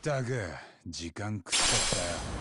ったく時間食っちゃったよ。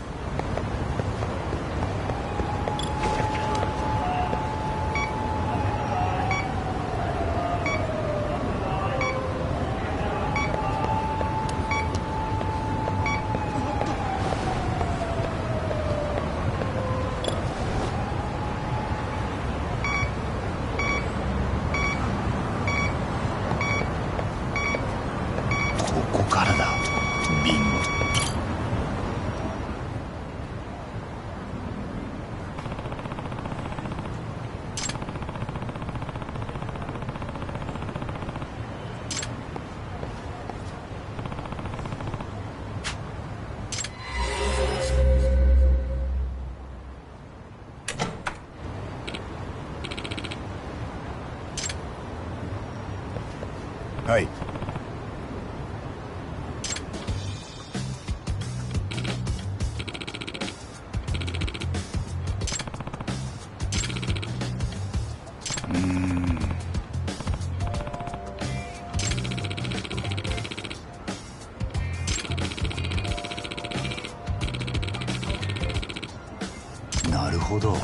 はい。なるほど。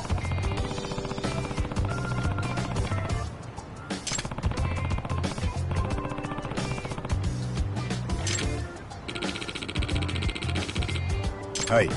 はい。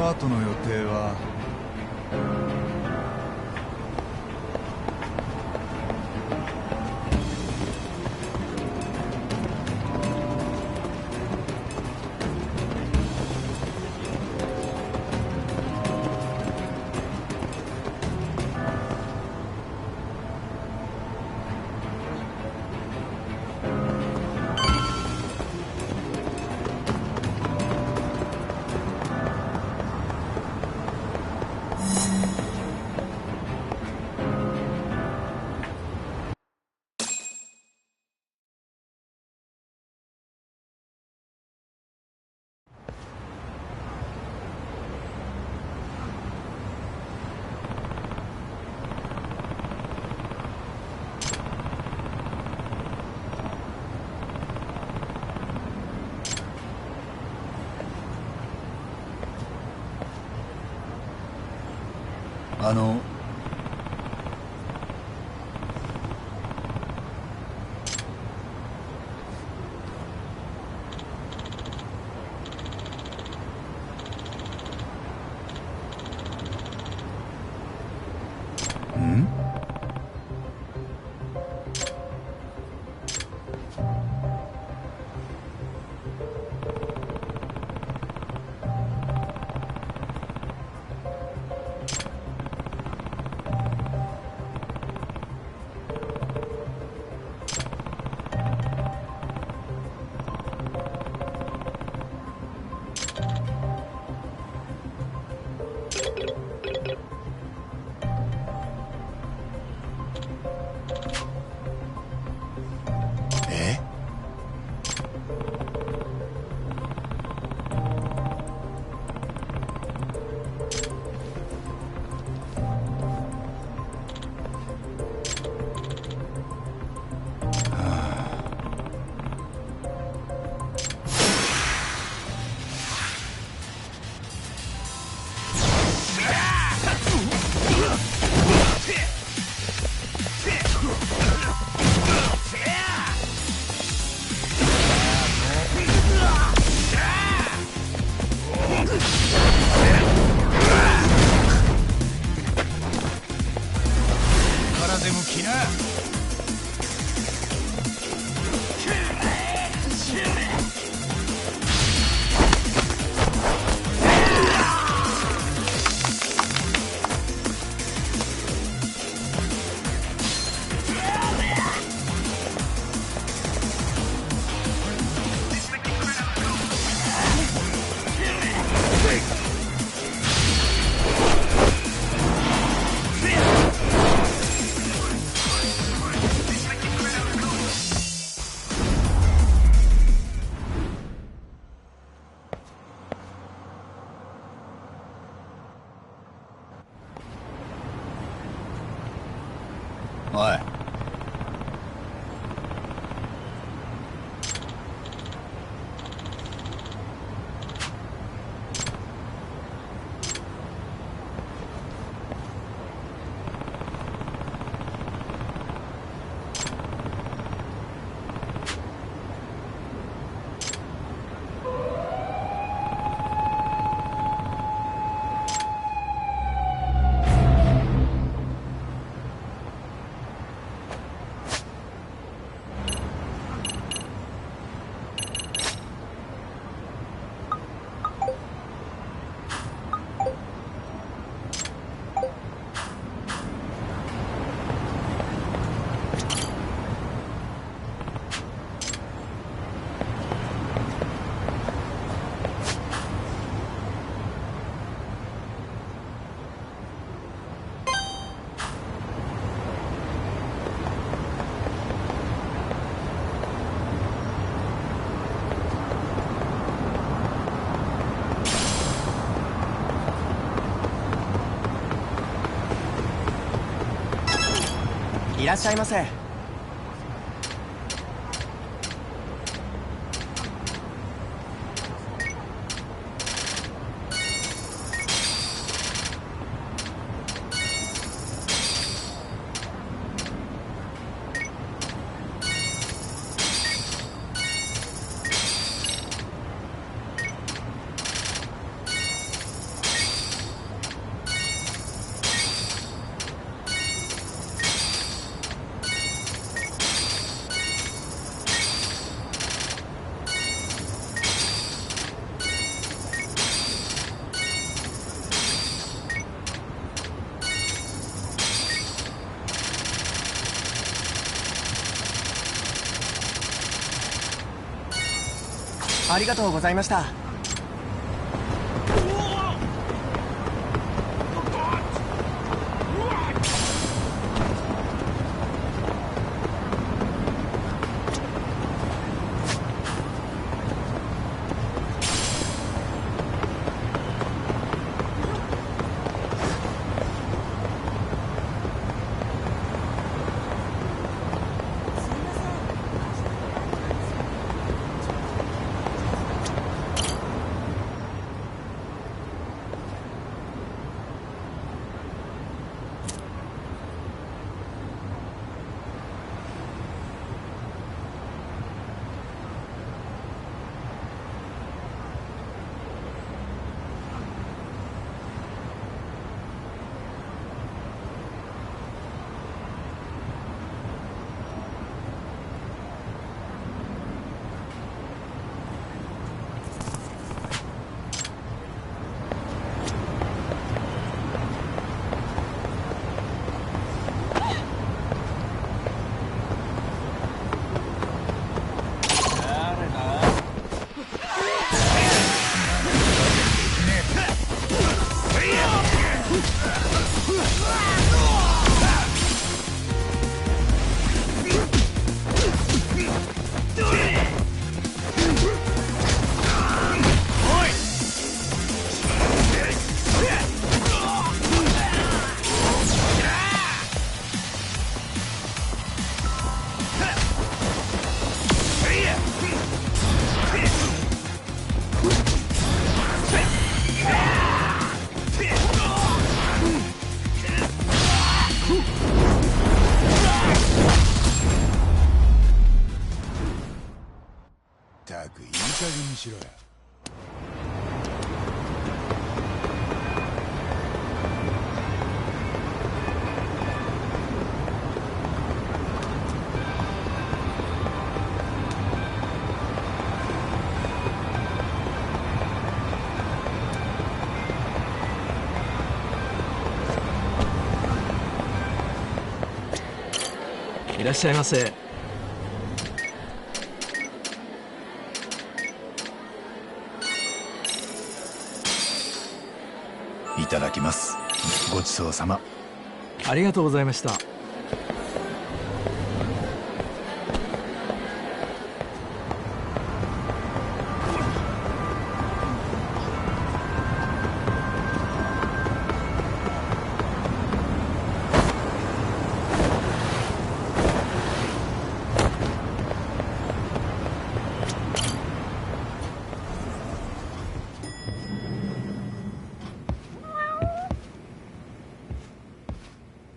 の後の予定は？ん？おい。いらっしゃいませ。ありがとうございました。ったくいい加減にしろよ。いらっしゃいませ。いただきます。ごちそうさま。ありがとうございました。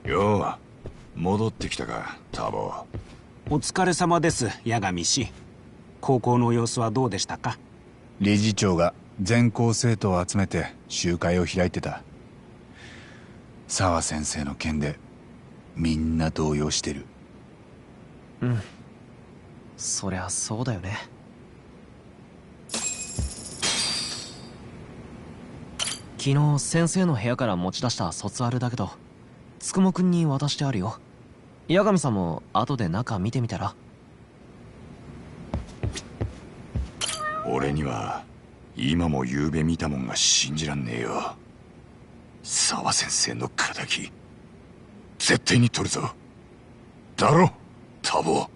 よう、戻ってきたか、ターボ。お疲れ様です、八神氏。高校の様子はどうでしたか？理事長が全校生徒を集めて集会を開いてた。沢先生の件でみんな動揺してる。うん、そりゃそうだよね。昨日先生の部屋から持ち出した卒アルだけど、つくもくんに渡してあるよ。八神さんも後で中見てみたら？俺には今も昨べ見たもんが信じらんねえよ。沢先生の敵絶対に取るぞ。だろ、ターボ。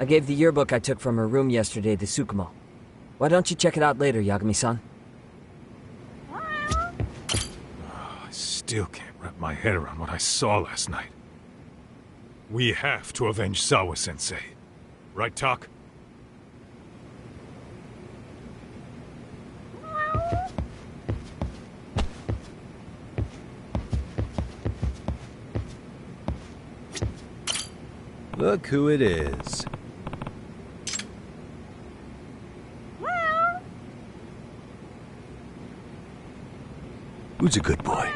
I gave the yearbook I took from her room yesterday to Tsukumo. Why don't you check it out later, Yagami-san? I still can't wrap my head around what I saw last night. We have to avenge Sawa-sensei. Right, Tak? Look who it is. Who's a good boy?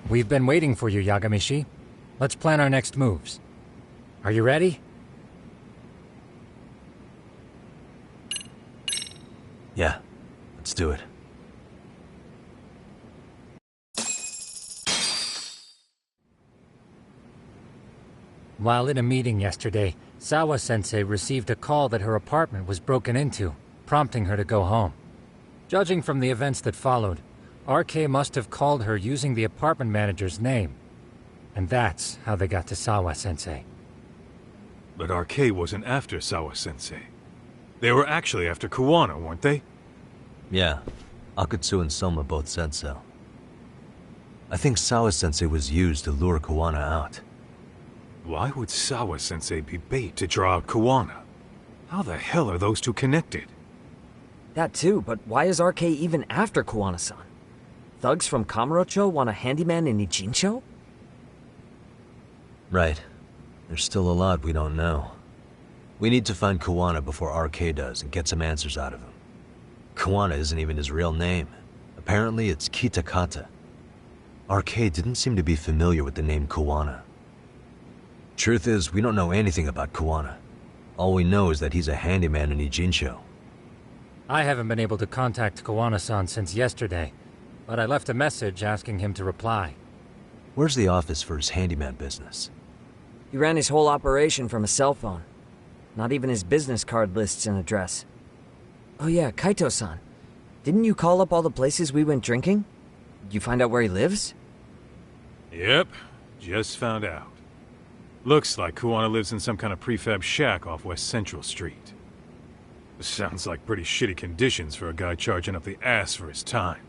We've been waiting for you, Yagamishi. Let's plan our next moves. Are you ready? Yeah, let's do it. While in a meeting yesterday, Sawa-sensei received a call that her apartment was broken into, prompting her to go home. Judging from the events that followed, RK must have called her using the apartment manager's name. And that's how they got to Sawa-sensei. But RK wasn't after Sawa-sensei. They were actually after Kuwana, weren't they? Yeah, Akutsu and Soma both said so. I think Sawa-sensei was used to lure Kuwana out. Why would Sawa-sensei be bait to draw out Kuwana? How the hell are those two connected? That too, but why is RK even after Kuwana-san? Thugs from Kamurocho want a handyman in Ijincho? Right. There's still a lot we don't know. We need to find Kuwana before RK does and get some answers out of him. Kuwana isn't even his real name. Apparently it's Kitakata. RK didn't seem to be familiar with the name Kuwana. Truth is, we don't know anything about Kuwana. All we know is that he's a handyman in Ijincho. I haven't been able to contact Kuwana-san since yesterday, but I left a message asking him to reply. Where's the office for his handyman business? He ran his whole operation from a cell phone. Not even his business card lists an address. Oh yeah, Kaito-san. Didn't you call up all the places we went drinking? Did you find out where he lives? Yep, just found out. Looks like Kuwana lives in some kind of prefab shack off West Central Street. Sounds like pretty shitty conditions for a guy charging up the ass for his time.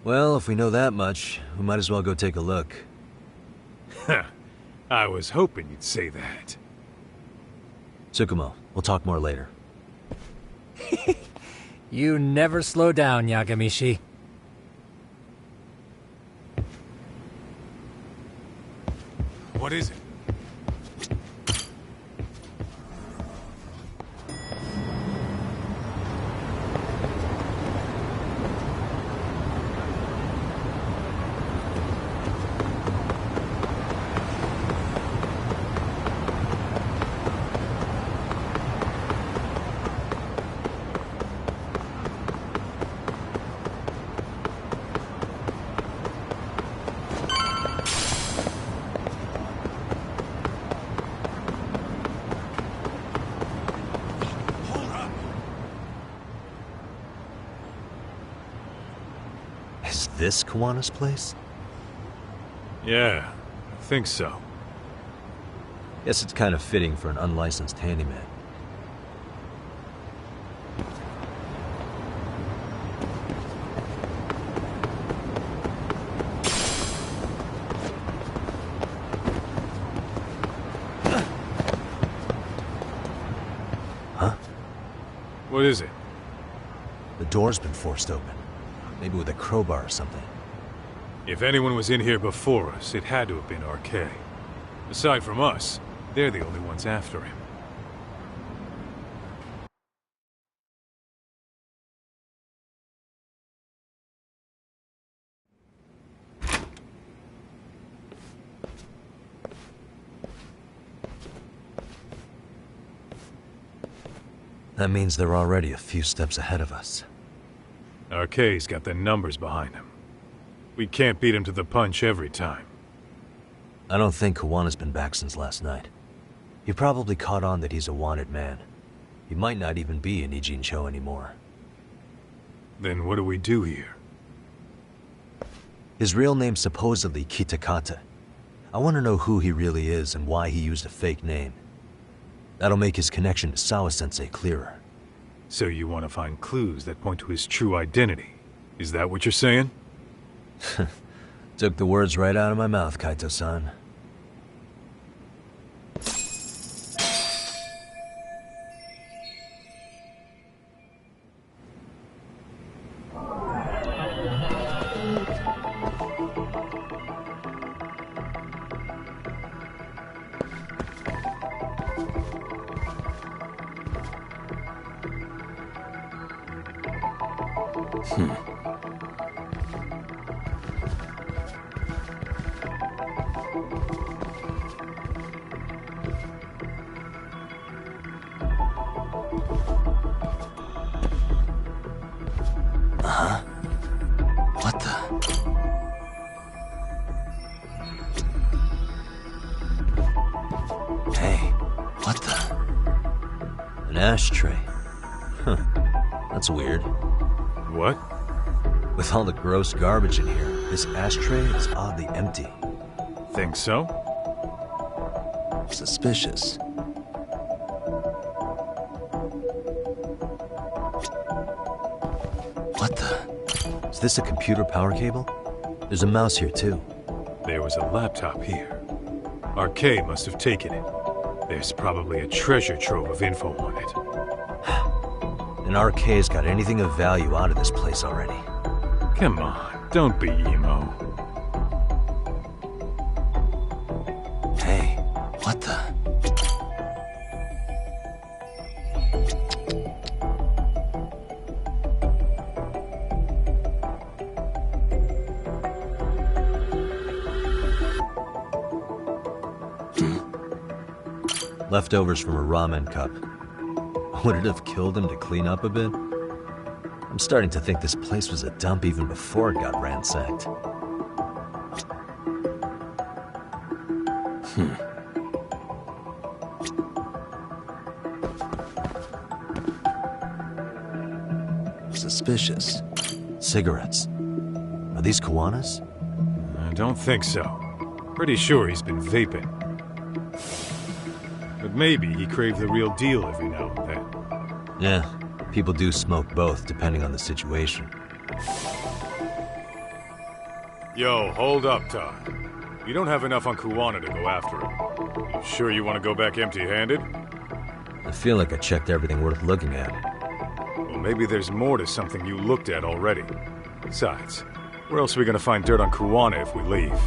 Well, if we know that much, we might as well go take a look. I was hoping you'd say that. Tsukumo, we'll talk more later. You never slow down, Yagamishi. What is it? Is this Kuwana's place? Yeah, I think so. Guess it's kind of fitting for an unlicensed handyman. Huh? What is it? The door's been forced open. Maybe with a crowbar or something. If anyone was in here before us, it had to have been RK. Aside from us, they're the only ones after him. That means they're already a few steps ahead of us. RK's got the numbers behind him. We can't beat him to the punch every time. I don't think Kuwana's been back since last night. He probably caught on that he's a wanted man. He might not even be in Ijincho anymore. Then what do we do here? His real name's supposedly Kitakata. I want to know who he really is and why he used a fake name. That'll make his connection to Sawa-sensei clearer. So you want to find clues that point to his true identity? Is that what you're saying? Took the words right out of my mouth, Kaito-san. What the? Hey, what the? An ashtray. Huh. That's weird. What? With all the gross garbage in here, this ashtray is oddly empty. Think so? Suspicious. What the? Is this a computer power cable? There's a mouse here too. There was a laptop here. RK must have taken it. There's probably a treasure trove of info on it. And RK's got anything of value out of this place already. Come on, don't be emo. Hey, what the? Leftovers from a ramen cup. Would it have killed him to clean up a bit? I'm starting to think this place was a dump even before it got ransacked. Suspicious. Cigarettes. Are these Kuwana's? I don't think so. Pretty sure he's been vaping. But maybe he craved the real deal every now and then. Yeah, people do smoke both depending on the situation. Yo, hold up, Todd. You don't have enough on Kuwana to go after him. You sure you want to go back empty-handed? I feel like I checked everything worth looking at. Well, maybe there's more to something you looked at already. Besides, where else are we gonna find dirt on Kuwana if we leave?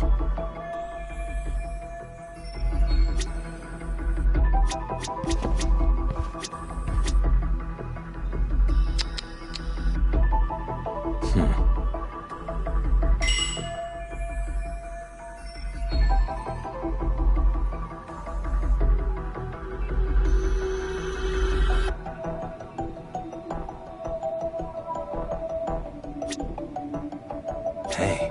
Hey.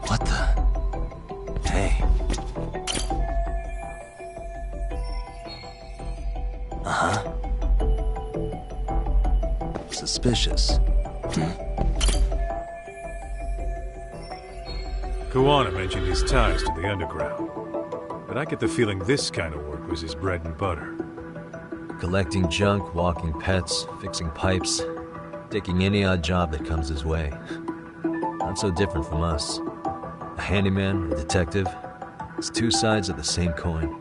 What the? Hey. Uh-huh. Suspicious. Kuwana mentioned his ties to the underground. But I get the feeling this kind of work was his bread and butter. Collecting junk, walking pets, fixing pipes, taking any odd job that comes his way. Not so different from us. A handyman, a detective. It's two sides of the same coin.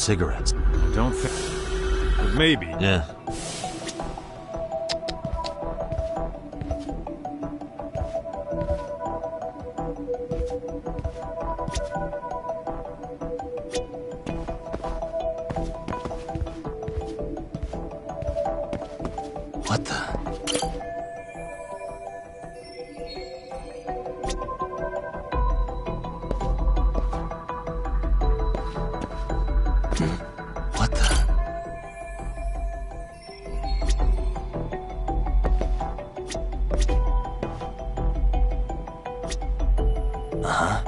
cigarettes. I don't think... But maybe. Yeah. What the? What the? Uh-huh.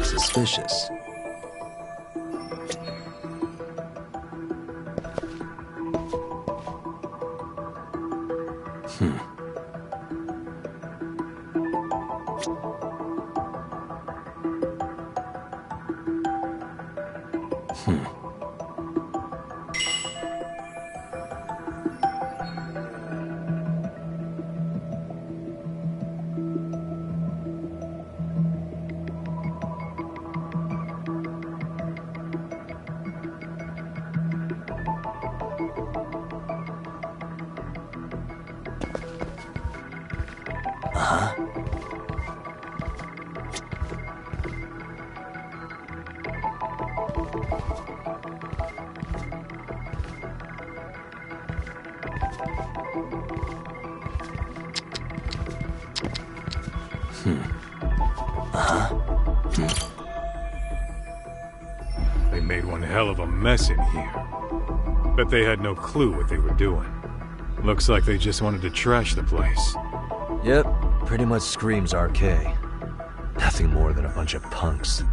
Suspicious. They made one hell of a mess in here. Bet they had no clue what they were doing. Looks like they just wanted to trash the place. Yep, pretty much screams RK. Nothing more than a bunch of punks.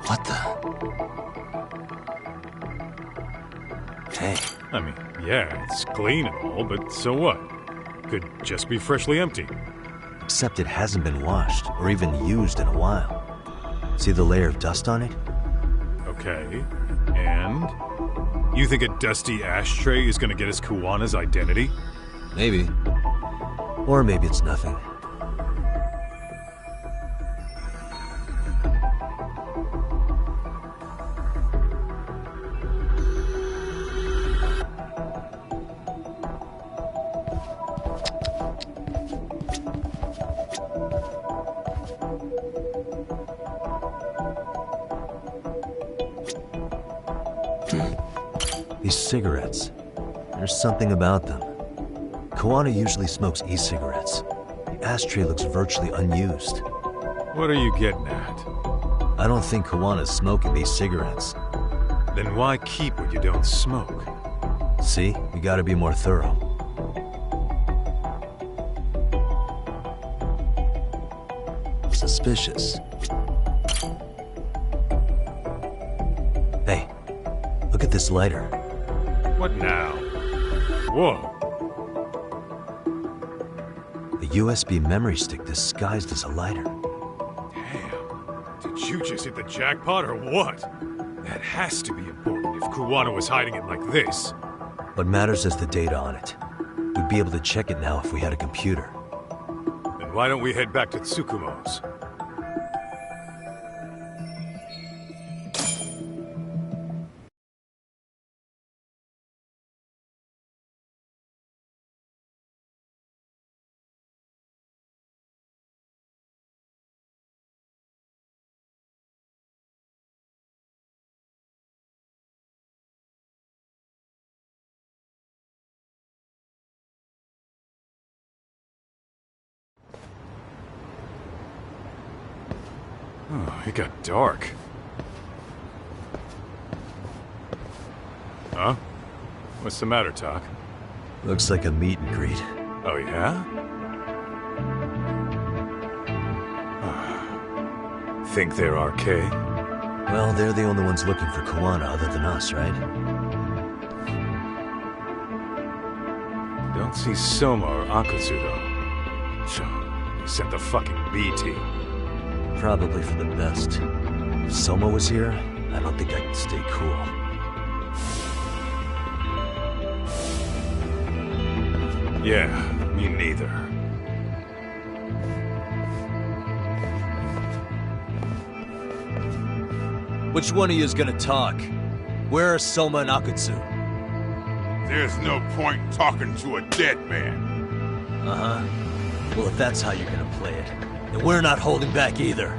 What the? Hey. I mean, yeah, it's clean and all, but so what? Could just be freshly empty. Except it hasn't been washed or even used in a while. See the layer of dust on it? Okay, and? You think a dusty ashtray is gonna get us Kuwana's identity? Maybe. Or maybe it's nothing. These cigarettes. There's something about them. Kuwana usually smokes e-cigarettes. The ashtray looks virtually unused. What are you getting at? I don't think Kuwana's smoking these cigarettes. Then why keep what you don't smoke? See? We gotta be more thorough. Suspicious. Hey, look at this lighter. What now? Whoa. The USB memory stick disguised as a lighter. Damn. Did you just hit the jackpot or what? That has to be important if Kuwana was hiding it like this. What matters is the data on it. We'd be able to check it now if we had a computer. Then why don't we head back to Tsukumo's? Oh, it got dark. Huh? What's the matter, Tak? Looks like a meet and greet. Oh, yeah? Think they're RK? Well, they're the only ones looking for Kuwana other than us, right? Don't see Soma or Akutsu, though. They sent the fucking B team. Probably for the best. If Soma was here, I don't think I could stay cool. Yeah, me neither. Which one of you is gonna talk? Where are Soma and Akutsu? There's no point in talking to a dead man. Uh-huh. Well, if that's how you're gonna play it, then we're not holding back either.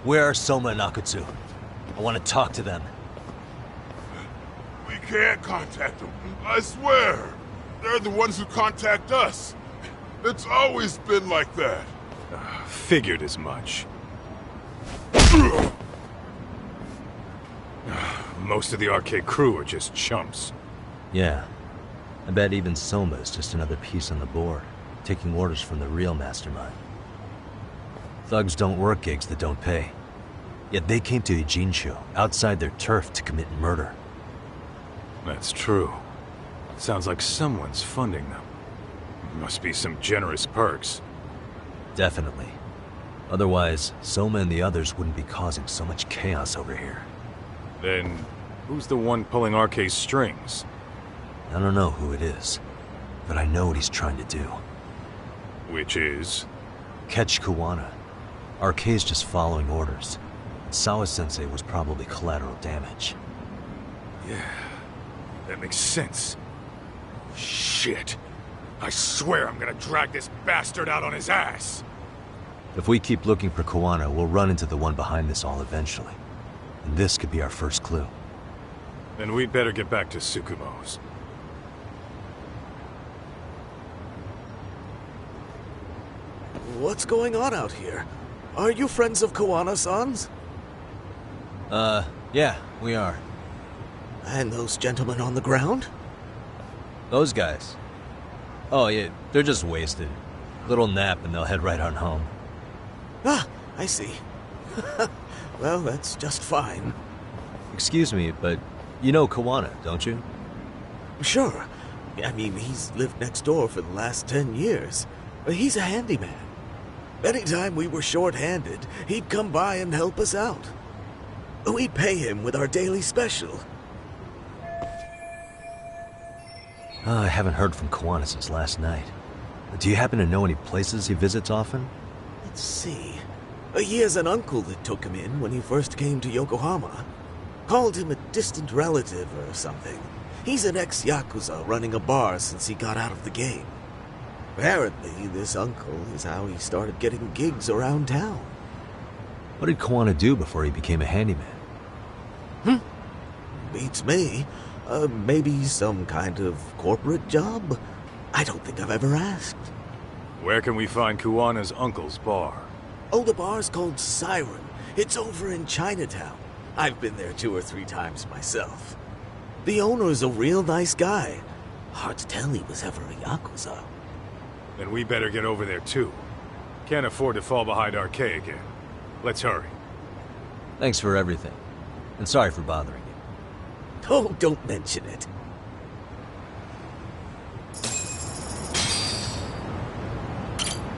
Where are Soma and Akutsu? I want to talk to them. We can't contact them. I swear. They're the ones who contact us. It's always been like that. Figured as much. Most of the arcade crew are just chumps. Yeah. I bet even Soma is just another piece on the board, taking orders from the real mastermind. Thugs don't work gigs that don't pay. Yet they came to Ijincho, outside their turf, to commit murder. That's true. Sounds like someone's funding them. Must be some generous perks. Definitely. Otherwise, Soma and the others wouldn't be causing so much chaos over here. Then, who's the one pulling RK's strings? I don't know who it is, but I know what he's trying to do. Which is? Catch Kuwana. RK's just following orders. Sawa-sensei was probably collateral damage. Yeah, that makes sense. Shit. I swear I'm gonna drag this bastard out on his ass. If we keep looking for Kuwana, we'll run into the one behind this all eventually. And this could be our first clue. Then we'd better get back to Tsukumo's. What's going on out here? Are you friends of Kuwana-san's? Yeah, we are. And those gentlemen on the ground? Those guys? Oh, yeah, they're just wasted. Little nap and they'll head right on home. Ah, I see. Well, that's just fine. Excuse me, but you know Kuwana, don't you? Sure. I mean, he's lived next door for the last 10 years. He's a handyman. Anytime we were short-handed, he'd come by and help us out. We'd pay him with our daily special. I haven't heard from Kuwana since last night. Do you happen to know any places he visits often? Let's see. He has an uncle that took him in when he first came to Yokohama. Called him a distant relative or something. He's an ex-Yakuza running a bar since he got out of the game. Apparently, this uncle is how he started getting gigs around town. What did Kuwana do before he became a handyman? Beats me. Maybe some kind of corporate job? I don't think I've ever asked. Where can we find Kuwana's uncle's bar? Oh, the bar's called Siren. It's over in Chinatown. I've been there 2 or 3 times myself. The owner's a real nice guy. Hard to tell he was ever a Yakuza. Then we better get over there too. Can't afford to fall behind RK again. Let's hurry. Thanks for everything. And sorry for bothering you. Oh, don't mention it.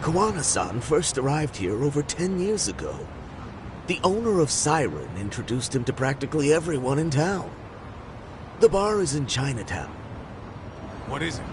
Kuwana-san first arrived here over 10 years ago. The owner of Siren introduced him to practically everyone in town. The bar is in Chinatown. What is it?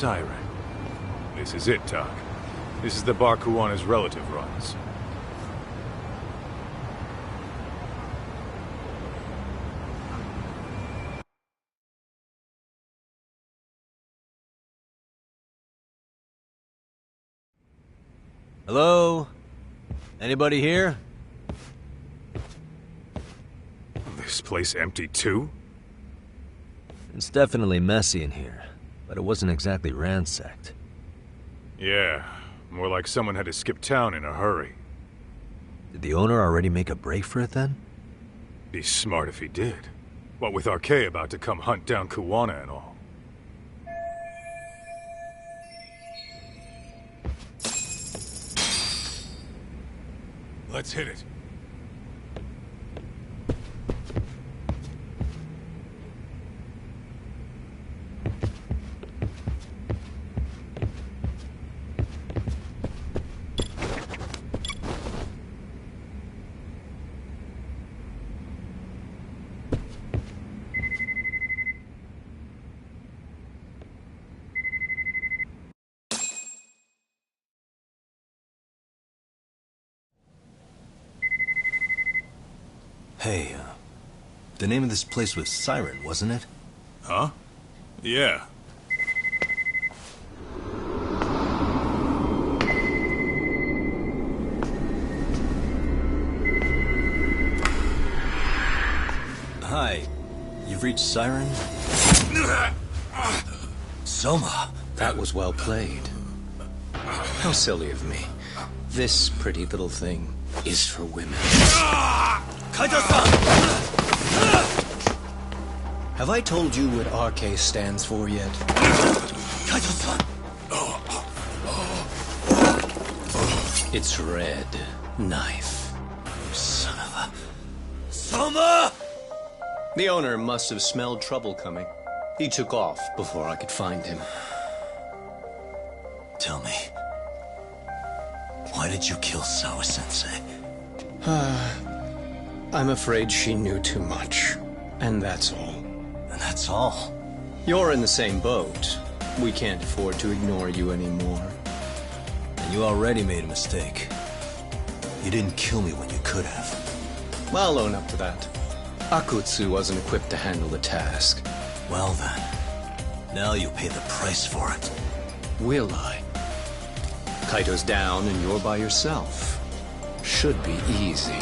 Siren. This is it, Doc. This is the bar Kuwana's relative runs. Hello? Anybody here? This place empty too? It's definitely messy in here, but it wasn't exactly ransacked. Yeah, more like someone had to skip town in a hurry. Did the owner already make a break for it then? Be smart if he did. What with RK about to come hunt down Kuwana and all. Let's hit it. Hey, the name of this place was Siren, wasn't it? Huh? Yeah. Hi, you've reached Siren? Soma! That was well played. How silly of me. This pretty little thing is for women. Kaito-san! Have I told you what RK stands for yet? Kaito-san! It's Red Knife. Son of a... Soma! The owner must have smelled trouble coming. He took off before I could find him. Tell me, why did you kill Sawa-sensei? I'm afraid she knew too much. And that's all. And that's all? You're in the same boat. We can't afford to ignore you anymore. And you already made a mistake. You didn't kill me when you could have. I'll own up to that. Akutsu wasn't equipped to handle the task. Well then, now you'll pay the price for it. Will I? Kaito's down and you're by yourself. Should be easy.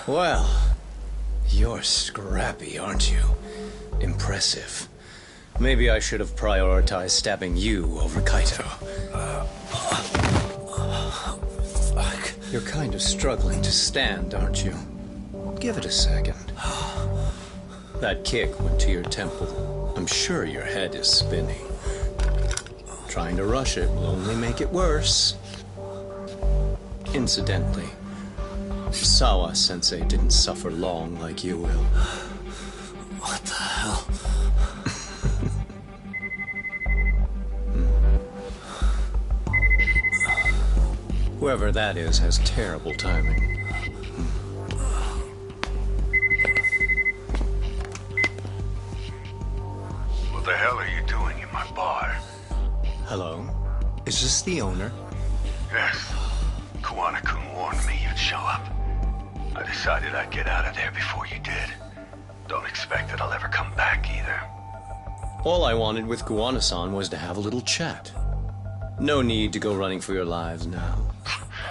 Well, you're scrappy, aren't you? Impressive. Maybe I should have prioritized stabbing you over Kaito. Fuck. You're kind of struggling to stand, aren't you? Give it a second. That kick went to your temple. I'm sure your head is spinning. Trying to rush it will only make it worse. Incidentally, Sawa-sensei didn't suffer long like you will. What the hell? Whoever that is has terrible timing. What the hell are you doing in my bar? Hello? Is this the owner? Yes. Kuwana-kun warned me you'd show up. I decided I'd get out of there before you did. Don't expect that I'll ever come back either. All I wanted with Kuwana-san was to have a little chat. No need to go running for your lives now.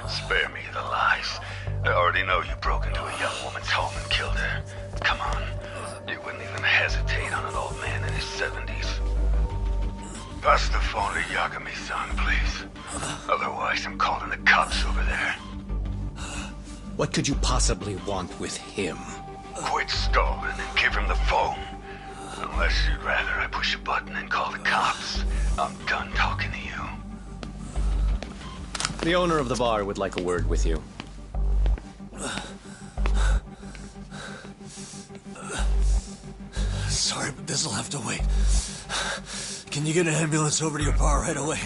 Spare me the lies. I already know you broke into a young woman's home and killed her. Come on. You wouldn't even hesitate on an old man in his 70s. Pass the phone to Yagami-san, please. Otherwise, I'm calling the cops over there. What could you possibly want with him? Quit stalling and give him the phone. Unless you'd rather I push a button and call the cops. I'm done talking to you. The owner of the bar would like a word with you. Sorry, but this'll have to wait. Can you get an ambulance over to your bar right away?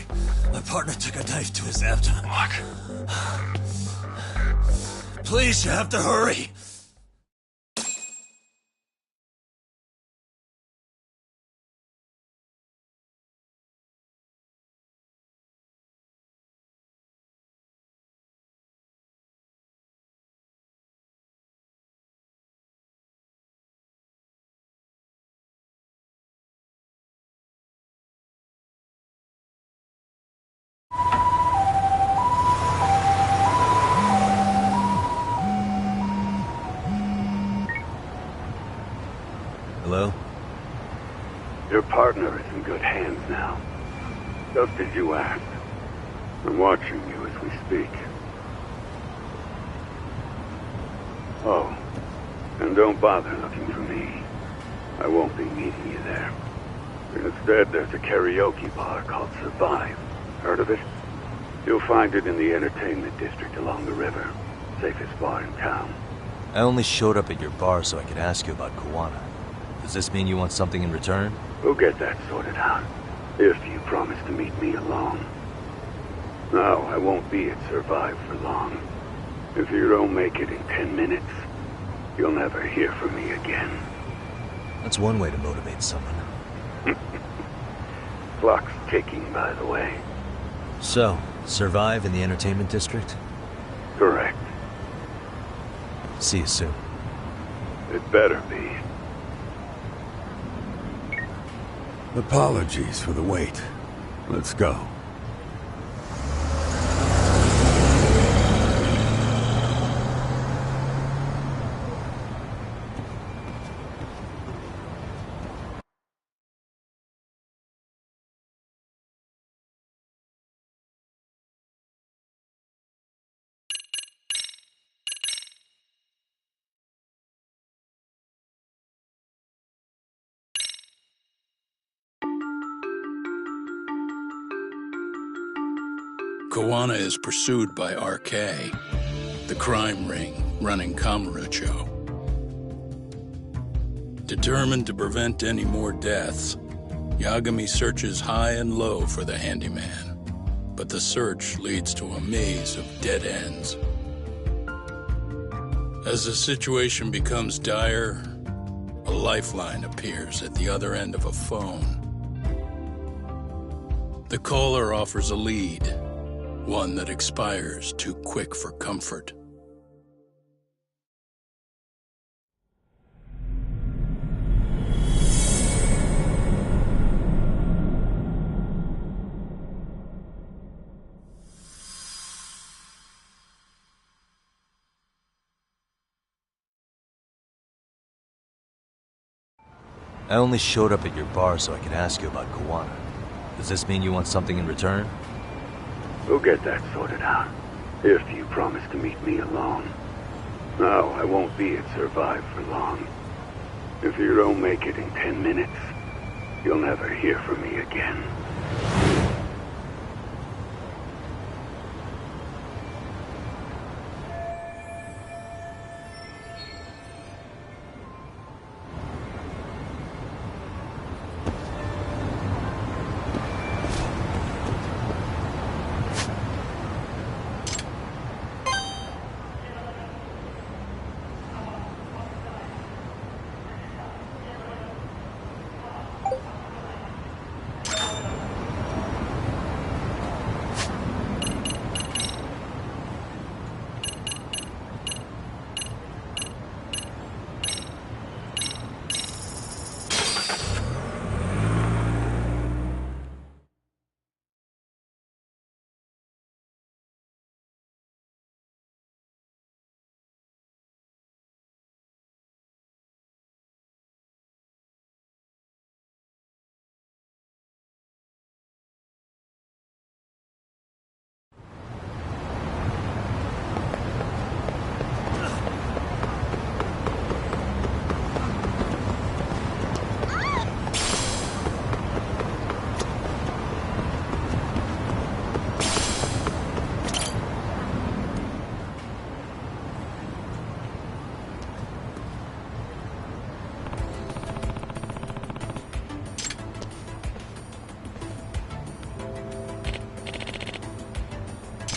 My partner took a knife to his abdomen. What? Please, you have to hurry. Hello? Your partner is in good hands now. Just as you asked. I'm watching you as we speak. Oh, and don't bother looking for me. I won't be meeting you there. Instead, there's a karaoke bar called Survive. Heard of it? You'll find it in the entertainment district along the river. Safest bar in town. I only showed up at your bar so I could ask you about Kuwana. Does this mean you want something in return? We'll get that sorted out. If you promise to meet me alone. No, I won't be at Survive for long. If you don't make it in 10 minutes, you'll never hear from me again. That's one way to motivate someone. Clock's ticking, by the way. So, Survive in the entertainment district? Correct. See you soon. It better be. Apologies for the wait. Let's go. Kuwana is pursued by RK, the crime ring running Kamurocho. Determined to prevent any more deaths, Yagami searches high and low for the handyman, but the search leads to a maze of dead ends. As the situation becomes dire, a lifeline appears at the other end of a phone. The caller offers a lead, one that expires too quick for comfort. I only showed up at your bar so I could ask you about Kuwana. Does this mean you want something in return? We'll get that sorted out. If you promise to meet me alone. No, I won't be at Survive for long. If you don't make it in 10 minutes, you'll never hear from me again.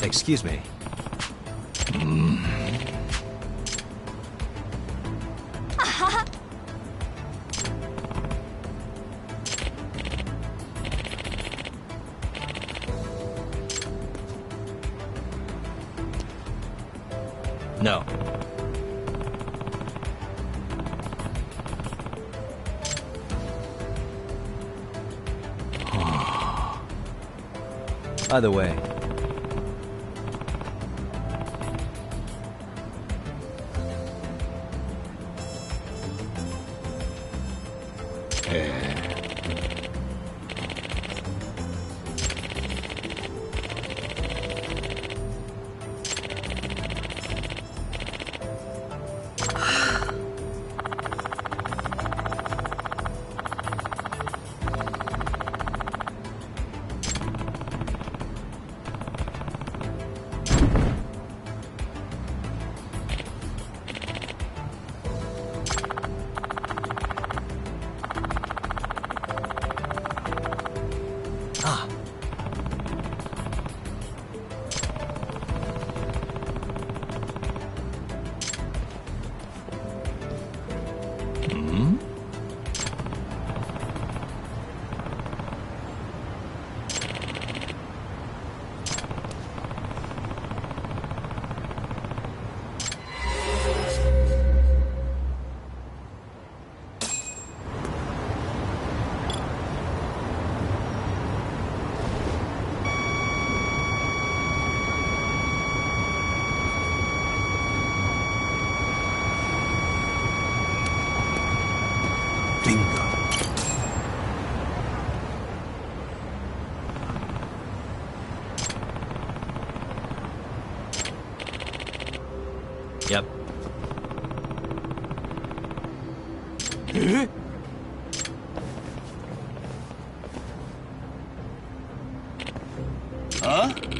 Excuse me. No. By the way, Yep. Huh?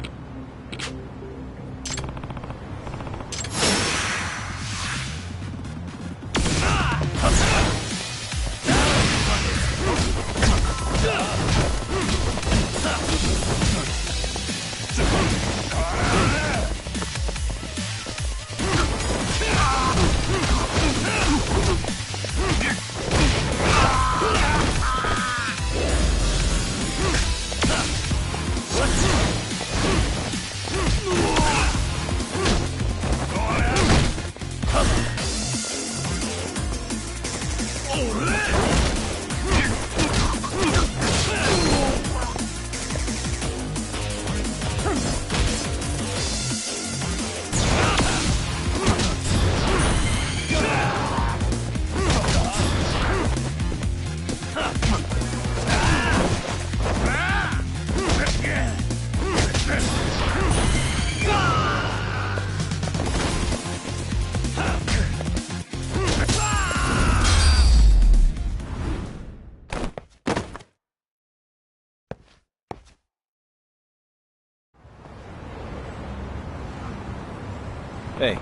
Hey.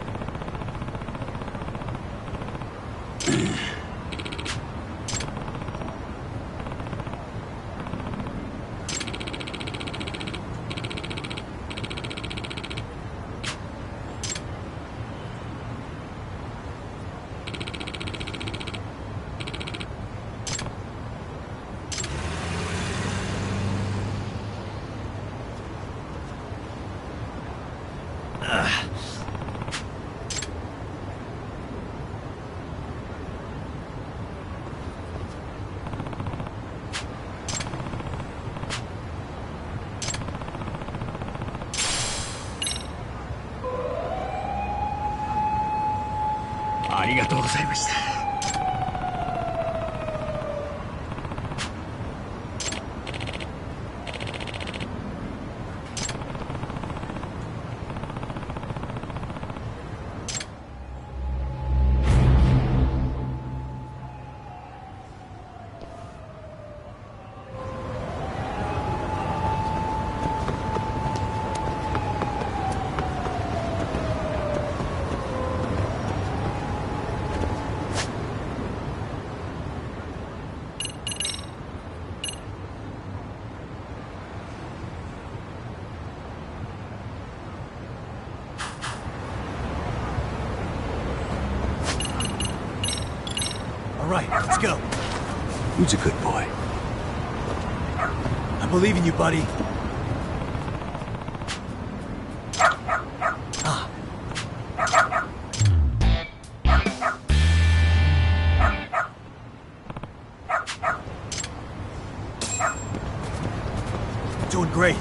ありがとうございました。All right, let's go. Who's a good boy? I believe in you, buddy. Doing great.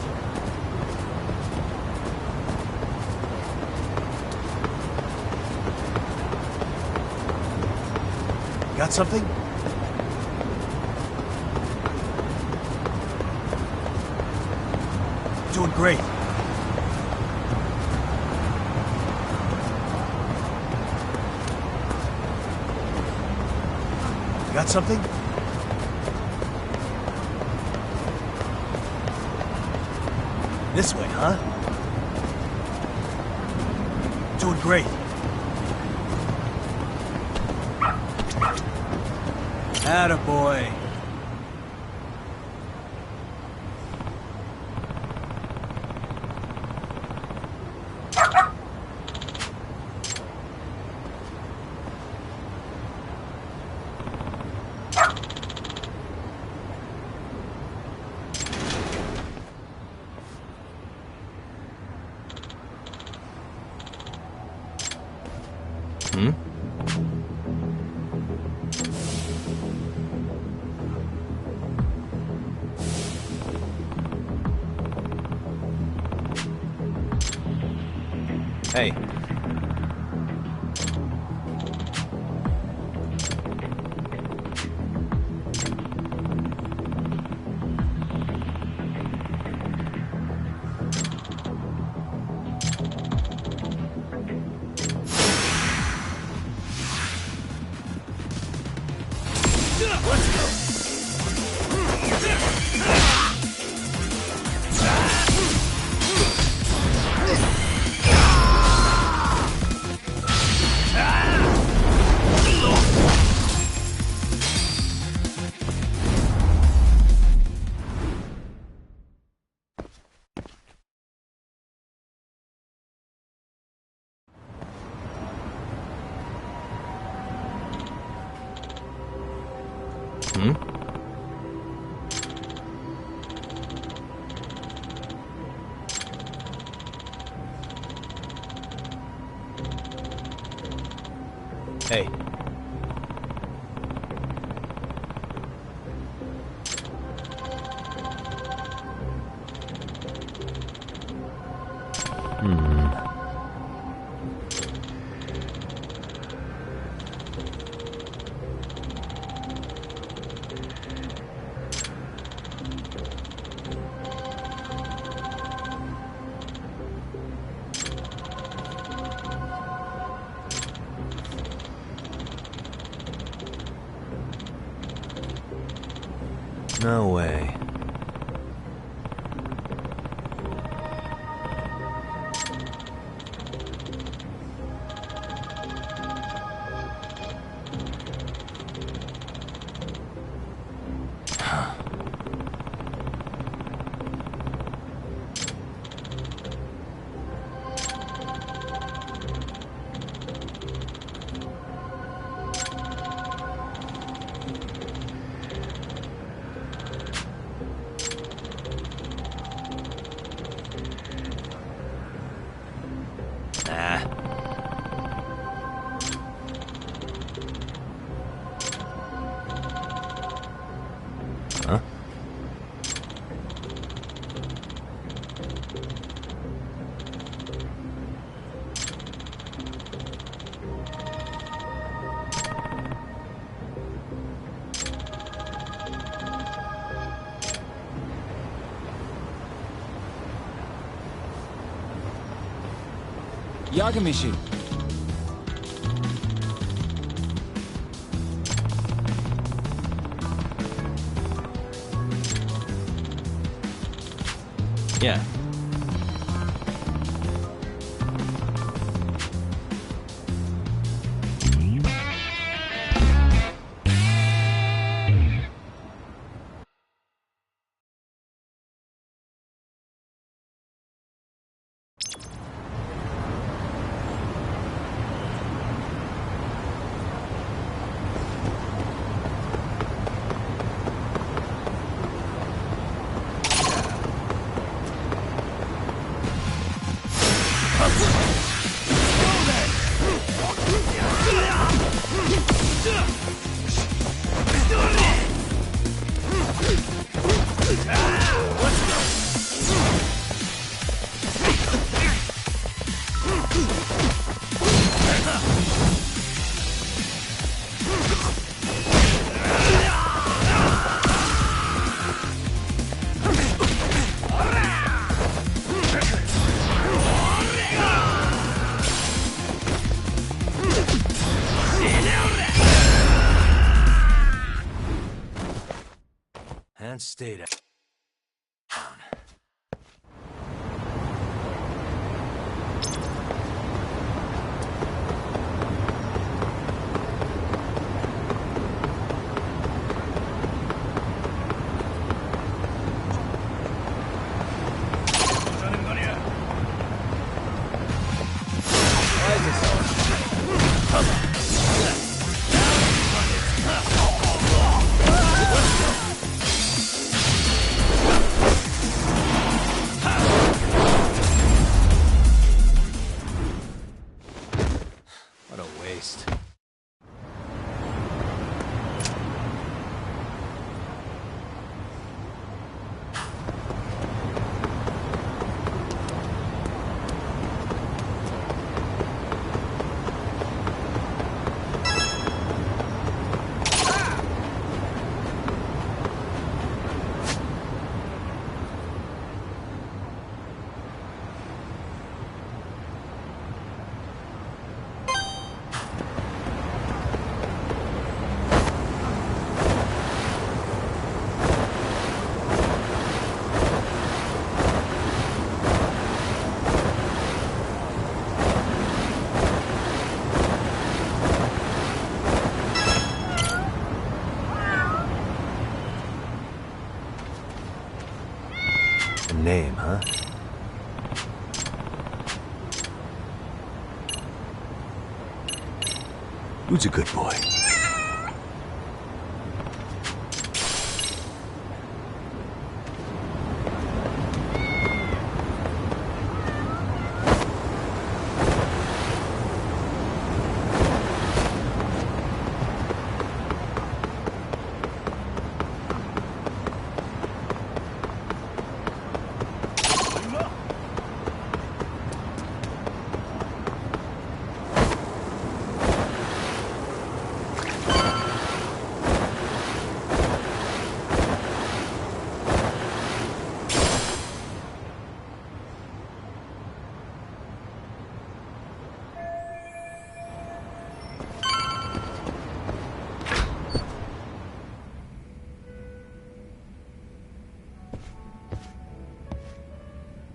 Got something? Doing great. Got something? This way, huh? Doing great. Attaboy. Hey. Hey. No way. Yagamishi. Yeah. And stay down. What a waste. Name, huh? Who's a good boy?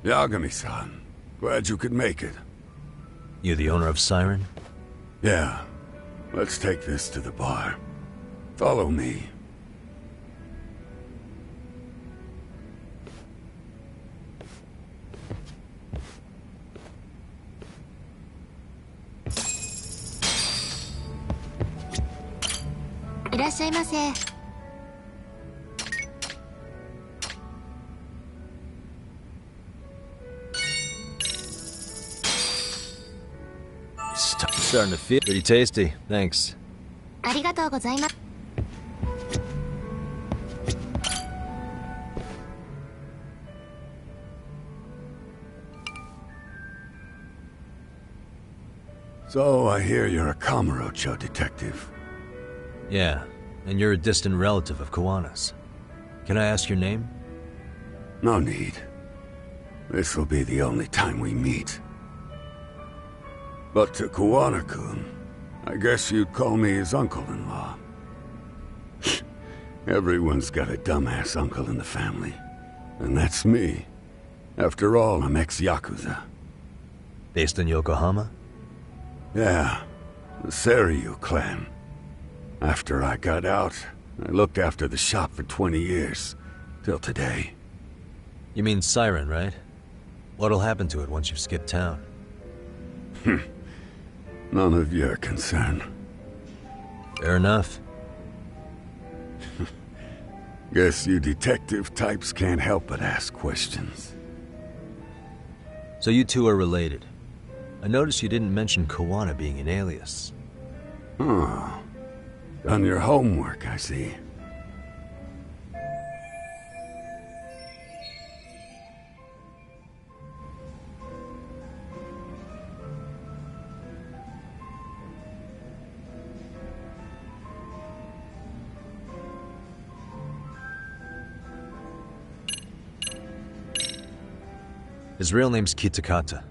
Yagami-san, glad you could make it. You the owner of Siren? Yeah. Let's take this to the bar. Follow me. Starting to feel pretty tasty. Thanks. ありがとうございます。So, I hear you're a Kamurocho detective. Yeah, and you're a distant relative of Kawana's. Can I ask your name? No need. This will be the only time we meet. But to Kuwana-kun, I guess you'd call me his uncle-in-law. Everyone's got a dumbass uncle in the family. And that's me. After all, I'm ex-Yakuza. Based in Yokohama? Yeah, the Seiryu clan. After I got out, I looked after the shop for 20 years. Till today. You mean Siren, right? What'll happen to it once you've skipped town? None of your concern. Fair enough. Guess you detective types can't help but ask questions. So you two are related. I noticed you didn't mention Kuwana being an alias. Oh. Done your homework, I see. His real name's Kitakata.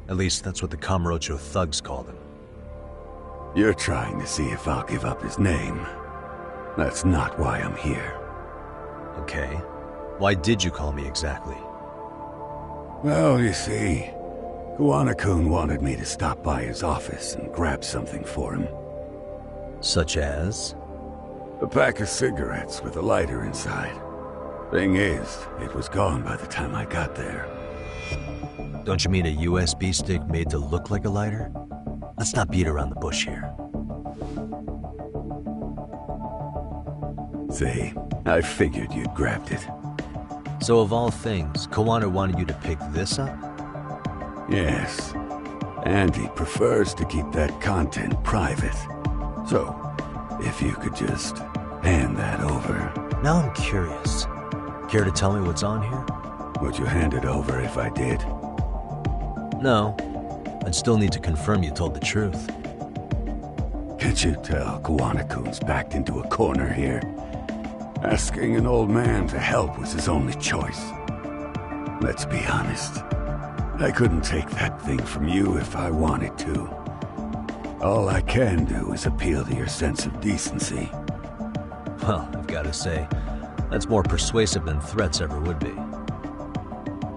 At least that's what the Kamurocho thugs called him. You're trying to see if I'll give up his name. That's not why I'm here. Okay. Why did you call me exactly? Well, you see, Kuwana-kun wanted me to stop by his office and grab something for him. Such as? A pack of cigarettes with a lighter inside. Thing is, it was gone by the time I got there. Don't you mean a USB stick made to look like a lighter? Let's not beat around the bush here. See, I figured you'd grabbed it. So of all things, Kuwana wanted you to pick this up? Yes. And he prefers to keep that content private. So, if you could just hand that over. Now I'm curious. Care to tell me what's on here? Would you hand it over if I did? No. I'd still need to confirm you told the truth. Can't you tell Kuwana-kun's backed into a corner here? Asking an old man to help was his only choice. Let's be honest. I couldn't take that thing from you if I wanted to. All I can do is appeal to your sense of decency. Well, I've got to say, that's more persuasive than threats ever would be.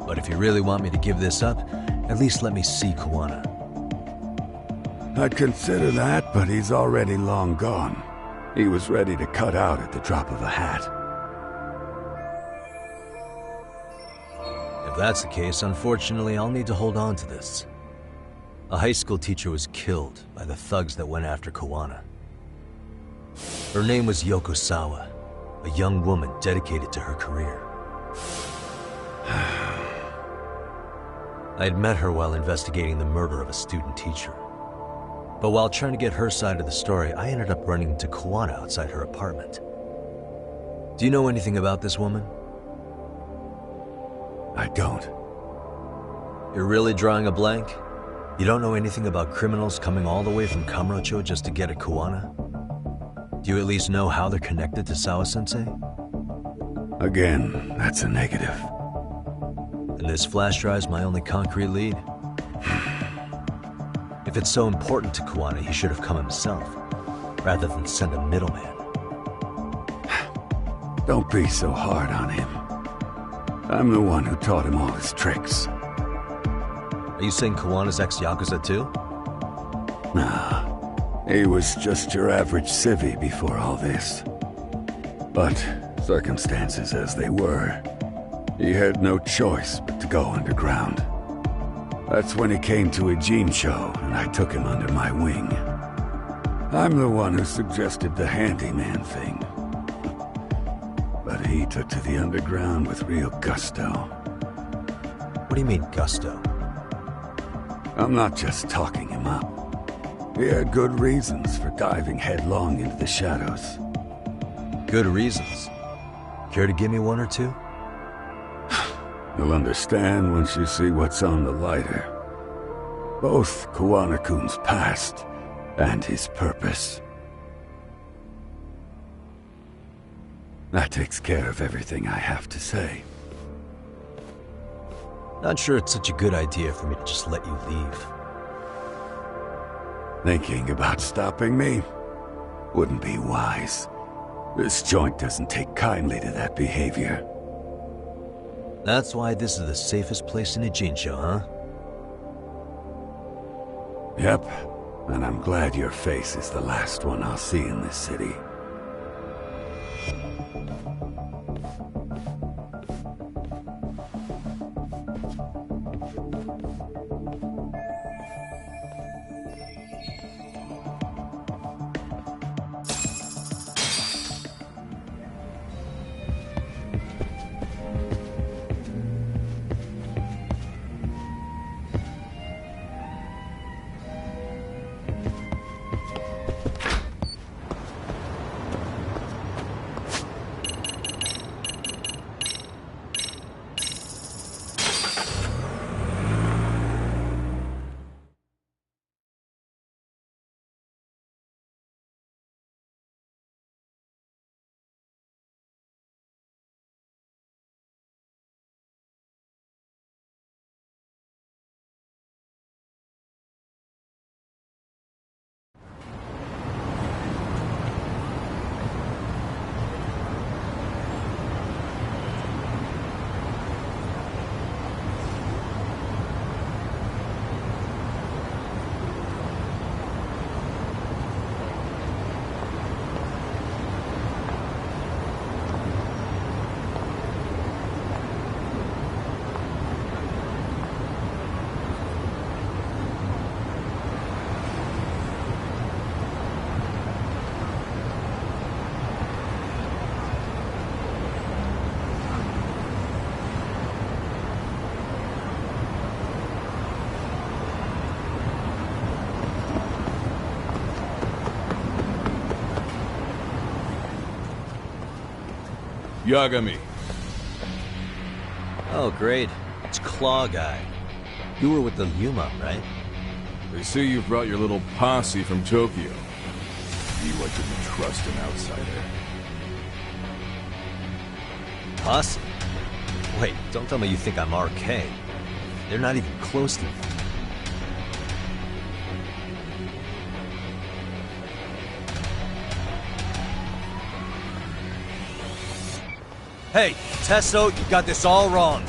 But if you really want me to give this up, at least let me see Kuwana. I'd consider that, but he's already long gone. He was ready to cut out at the drop of a hat. If that's the case, unfortunately, I'll need to hold on to this. A high school teacher was killed by the thugs that went after Kuwana. Her name was Yoko Sawa, a young woman dedicated to her career. I had met her while investigating the murder of a student teacher. But while trying to get her side of the story, I ended up running into Kuwana outside her apartment. Do you know anything about this woman? I don't. You're really drawing a blank? You don't know anything about criminals coming all the way from Kamurocho just to get at Kuwana? Do you at least know how they're connected to Sawa-sensei? Again, that's a negative. And this flash drive's my only concrete lead? If it's so important to Kuwana, he should have come himself, rather than send a middleman. Don't be so hard on him. I'm the one who taught him all his tricks. Are you saying Kuwana's ex-Yakuza too? Nah, he was just your average civvy before all this. But circumstances as they were, he had no choice but to go underground. That's when he came to a Jinsho, and I took him under my wing. I'm the one who suggested the handyman thing. But he took to the underground with real gusto. What do you mean, gusto? I'm not just talking him up. He had good reasons for diving headlong into the shadows. Good reasons? Care to give me one or two? You'll understand once you see what's on the lighter. Both Kuwana-kun's past and his purpose. That takes care of everything I have to say. Not sure it's such a good idea for me to just let you leave. Thinking about stopping me wouldn't be wise. This joint doesn't take kindly to that behavior. That's why this is the safest place in Ijincho, huh? Yep, and I'm glad your face is the last one I'll see in this city. Yagami. Oh, great. It's Claw Guy. You were with the Yuma, right? They say you brought your little posse from Tokyo. You like to trust an outsider. Posse? Wait, don't tell me you think I'm RK. They're not even close to me. Hey, Tesso, you got this all wrong.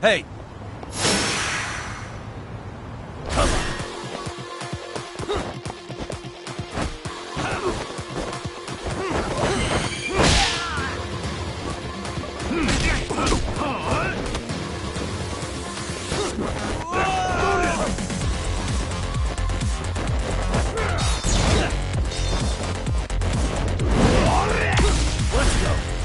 Hey! Let's go!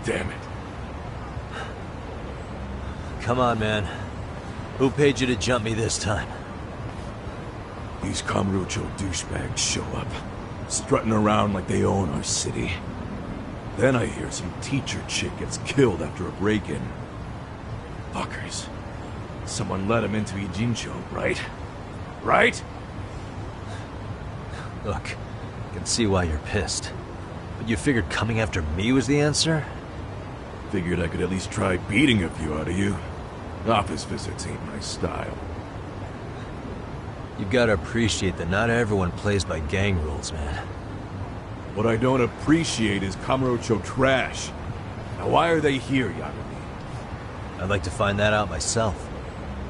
Damn it. Come on, man. Who paid you to jump me this time? These Kamurocho douchebags show up, strutting around like they own our city. Then I hear some teacher chick gets killed after a break-in. Fuckers. Someone let him into Ijincho, right? Right? Look, I can see why you're pissed. But you figured coming after me was the answer? Figured I could at least try beating a few out of you. Office visits ain't my style. You gotta appreciate that not everyone plays by gang rules, man. What I don't appreciate is Kamurocho trash. Now why are they here, Yagami? I'd like to find that out myself.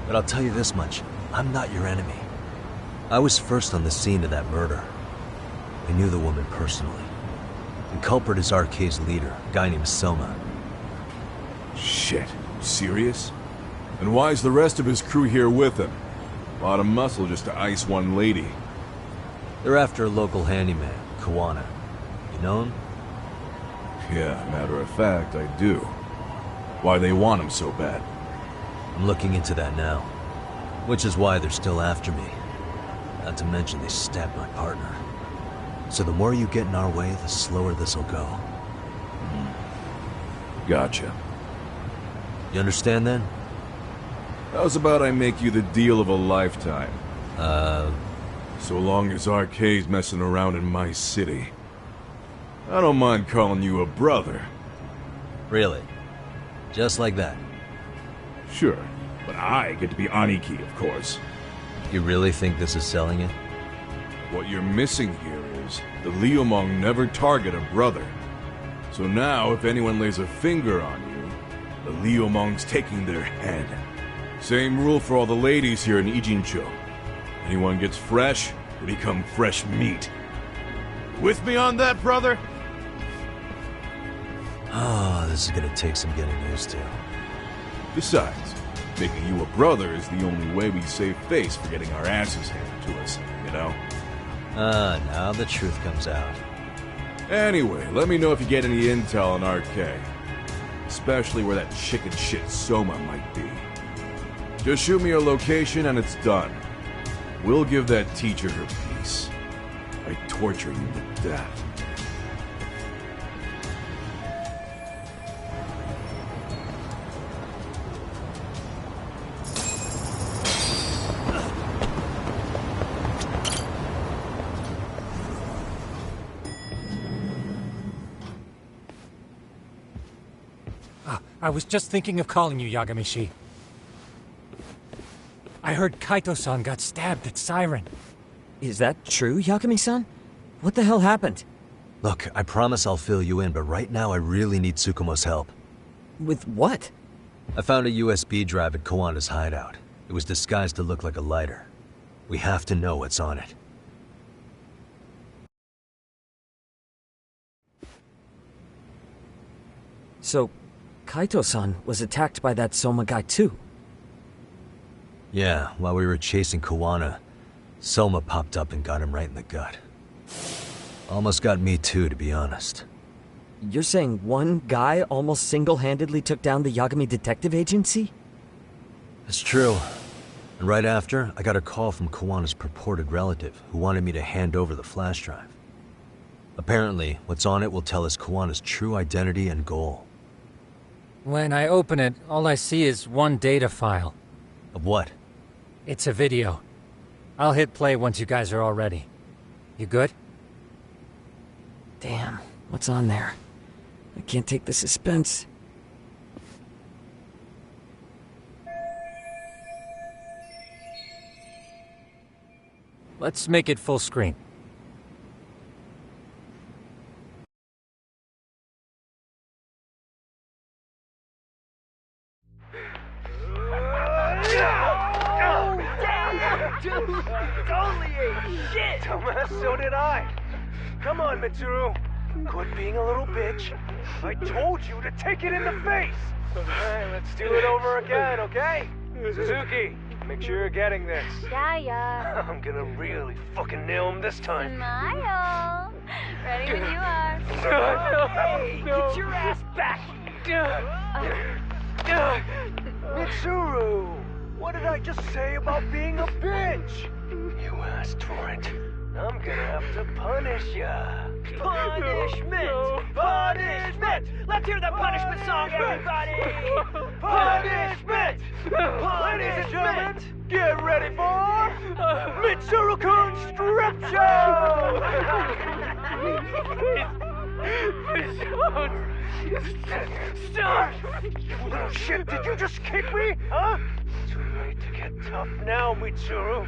But I'll tell you this much, I'm not your enemy. I was first on the scene of that murder. I knew the woman personally. The culprit is RK's leader, a guy named Soma. Shit, serious? And why's the rest of his crew here with him? A lot of muscle just to ice one lady. They're after a local handyman, Kawana. You know him? Yeah, matter of fact, I do. Why they want him so bad? I'm looking into that now. Which is why they're still after me. Not to mention they stabbed my partner. So the more you get in our way, the slower this'll go. Gotcha. You understand then? How's about I make you the deal of a lifetime? So long as RK's messing around in my city. I don't mind calling you a brother. Really? Just like that? Sure, but I get to be Aniki, of course. You really think this is selling it? What you're missing here is the Liumong never target a brother. So now, if anyone lays a finger on you, the Liumong's taking their head. Same rule for all the ladies here in Ijincho. Anyone gets fresh, they become fresh meat. With me on that, brother? Oh, this is gonna take some getting used to. Besides, making you a brother is the only way we save face for getting our asses handed to us, you know? Now the truth comes out. Anyway, let me know if you get any intel on RK. Especially where that chicken shit Soma might be. Just shoot me a location and it's done. We'll give that teacher her peace. I torture you to death. I was just thinking of calling you, Yagami-shi. I heard Kaito-san got stabbed at Siren. Is that true, Yagami-san? What the hell happened? Look, I promise I'll fill you in, but right now I really need Tsukumo's help. With what? I found a USB drive at Kawana's hideout. It was disguised to look like a lighter. We have to know what's on it. So, Kaito-san was attacked by that Soma guy too? Yeah, while we were chasing Kawana, Soma popped up and got him right in the gut. Almost got me too, to be honest. You're saying one guy almost single-handedly took down the Yagami Detective Agency? It's true. And right after, I got a call from Kawana's purported relative, who wanted me to hand over the flash drive. Apparently, what's on it will tell us Kawana's true identity and goal. When I open it, all I see is one data file. Of what? It's a video. I'll hit play once you guys are all ready. You good? Damn, what's on there? I can't take the suspense. Let's make it full screen. Dude, totally ate shit! Dumbass, so did I. Come on, Mitsuru. Quit being a little bitch. I told you to take it in the face! Alright, let's do it over again, okay? Suzuki, make sure you're getting this. Yeah. I'm gonna really fucking nail him this time. Smile. Ready when you are. Hey, get your ass back! Mitsuru! What did I just say about being a bitch? You asked for it. I'm gonna have to punish ya. Punishment! Punishment! Let's hear the punishment song, everybody! Punishment! Punishment! Get ready for Mitsuru-kun Strip Show! Start! You little shit, did you just kick me? Huh? Too late to get tough now, Mitsuru.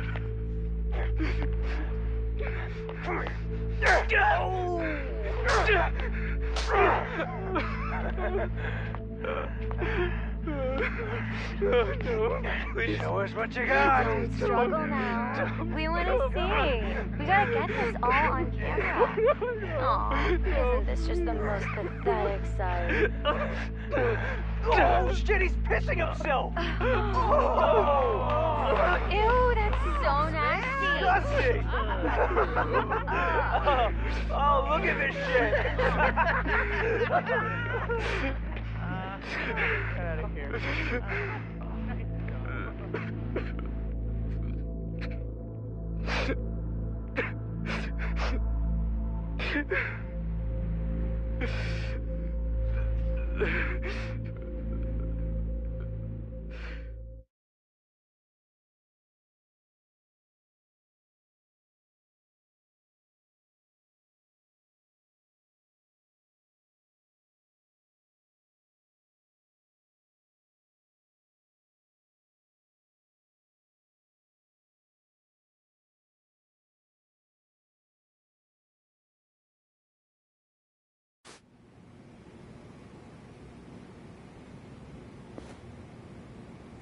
Show us what you got. Don't struggle now. We want to see. We gotta get this all on camera. Aw, isn't this just the most pathetic sight? Oh shit, he's pissing himself! Ew, that's so nasty. Disgusting! Oh, look at this shit! Get out of here.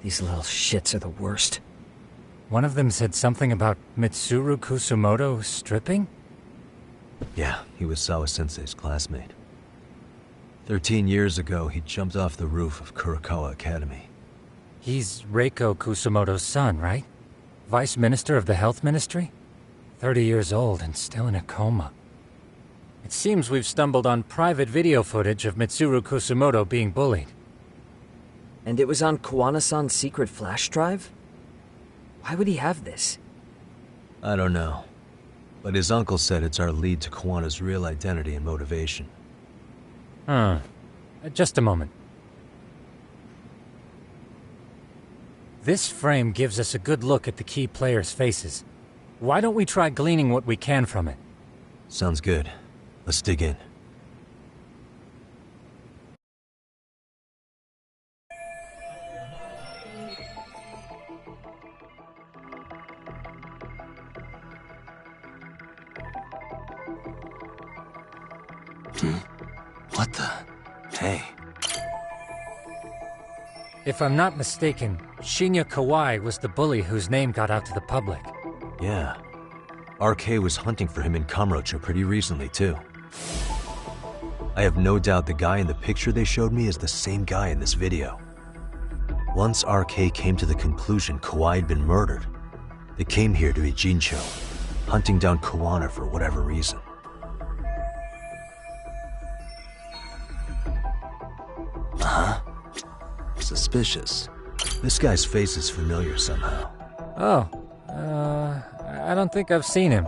These little shits are the worst. One of them said something about Mitsuru Kusumoto stripping? Yeah, he was Sawa-sensei's classmate. 13 years ago, he jumped off the roof of Kurokawa Academy. He's Reiko Kusumoto's son, right? Vice Minister of the Health Ministry? 30 years old and still in a coma. It seems we've stumbled on private video footage of Mitsuru Kusumoto being bullied. And it was on Kawana-san's secret flash drive? Why would he have this? I don't know. But his uncle said it's our lead to Kawana's real identity and motivation. Just a moment. This frame gives us a good look at the key players' faces. Why don't we try gleaning what we can from it? Sounds good. Let's dig in. What the? Hey. If I'm not mistaken, Shinya Kawai was the bully whose name got out to the public. Yeah. RK was hunting for him in Kamurocho pretty recently, too. I have no doubt the guy in the picture they showed me is the same guy in this video. Once RK came to the conclusion Kawai had been murdered, they came here to Ijincho, hunting down Kawana for whatever reason. Suspicious. This guy's face is familiar somehow. Oh, I don't think I've seen him.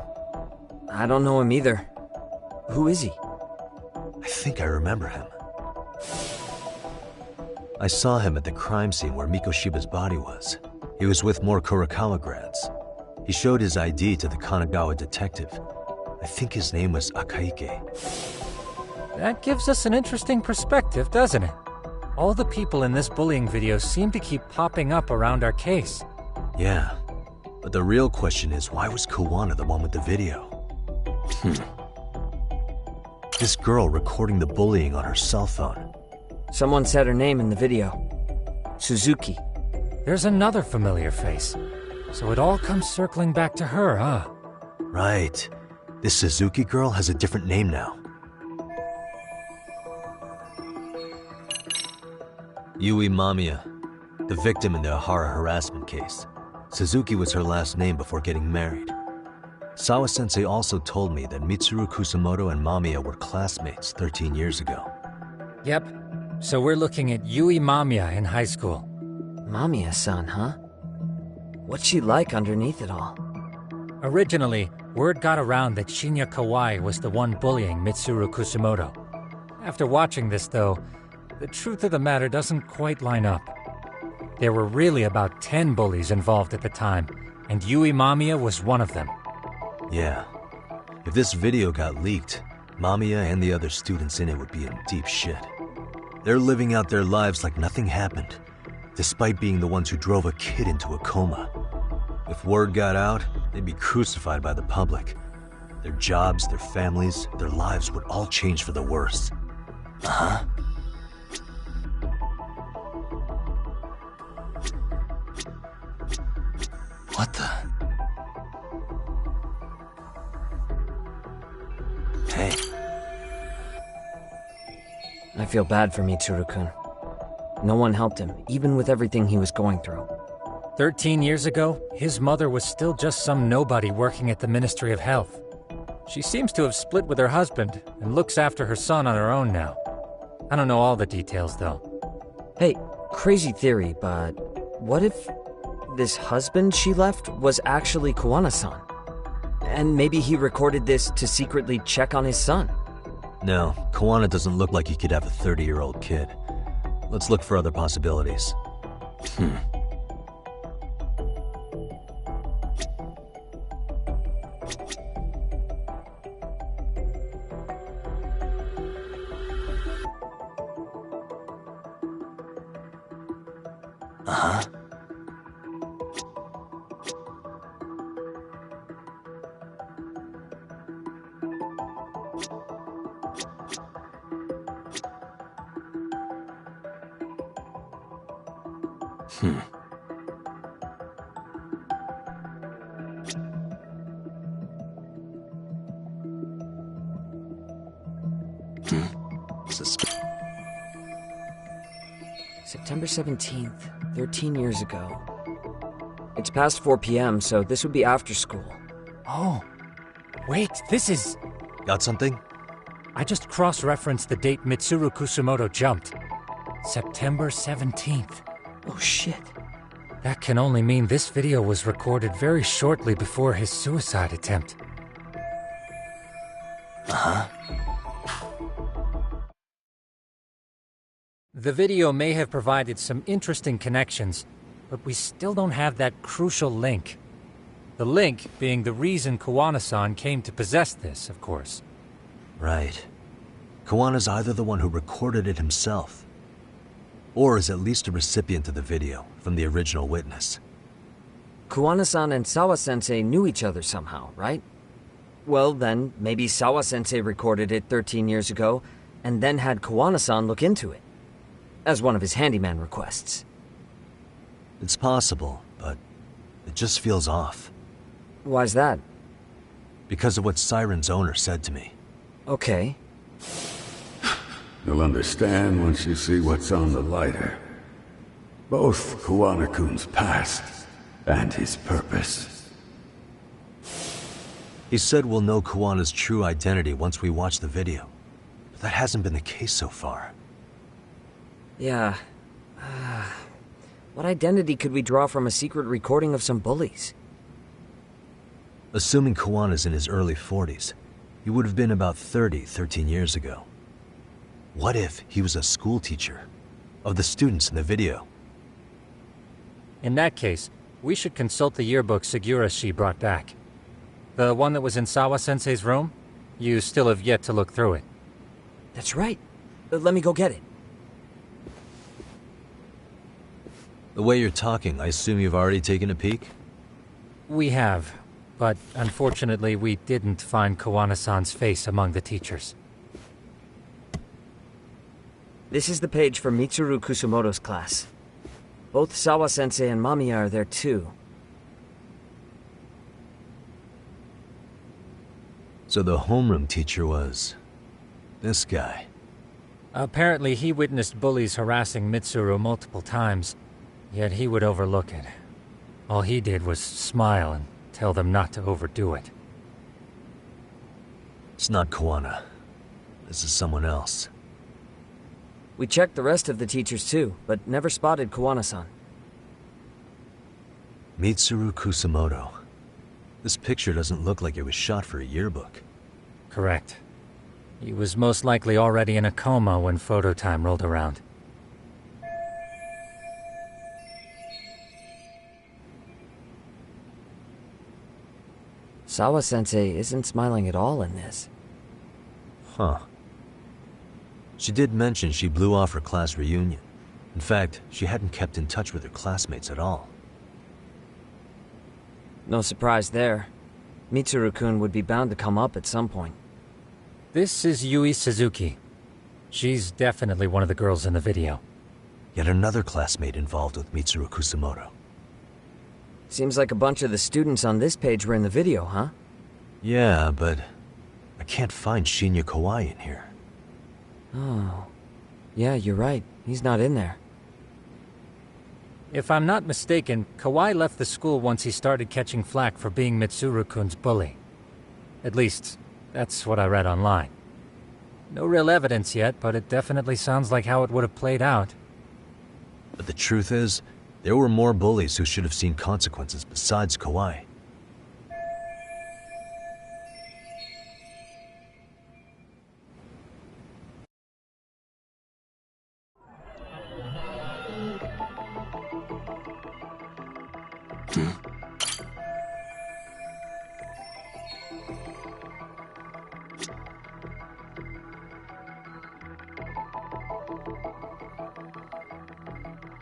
I don't know him either. Who is he? I think I remember him. I saw him at the crime scene where Mikoshiba's body was. He was with more Kurakawa grads. He showed his ID to the Kanagawa detective. I think his name was Akaike. That gives us an interesting perspective, doesn't it? All the people in this bullying video seem to keep popping up around our case. Yeah, but the real question is, why was Kuwana the one with the video? This girl recording the bullying on her cell phone. Someone said her name in the video. Suzuki. There's another familiar face. So it all comes circling back to her, huh? Right. This Suzuki girl has a different name now. Yui Mamiya, the victim in the Ohara harassment case. Suzuki was her last name before getting married. Sawa-sensei also told me that Mitsuru Kusamoto and Mamiya were classmates 13 years ago. Yep. So we're looking at Yui Mamiya in high school. Mamiya-san, huh? What's she like underneath it all? Originally, word got around that Shinya Kawai was the one bullying Mitsuru Kusamoto. After watching this, though, the truth of the matter doesn't quite line up. There were really about 10 bullies involved at the time, and Yui Mamiya was one of them. Yeah. If this video got leaked, Mamiya and the other students in it would be in deep shit. They're living out their lives like nothing happened, despite being the ones who drove a kid into a coma. If word got out, they'd be crucified by the public. Their jobs, their families, their lives would all change for the worse. Uh-huh. What the? Hey. I feel bad for Mitsuru-kun. No one helped him, even with everything he was going through. 13 years ago, his mother was still just some nobody working at the Ministry of Health. She seems to have split with her husband and looks after her son on her own now. I don't know all the details, though. Hey, crazy theory, but what if this husband she left was actually Kuwana-san? And maybe he recorded this to secretly check on his son? No, Kuwana doesn't look like he could have a 30-year-old kid. Let's look for other possibilities. Uh-huh. September 17th, 13 years ago. It's past 4 p.m., so this would be after school. Oh, wait, this is... Got something? I just cross-referenced the date Mitsuru Kusamoto jumped. September 17th. Oh, shit. That can only mean this video was recorded very shortly before his suicide attempt. Uh-huh. The video may have provided some interesting connections, but we still don't have that crucial link. The link being the reason Kuwana-san came to possess this, of course. Right. Kuwana's either the one who recorded it himself, or is at least a recipient of the video from the original witness. Kuwana-san and Sawa-sensei knew each other somehow, right? Well, then, maybe Sawa-sensei recorded it 13 years ago, and then had Kuwana-san look into it, as one of his handyman requests. It's possible, but it just feels off. Why's that? Because of what Siren's owner said to me. Okay. You'll understand once you see what's on the lighter. Both Kuwana-kun's past and his purpose. He said we'll know Kuwana's true identity once we watch the video. But that hasn't been the case so far. Yeah. What identity could we draw from a secret recording of some bullies? Assuming Kawana's in his early 40s, he would have been about 13 years ago. What if he was a school teacher of the students in the video? In that case, we should consult the yearbook Segura-shi brought back. The one that was in Sawa-sensei's room? You still have yet to look through it. That's right. Let me go get it. The way you're talking, I assume you've already taken a peek? We have, but unfortunately we didn't find Kawana-san's face among the teachers. This is the page for Mitsuru Kusumoto's class. Both Sawa-sensei and Mamiya are there too. So the homeroom teacher was this guy. Apparently he witnessed bullies harassing Mitsuru multiple times, yet he would overlook it. All he did was smile and tell them not to overdo it. It's not Kawana. This is someone else. We checked the rest of the teachers too, but never spotted Kawana-san. Mitsuru Kusumoto. This picture doesn't look like it was shot for a yearbook. Correct. He was most likely already in a coma when photo time rolled around. Sawa-sensei isn't smiling at all in this. Huh. She did mention she blew off her class reunion. In fact, she hadn't kept in touch with her classmates at all. No surprise there. Mitsuru-kun would be bound to come up at some point. This is Yui Suzuki. She's definitely one of the girls in the video. Yet another classmate involved with Mitsuru Kusumoto. Seems like a bunch of the students on this page were in the video, huh? Yeah, but I can't find Shinya Kawai in here. Oh. Yeah, you're right. He's not in there. If I'm not mistaken, Kawai left the school once he started catching flack for being Mitsuru-kun's bully. At least, that's what I read online. No real evidence yet, but it definitely sounds like how it would have played out. But the truth is, there were more bullies who should have seen consequences besides Kawai.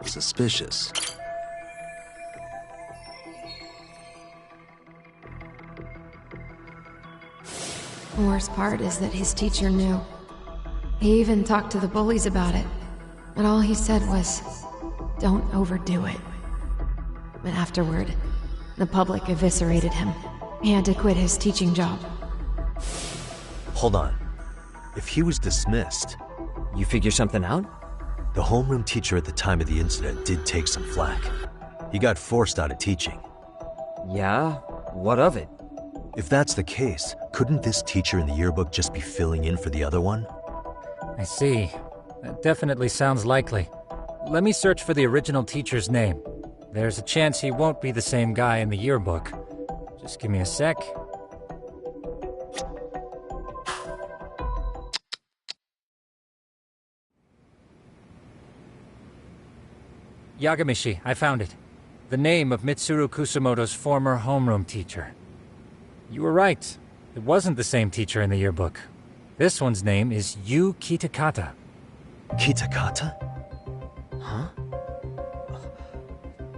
Suspicious. The worst part is that his teacher knew. He even talked to the bullies about it. But all he said was, don't overdo it. But afterward, the public eviscerated him. He had to quit his teaching job. Hold on. If he was dismissed... You figure something out? The homeroom teacher at the time of the incident did take some flack. He got forced out of teaching. Yeah? What of it? If that's the case, couldn't this teacher in the yearbook just be filling in for the other one? I see. That definitely sounds likely. Let me search for the original teacher's name. There's a chance he won't be the same guy in the yearbook. Just give me a sec. Yagamishi, I found it. The name of Mitsuru Kusumoto's former homeroom teacher. You were right. It wasn't the same teacher in the yearbook. This one's name is Yu Kitakata. Kitakata? Huh?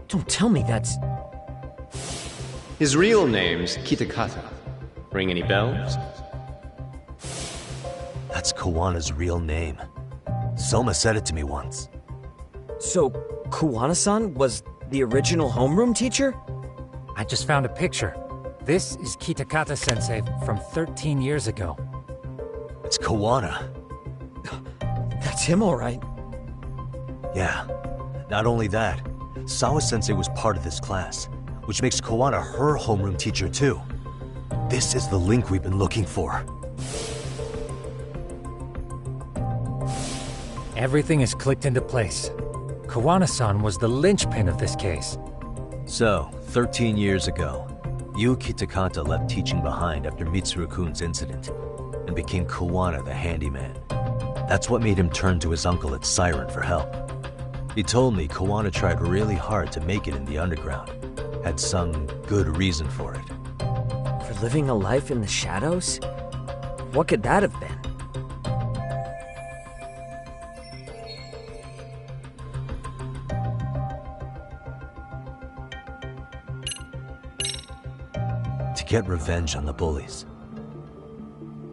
Don't tell me that's... His real name's Kitakata. Ring any bells? That's Kawana's real name. Soma said it to me once. So, Kawana-san was the original homeroom teacher? I just found a picture. This is Kitakata-sensei from 13 years ago. It's Kawana. That's him, all right. Yeah. Not only that, Sawa-sensei was part of this class, which makes Kawana her homeroom teacher too. This is the link we've been looking for. Everything is clicked into place. Kawana-san was the linchpin of this case. So, 13 years ago, Yu Kitakata left teaching behind after Mitsuru-kun's incident and became Kawana the handyman. That's what made him turn to his uncle at Siren for help. He told me Kawana tried really hard to make it in the underground. Had some good reason for it. For living a life in the shadows? What could that have been? To get revenge on the bullies.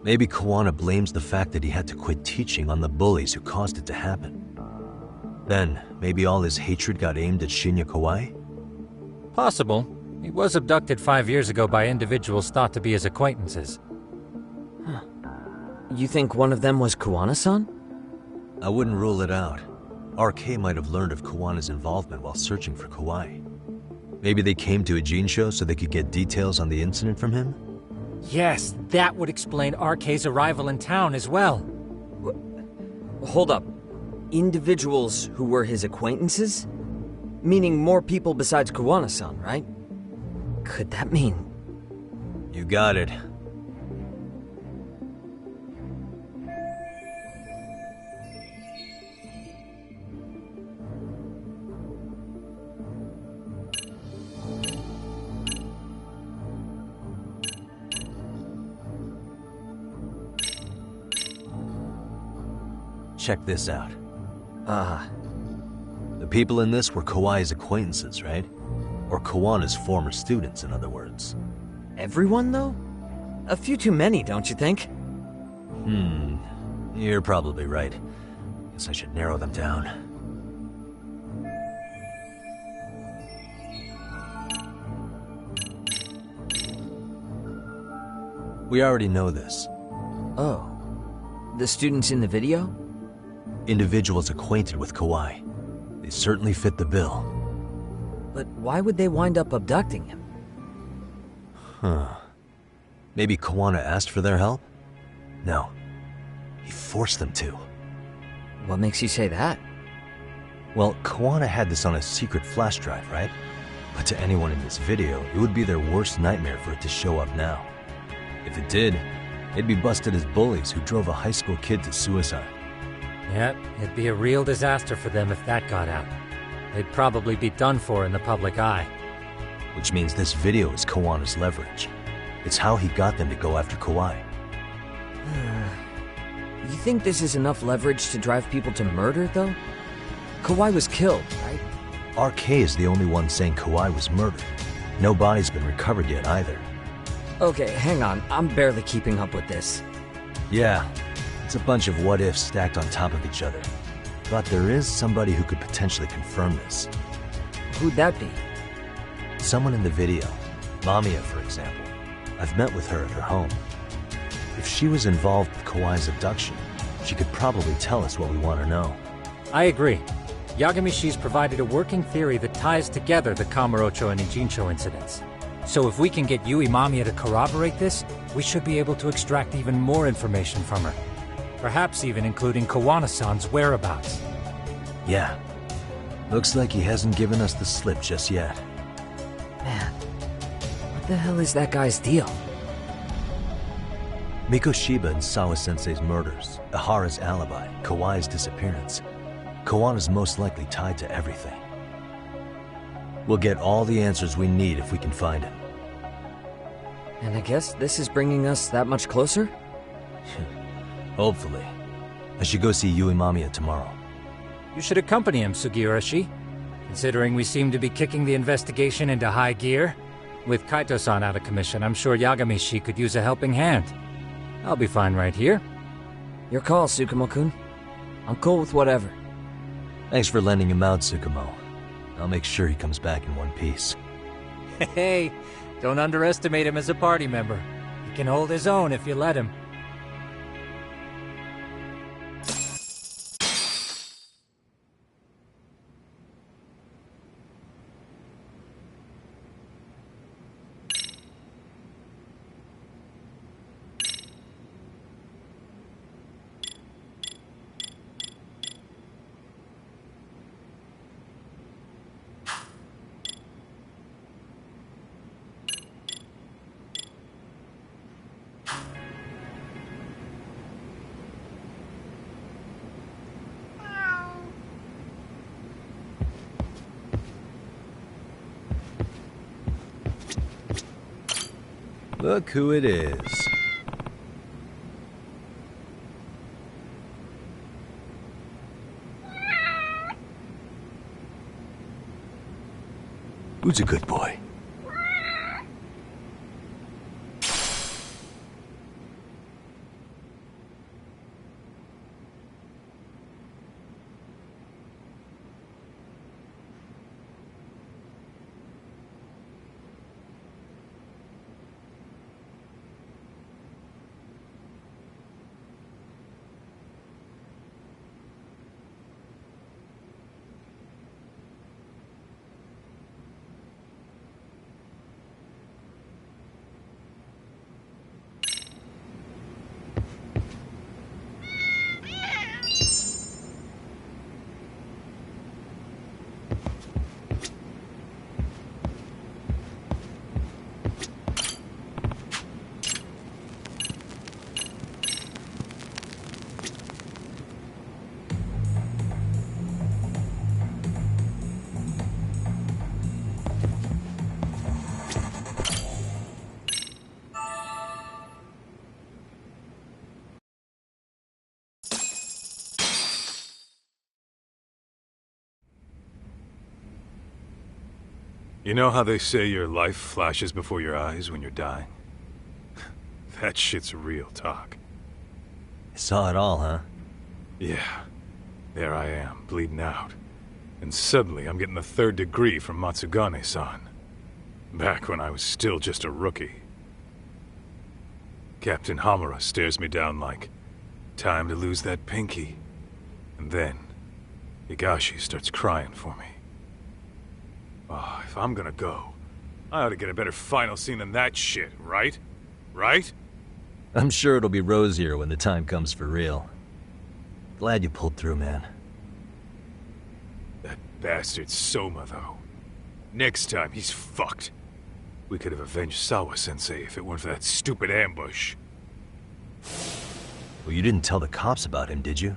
Maybe Kawana blames the fact that he had to quit teaching on the bullies who caused it to happen. Then, maybe all his hatred got aimed at Shinya Kawai? Possible. He was abducted 5 years ago by individuals thought to be his acquaintances. Huh. You think one of them was Kawana-san? I wouldn't rule it out. RK might have learned of Kawana's involvement while searching for Kawai. Maybe they came to Ijincho so they could get details on the incident from him? Yes, that would explain RK's arrival in town as well. Hold up. Individuals who were his acquaintances? Meaning more people besides Kawana-san, right? Could that mean... You got it. Check this out. The people in this were Kawai's acquaintances, right? Or Kawana's former students, in other words. Everyone, though? A few too many, don't you think? You're probably right. Guess I should narrow them down. We already know this. Oh. The students in the video? Individuals acquainted with Kawai. They certainly fit the bill. But why would they wind up abducting him? Maybe Kawana asked for their help? No. He forced them to. What makes you say that? Well, Kawana had this on a secret flash drive, right? But to anyone in this video, it would be their worst nightmare for it to show up now. If it did, they'd be busted as bullies who drove a high school kid to suicide. Yep, it'd be a real disaster for them if that got out. They'd probably be done for in the public eye. Which means this video is Kawana's leverage. It's how he got them to go after Kawai. You think this is enough leverage to drive people to murder, though? Kawai was killed, right? RK is the only one saying Kawai was murdered. No body's been recovered yet either. Okay, hang on. I'm barely keeping up with this. Yeah, it's a bunch of what-ifs stacked on top of each other. But there is somebody who could potentially confirm this. Who'd that be? Someone in the video. Mamiya, for example. I've met with her at her home. If she was involved with Kawai's abduction, she could probably tell us what we want to know. I agree. Yagamishi's provided a working theory that ties together the Kamurocho and Ijincho incidents. So if we can get Yui Mamiya to corroborate this, we should be able to extract even more information from her. Perhaps even including Kawana-san's whereabouts. Yeah. Looks like he hasn't given us the slip just yet. Man, what the hell is that guy's deal? Mikoshiba and Sawa-sensei's murders, Ihara's alibi, Kawai's disappearance. Kawana's most likely tied to everything. We'll get all the answers we need if we can find him. And I guess this is bringing us that much closer? Hopefully. I should go see Yui Mamiya tomorrow. You should accompany him, Sugiurashi. Considering we seem to be kicking the investigation into high gear. With Kaito-san out of commission, I'm sure Yagamishi could use a helping hand. I'll be fine right here. Your call, Tsukumo-kun. I'm cool with whatever. Thanks for lending him out, Tsukumo. I'll make sure he comes back in one piece. Hey, don't underestimate him as a party member. He can hold his own if you let him. Look who it is. Who's a good boy? You know how they say your life flashes before your eyes when you're dying? That shit's real talk. You saw it all, huh? Yeah. There I am, bleeding out. And suddenly I'm getting the 3rd degree from Matsugane-san. Back when I was still just a rookie. Captain Hamura stares me down like, time to lose that pinky. And then, Higashi starts crying for me. Oh, if I'm gonna go, I ought to get a better final scene than that shit, right? Right? I'm sure it'll be rosier when the time comes for real. Glad you pulled through, man. That bastard Soma, though. Next time, he's fucked. We could have avenged Sawa-sensei if it weren't for that stupid ambush. Well, you didn't tell the cops about him, did you?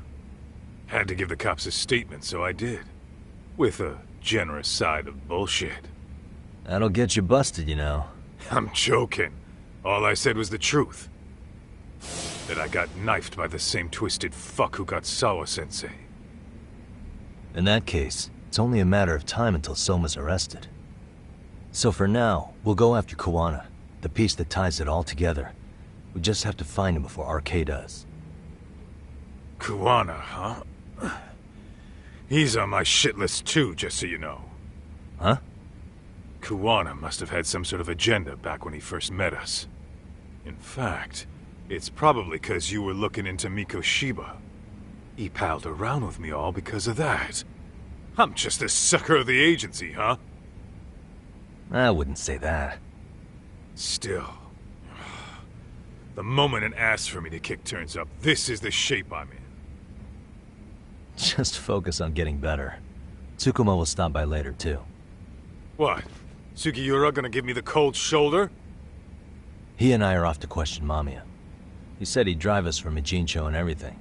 Had to give the cops a statement, so I did. With a generous side of bullshit. That'll get you busted, you know. I'm joking. All I said was the truth. That I got knifed by the same twisted fuck who got Sawa-sensei. In that case, it's only a matter of time until Soma's arrested. So for now, we'll go after Kuwana, the piece that ties it all together. We just have to find him before RK does. Kuwana, huh? He's on my shit list too, just so you know. Huh? Kuwana must have had some sort of agenda back when he first met us. In fact, it's probably because you were looking into Mikoshiba. He palled around with me all because of that. I'm just a sucker of the agency, huh? I wouldn't say that. Still. The moment an ass for me to kick turns up, this is the shape I'm in. Just focus on getting better. Tsukuma will stop by later, too. What? Sugiura gonna give me the cold shoulder? He and I are off to question Mamiya. He said he'd drive us from Ijincho and everything.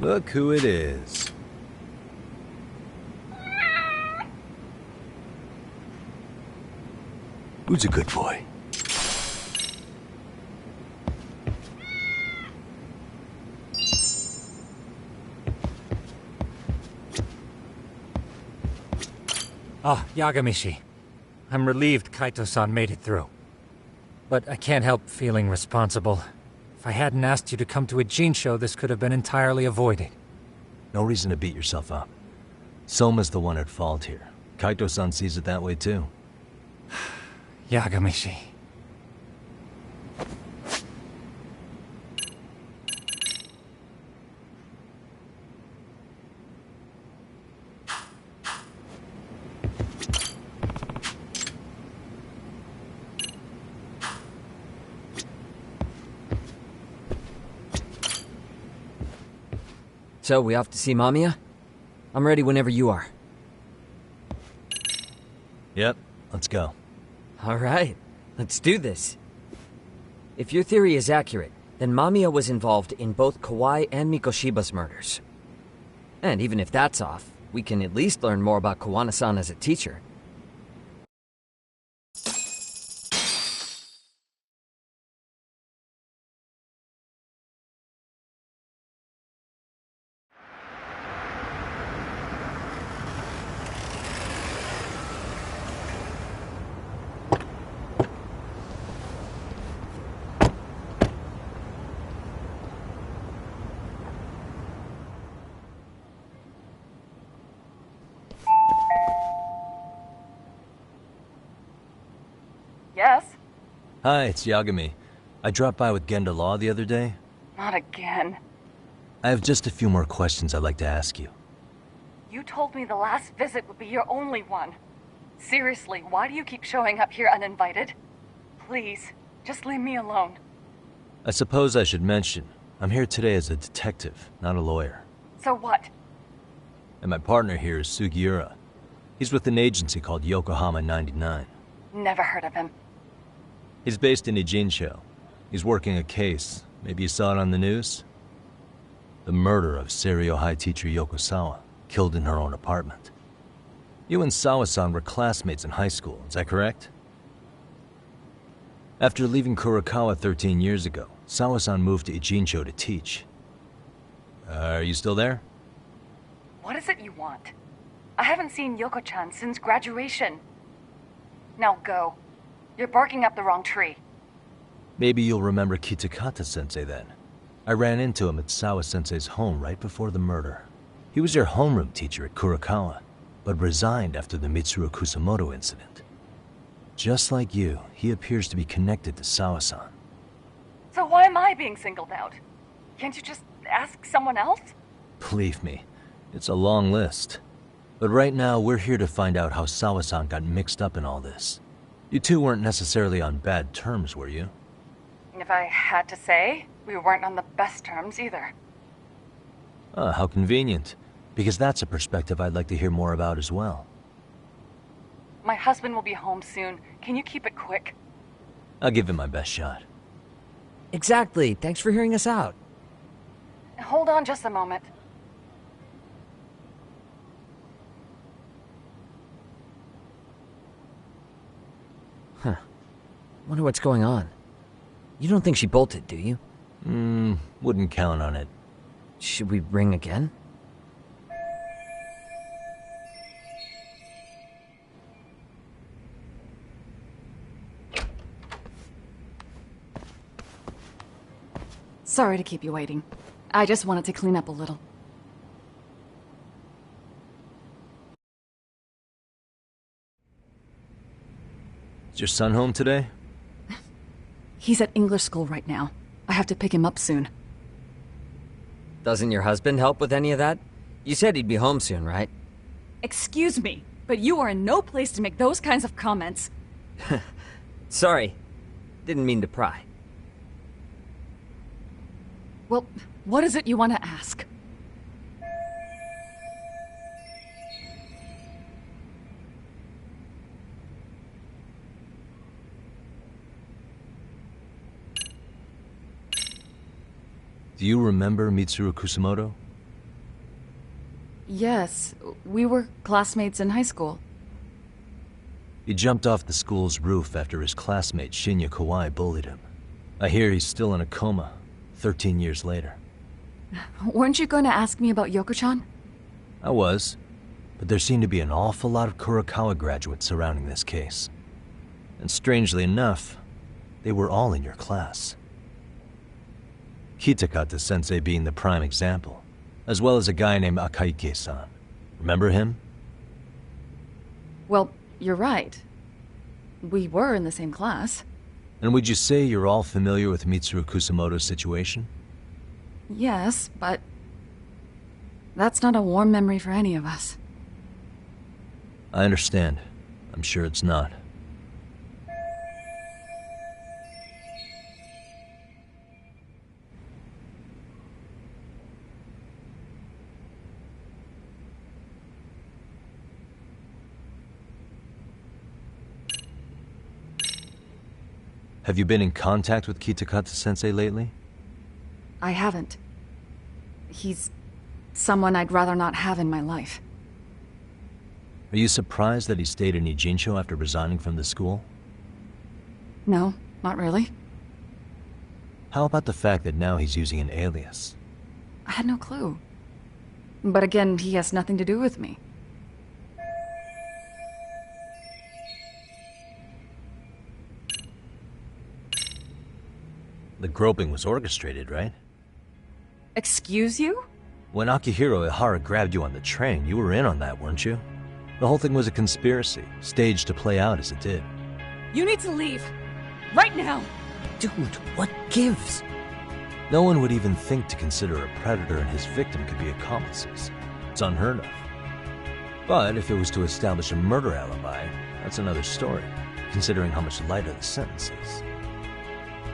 Look who it is. Who's a good boy? Ah, Yagamishi. I'm relieved Kaito-san made it through. But I can't help feeling responsible. If I hadn't asked you to come to a Jin show, this could have been entirely avoided. No reason to beat yourself up. Soma's the one at fault here. Kaito-san sees it that way too. Yagamishi. So, we off to see Mamiya? I'm ready whenever you are. Yep, let's go. Alright, let's do this. If your theory is accurate, then Mamiya was involved in both Kawai and Mikoshiba's murders. And even if that's off, we can at least learn more about Kuwana-san as a teacher. Yes? Hi, it's Yagami. I dropped by with Genda Law the other day. Not again. I have just a few more questions I'd like to ask you. You told me the last visit would be your only one. Seriously, why do you keep showing up here uninvited? Please, just leave me alone. I suppose I should mention, I'm here today as a detective, not a lawyer. So what? And my partner here is Sugiura. He's with an agency called Yokohama 99. Never heard of him. He's based in Ijincho. He's working a case. Maybe you saw it on the news? The murder of Seiryo High teacher Yoko Sawa, killed in her own apartment. You and Sawa-san were classmates in high school, is that correct? After leaving Kurokawa 13 years ago, Sawa-san moved to Ijincho to teach. Are you still there? What is it you want? I haven't seen Yoko-chan since graduation. Now go. You're barking up the wrong tree. Maybe you'll remember Kitakata-sensei then. I ran into him at Sawa-sensei's home right before the murder. He was your homeroom teacher at Kurokawa, but resigned after the Mitsuru Kusamoto incident. Just like you, he appears to be connected to Sawa-san. So why am I being singled out? Can't you just ask someone else? Believe me, it's a long list. But right now, we're here to find out how Sawa-san got mixed up in all this. You two weren't necessarily on bad terms, were you? If I had to say, we weren't on the best terms either. Ah, how convenient. Because that's a perspective I'd like to hear more about as well. My husband will be home soon. Can you keep it quick? I'll give it my best shot. Exactly. Thanks for hearing us out. Hold on just a moment. Huh. Wonder what's going on. You don't think she bolted, do you? Wouldn't count on it. Should we ring again? Sorry to keep you waiting. I just wanted to clean up a little. Is your son home today? He's at English school right now. I have to pick him up soon. Doesn't your husband help with any of that? You said he'd be home soon, right? Excuse me, but you are in no place to make those kinds of comments. Sorry. Didn't mean to pry. Well, what is it you want to ask? Do you remember Mitsuru Kusamoto? Yes, we were classmates in high school. He jumped off the school's roof after his classmate Shinya Kawai bullied him. I hear he's still in a coma, 13 years later. Weren't you going to ask me about Yoko-chan? I was, but there seemed to be an awful lot of Kurokawa graduates surrounding this case. And strangely enough, they were all in your class. Kitakata-sensei being the prime example, as well as a guy named Akaike-san. Remember him? Well, you're right. We were in the same class. And would you say you're all familiar with Mitsuru Kusamoto's situation? Yes, but that's not a warm memory for any of us. I understand. I'm sure it's not. Have you been in contact with Kitakata-sensei lately? I haven't. He's someone I'd rather not have in my life. Are you surprised that he stayed in Ijincho after resigning from the school? No, not really. How about the fact that now he's using an alias? I had no clue. But again, he has nothing to do with me. The groping was orchestrated, right? Excuse you? When Akihiro Ihara grabbed you on the train, you were in on that, weren't you? The whole thing was a conspiracy, staged to play out as it did. You need to leave. Right now! Dude, what gives? No one would even think to consider a predator and his victim could be accomplices. It's unheard of. But if it was to establish a murder alibi, that's another story, considering how much lighter the sentence is.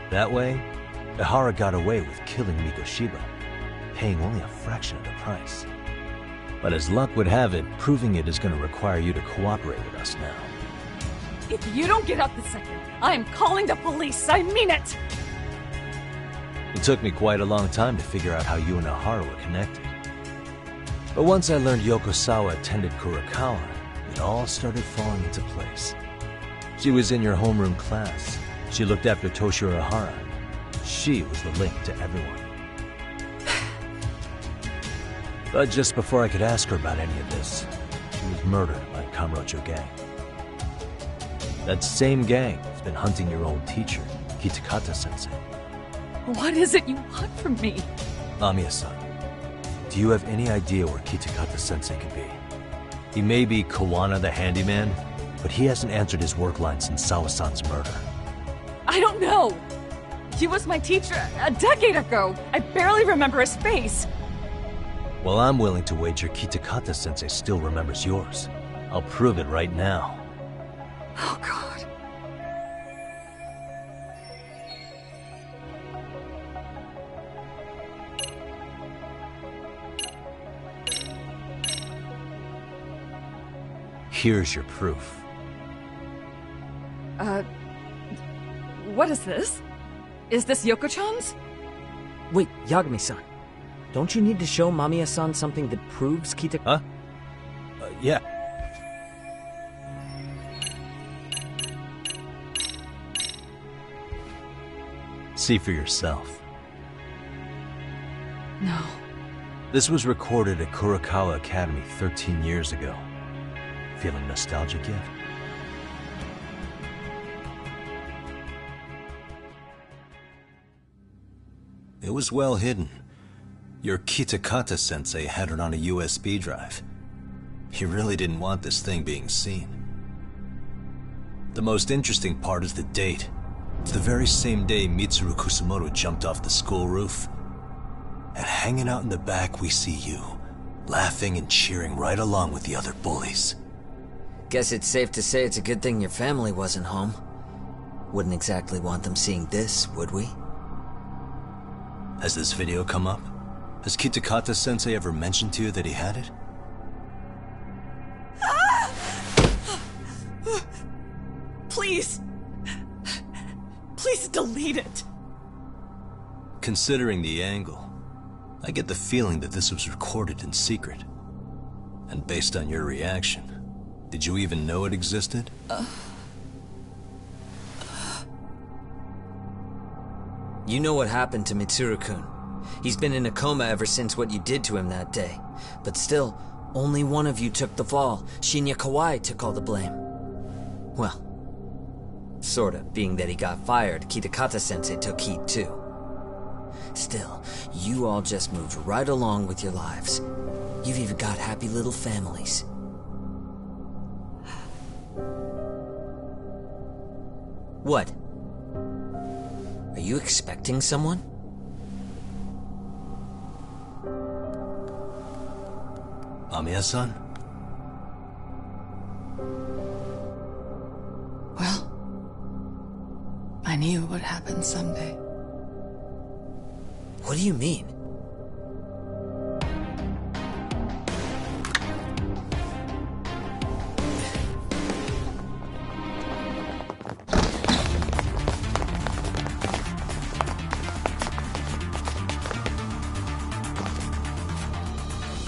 That way, Ihara got away with killing Mikoshiba, paying only a fraction of the price. But as luck would have it, proving it is going to require you to cooperate with us now. If you don't get up this second, I am calling the police. I mean it! It took me quite a long time to figure out how you and Ihara were connected. But once I learned Yokosawa attended Kurokawa, it all started falling into place. She was in your homeroom class. She looked after Toshiro Ihara. She was the link to everyone. But just before I could ask her about any of this, she was murdered by Kamurocho gang. That same gang has been hunting your old teacher, Kitakata-sensei. What is it you want from me? Amiya-san, do you have any idea where Kitakata-sensei could be? He may be Kawana the handyman, but he hasn't answered his work line since Sawa-san's murder. I don't know. He was my teacher a decade ago. I barely remember his face. Well, I'm willing to wager Kitakata-sensei still remembers yours. I'll prove it right now. Oh, God. Here's your proof. What is this? Is this Yoko-chan's? Wait, Yagami-san. Don't you need to show Mamiya-san something that proves Kita... Huh? Yeah. See for yourself. No. This was recorded at Kurokawa Academy 13 years ago. Feeling nostalgic yet? It was well hidden. Your Kitakata-sensei had it on a USB drive. He really didn't want this thing being seen. The most interesting part is the date. It's the very same day Mitsuru Kusamoto jumped off the school roof. And hanging out in the back we see you, laughing and cheering right along with the other bullies. Guess it's safe to say it's a good thing your family wasn't home. Wouldn't exactly want them seeing this, would we? Has this video come up? Has Kitakata-sensei ever mentioned to you that he had it? Please! Please delete it! Considering the angle, I get the feeling that this was recorded in secret. And based on your reaction, did you even know it existed? You know what happened to Mitsuru-kun. He's been in a coma ever since what you did to him that day. But still, only one of you took the fall. Shinya Kawai took all the blame. Well, sorta, being that he got fired, Kitakata-sensei took heat too. Still, you all just moved right along with your lives. You've even got happy little families. What? Are you expecting someone? Mamiya-san? Well, I knew it would happen someday. What do you mean?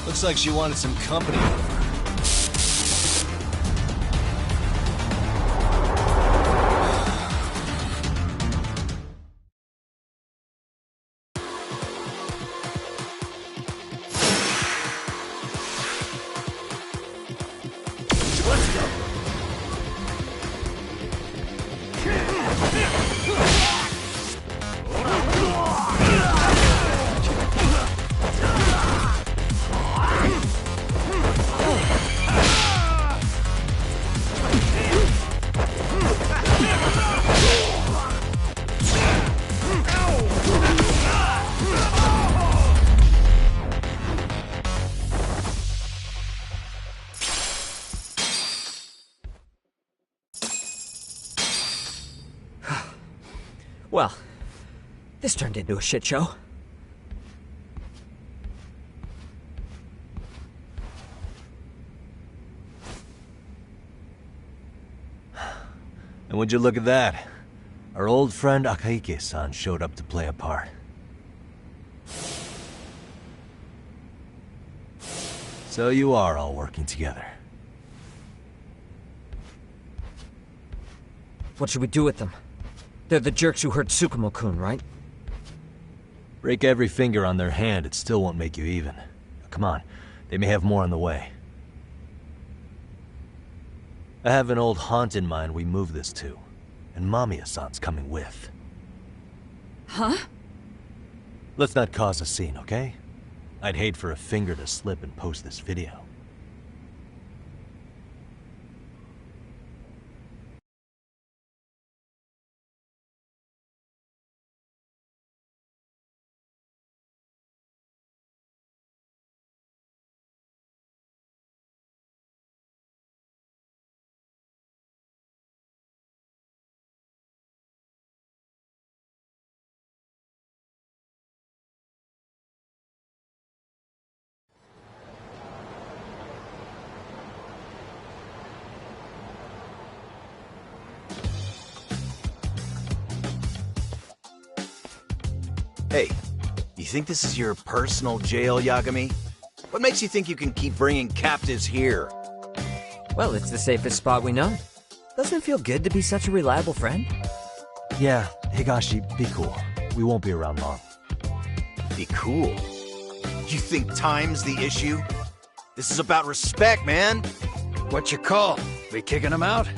Looks like she wanted some company. Well, this turned into a shit show. And would you look at that? Our old friend Akahike-san showed up to play a part. So you are all working together. What should we do with them? They're the jerks who hurt Tsukumo-kun, right? Break every finger on their hand, it still won't make you even. Come on, they may have more on the way. I have an old haunt in mind we move this to, and Mamiya-san's coming with. Huh? Let's not cause a scene, okay? I'd hate for a finger to slip and post this video. Hey, you think this is your personal jail, Yagami? What makes you think you can keep bringing captives here? Well, it's the safest spot we know. Doesn't it feel good to be such a reliable friend? Yeah, Higashi, be cool. We won't be around long. Be cool? You think time's the issue? This is about respect, man! What you call? We kicking him out?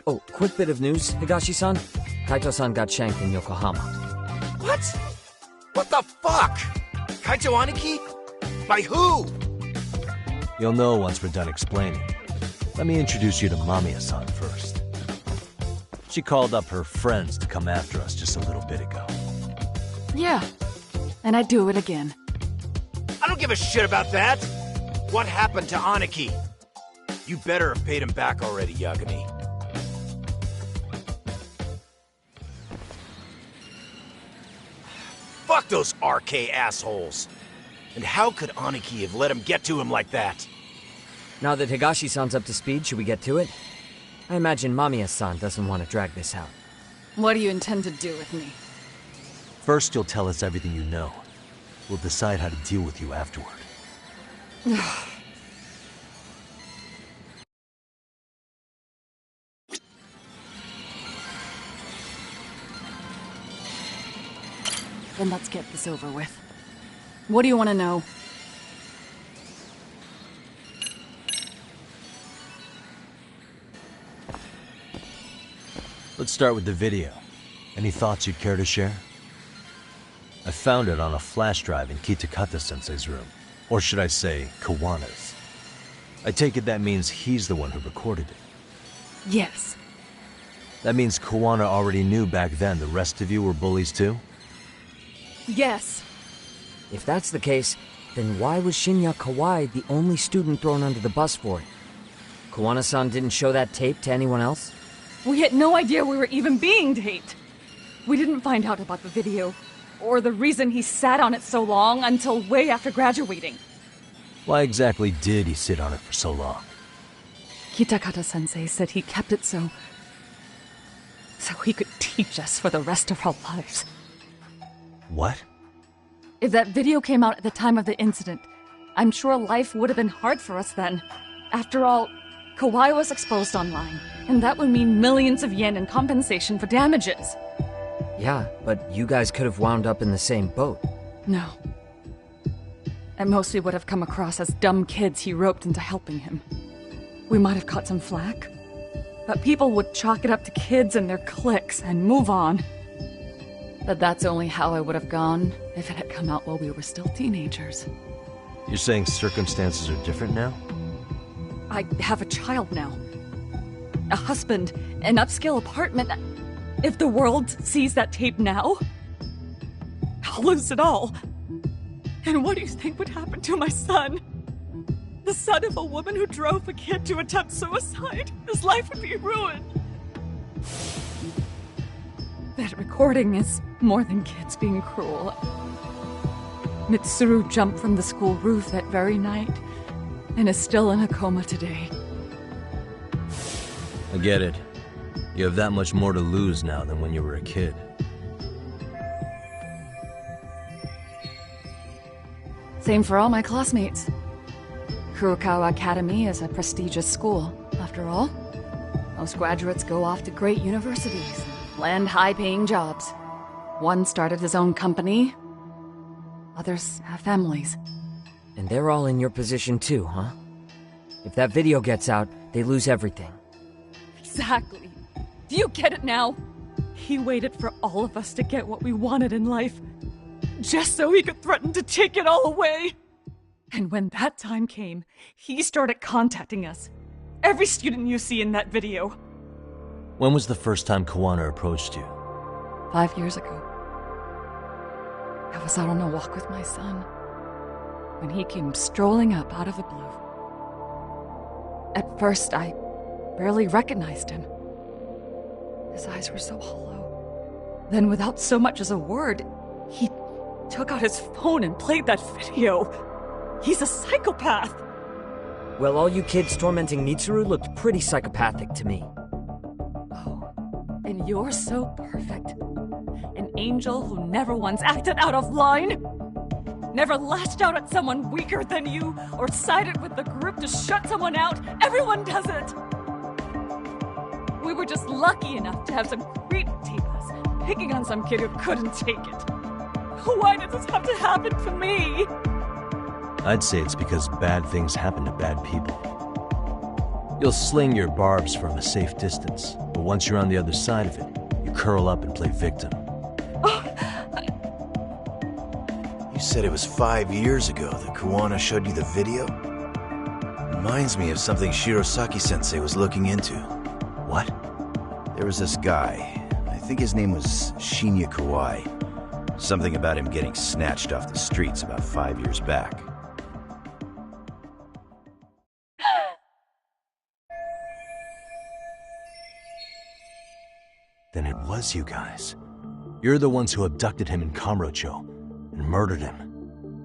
Oh, quick bit of news, Higashi-san. Kaito-san got shanked in Yokohama. What? What the fuck? Kaito Aniki? By who? You'll know once we're done explaining. Let me introduce you to Mamiya-san first. She called up her friends to come after us just a little bit ago. Yeah, and I'd do it again. I don't give a shit about that! What happened to Aniki? You better have paid him back already, Yagami. Fuck those RK assholes! And how could Aniki have let him get to him like that? Now that Higashi-san's up to speed, should we get to it? I imagine Mamiya-san doesn't want to drag this out. What do you intend to do with me? First, you'll tell us everything you know. We'll decide how to deal with you afterward. Then let's get this over with. What do you want to know? Let's start with the video. Any thoughts you'd care to share? I found it on a flash drive in Kitakata-sensei's room. Or should I say, Kawana's. I take it that means he's the one who recorded it. Yes. That means Kawana already knew back then the rest of you were bullies too? Yes. If that's the case, then why was Shinya Kawai the only student thrown under the bus for it? Kawana-san didn't show that tape to anyone else? We had no idea we were even being taped. We didn't find out about the video, or the reason he sat on it so long until way after graduating. Why exactly did he sit on it for so long? Kitakata-sensei said he kept it so he could teach us for the rest of our lives. What? If that video came out at the time of the incident, I'm sure life would have been hard for us then. After all, Kawai was exposed online, and that would mean millions of yen in compensation for damages. Yeah, but you guys could have wound up in the same boat. No. At most, we would have come across as dumb kids he roped into helping him. We might have caught some flack, but people would chalk it up to kids and their cliques and move on. But that's only how I would have gone if it had come out while we were still teenagers. You're saying circumstances are different now? I have a child now. A husband, an upscale apartment. If the world sees that tape now, I'll lose it all. And what do you think would happen to my son? The son of a woman who drove a kid to attempt suicide? His life would be ruined. That recording is more than kids being cruel. Mitsuru jumped from the school roof that very night and is still in a coma today. I get it. You have that much more to lose now than when you were a kid. Same for all my classmates. Kurokawa Academy is a prestigious school, after all. Most graduates go off to great universities, land high-paying jobs. One started his own company. Others have families. And they're all in your position too, huh? If that video gets out, they lose everything. Exactly. Do you get it now? He waited for all of us to get what we wanted in life, just so he could threaten to take it all away. And when that time came, he started contacting us. Every student you see in that video. When was the first time Kawana approached you? 5 years ago. I was out on a walk with my son when he came strolling up out of the blue. At first, I barely recognized him. His eyes were so hollow. Then, without so much as a word, he took out his phone and played that video. He's a psychopath! Well, all you kids tormenting Mitsuru looked pretty psychopathic to me. Oh, and you're so perfect. An angel who never once acted out of line. Never lashed out at someone weaker than you, or sided with the group to shut someone out. Everyone does it! We were just lucky enough to have some creep tape us, picking on some kid who couldn't take it. Why did this have to happen to me? I'd say it's because bad things happen to bad people. You'll sling your barbs from a safe distance, but once you're on the other side of it, you curl up and play victim. You said it was 5 years ago that Kawana showed you the video? Reminds me of something Shirosaki-sensei was looking into. What? There was this guy. I think his name was Shinya Kawai. Something about him getting snatched off the streets about 5 years back. Then it was you guys. You're the ones who abducted him in Kamurocho and murdered him.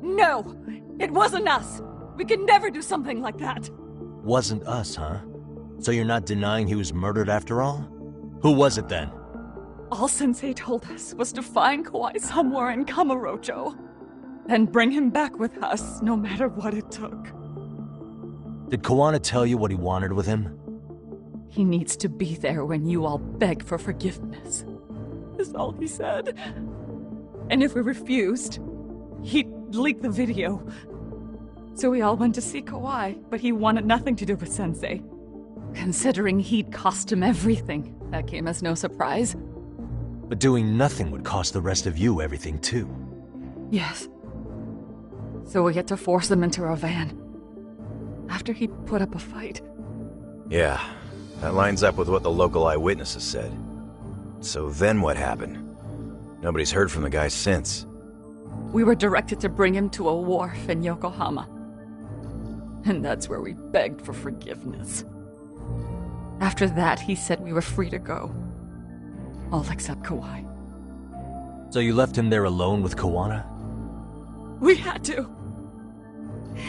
No! It wasn't us! We could never do something like that! Wasn't us, huh? So you're not denying he was murdered after all? Who was it then? All Sensei told us was to find Kawai somewhere in Kamurocho, and bring him back with us, no matter what it took. Did Kawana tell you what he wanted with him? He needs to be there when you all beg for forgiveness, is all he said. And if we refused, he'd leak the video. So we all went to see Kawhi, but he wanted nothing to do with Sensei. Considering he'd cost him everything, that came as no surprise. But doing nothing would cost the rest of you everything too. Yes. So we had to force him into our van. After he put up a fight. Yeah, that lines up with what the local eyewitnesses said. So then what happened? Nobody's heard from the guy since. We were directed to bring him to a wharf in Yokohama. And that's where we begged for forgiveness. After that, he said we were free to go. All except Kawhi. So you left him there alone with Kawana? We had to.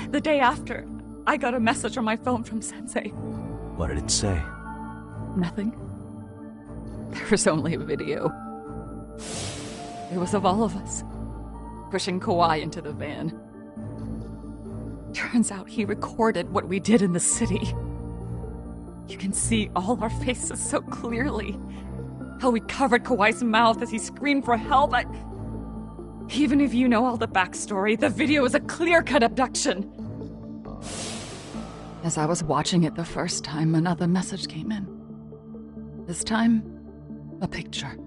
The day after, I got a message on my phone from Sensei. What did it say? Nothing. There was only a video. It was of all of us, pushing Kawhi into the van. Turns out he recorded what we did in the city. You can see all our faces so clearly. How we covered Kawhi's mouth as he screamed for help. Even if you know all the backstory, the video is a clear-cut abduction. As I was watching it the first time, another message came in. This time, a picture.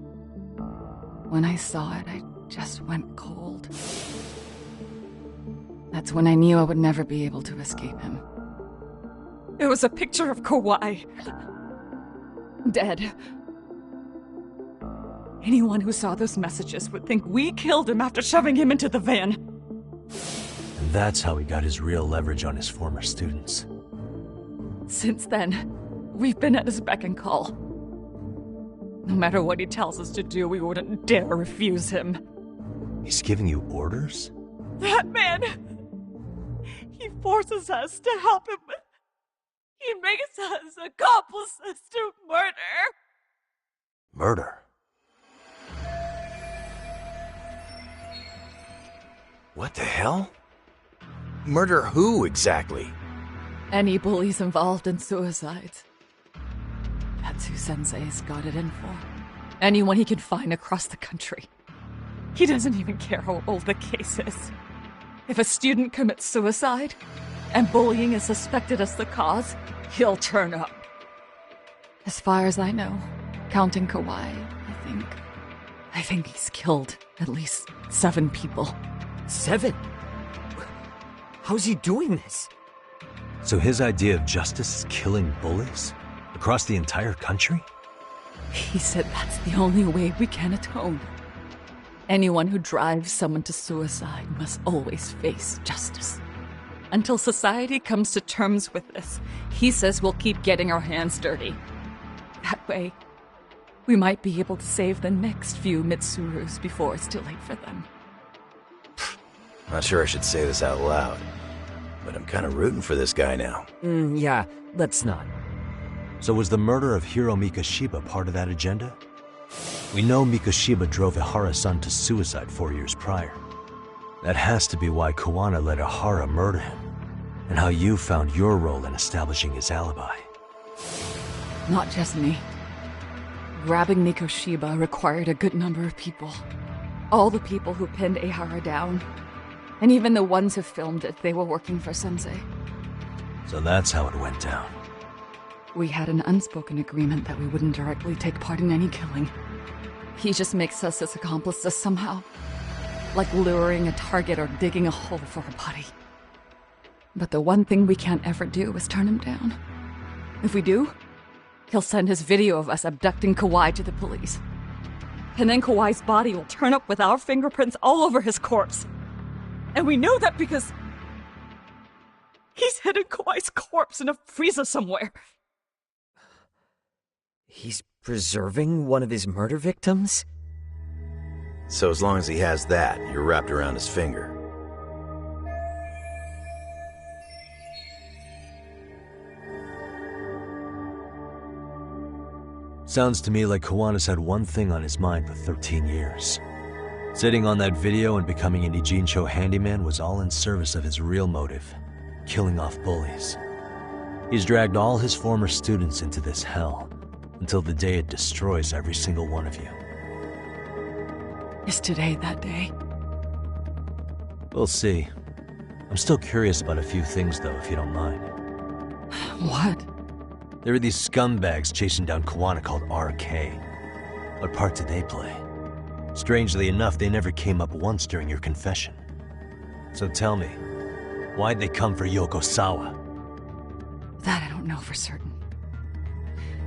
When I saw it, I just went cold. That's when I knew I would never be able to escape him. It was a picture of Kawhi. Dead. Anyone who saw those messages would think we killed him after shoving him into the van. And that's how he got his real leverage on his former students. Since then, we've been at his beck and call. No matter what he tells us to do, we wouldn't dare refuse him. He's giving you orders? That man! He forces us to help him. He makes us accomplices to murder. Murder? What the hell? Murder who, exactly? Any bullies involved in suicides. That's who Sensei's got it in for. Anyone he can find across the country. He doesn't even care how old the case is. If a student commits suicide, and bullying is suspected as the cause, he'll turn up. As far as I know, counting Kawhi, I think he's killed at least 7 people. 7? How's he doing this? So his idea of justice is killing bullies? Across the entire country? He said that's the only way we can atone. Anyone who drives someone to suicide must always face justice. Until society comes to terms with this, he says we'll keep getting our hands dirty. That way, we might be able to save the next few Mitsurus before it's too late for them. Not sure I should say this out loud, but I'm kind of rooting for this guy now. Yeah, let's not. So was the murder of Hiro Mikoshiba part of that agenda? We know Mikoshiba drove Ihara-san to suicide 4 years prior. That has to be why Kawana let Ihara murder him, and how you found your role in establishing his alibi. Not just me. Grabbing Mikoshiba required a good number of people. All the people who pinned Ihara down. And even the ones who filmed it, they were working for Sensei. So that's how it went down. We had an unspoken agreement that we wouldn't directly take part in any killing. He just makes us his accomplices somehow. Like luring a target or digging a hole for a body. But the one thing we can't ever do is turn him down. If we do, he'll send his video of us abducting Kawhi to the police. And then Kawhi's body will turn up with our fingerprints all over his corpse. And we know that because he's hidden Kawhi's corpse in a freezer somewhere. He's preserving one of his murder victims? So as long as he has that, you're wrapped around his finger. Sounds to me like Kawana's had one thing on his mind for 13 years. Sitting on that video and becoming an Ijincho handyman was all in service of his real motive, killing off bullies. He's dragged all his former students into this hell, until the day it destroys every single one of you. Is today that day? We'll see. I'm still curious about a few things, though, if you don't mind. What? There are these scumbags chasing down Kuwana called RK. What part did they play? Strangely enough, they never came up once during your confession. So tell me, why'd they come for Yokosawa? That I don't know for certain.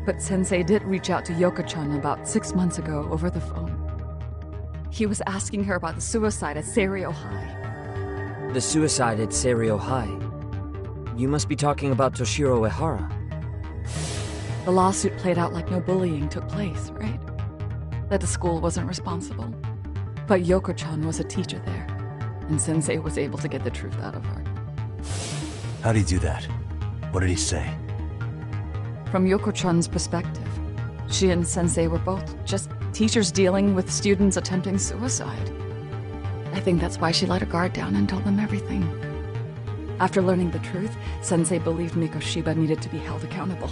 But Sensei did reach out to Yoko-chan about 6 months ago over the phone. He was asking her about the suicide at Seiryo High. The suicide at Seiryo High? You must be talking about Toshiro Ehara. The lawsuit played out like no bullying took place, right? That the school wasn't responsible. But Yoko-chan was a teacher there, and Sensei was able to get the truth out of her. How'd he do that? What did he say? From Yoko-chan's perspective, she and Sensei were both just teachers dealing with students attempting suicide. I think that's why she let her guard down and told them everything. After learning the truth, Sensei believed Mikoshiba needed to be held accountable.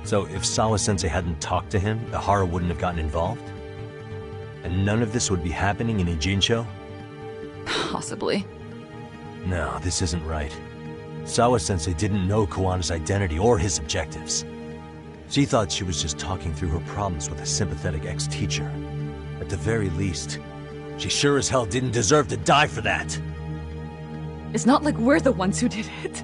So if Sawa-sensei hadn't talked to him, Ehara wouldn't have gotten involved? And none of this would be happening in Ijincho? Possibly. No, this isn't right. Sawa-sensei didn't know Kuwana's identity or his objectives. She thought she was just talking through her problems with a sympathetic ex-teacher. At the very least, she sure as hell didn't deserve to die for that. It's not like we're the ones who did it.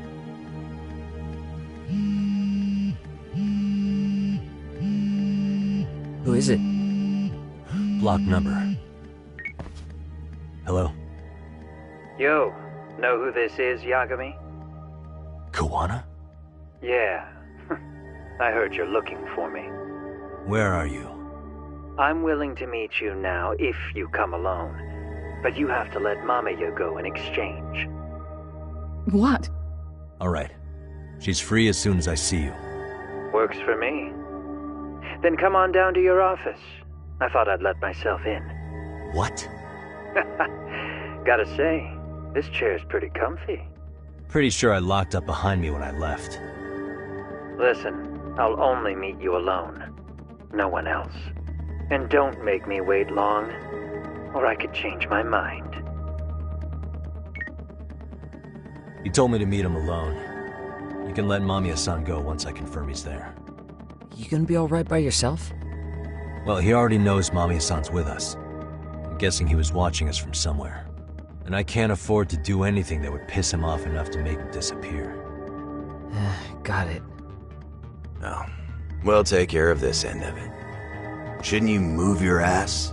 Who is it? Block number. Hello? Yo, know who this is, Yagami? Kuwana? Yeah. I heard you're looking for me. Where are you? I'm willing to meet you now if you come alone. But you have to let Mamiya go in exchange. What? Alright. She's free as soon as I see you. Works for me. Then come on down to your office. I thought I'd let myself in. What? Gotta say, this chair's pretty comfy. Pretty sure I locked up behind me when I left. Listen, I'll only meet you alone. No one else. And don't make me wait long, or I could change my mind. He told me to meet him alone. You can let Mamiya-san go once I confirm he's there. You gonna be alright by yourself? Well, he already knows Mamiya-san's with us. I'm guessing he was watching us from somewhere. And I can't afford to do anything that would piss him off enough to make him disappear. Got it. No. We'll take care of this end of it. Shouldn't you move your ass?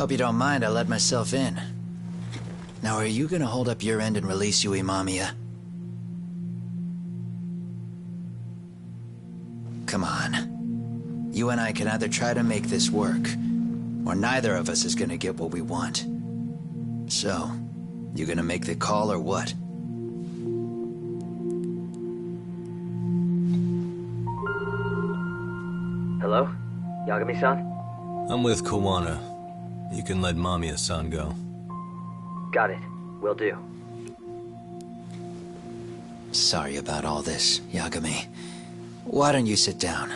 Hope you don't mind I let myself in. Now, are you gonna hold up your end and release Yui Mamiya? Come on. You and I can either try to make this work, or neither of us is gonna get what we want. So, you gonna make the call or what? Hello? Yagami-san? I'm with Kawana. You can let Mamiya-san go. Got it. Will do. Sorry about all this, Yagami. Why don't you sit down?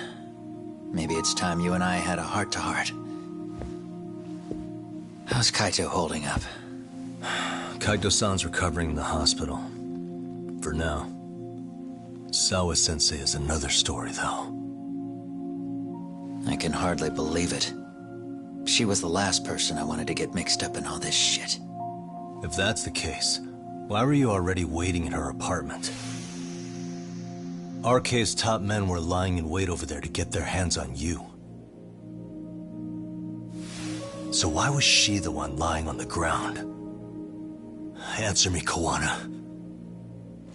Maybe it's time you and I had a heart-to-heart. How's Kaito holding up? Kaito-san's recovering in the hospital. For now. Sawa-sensei is another story, though. I can hardly believe it. She was the last person I wanted to get mixed up in all this shit. If that's the case, why were you already waiting in her apartment? RK's top men were lying in wait over there to get their hands on you. So why was she the one lying on the ground? Answer me, Kawana.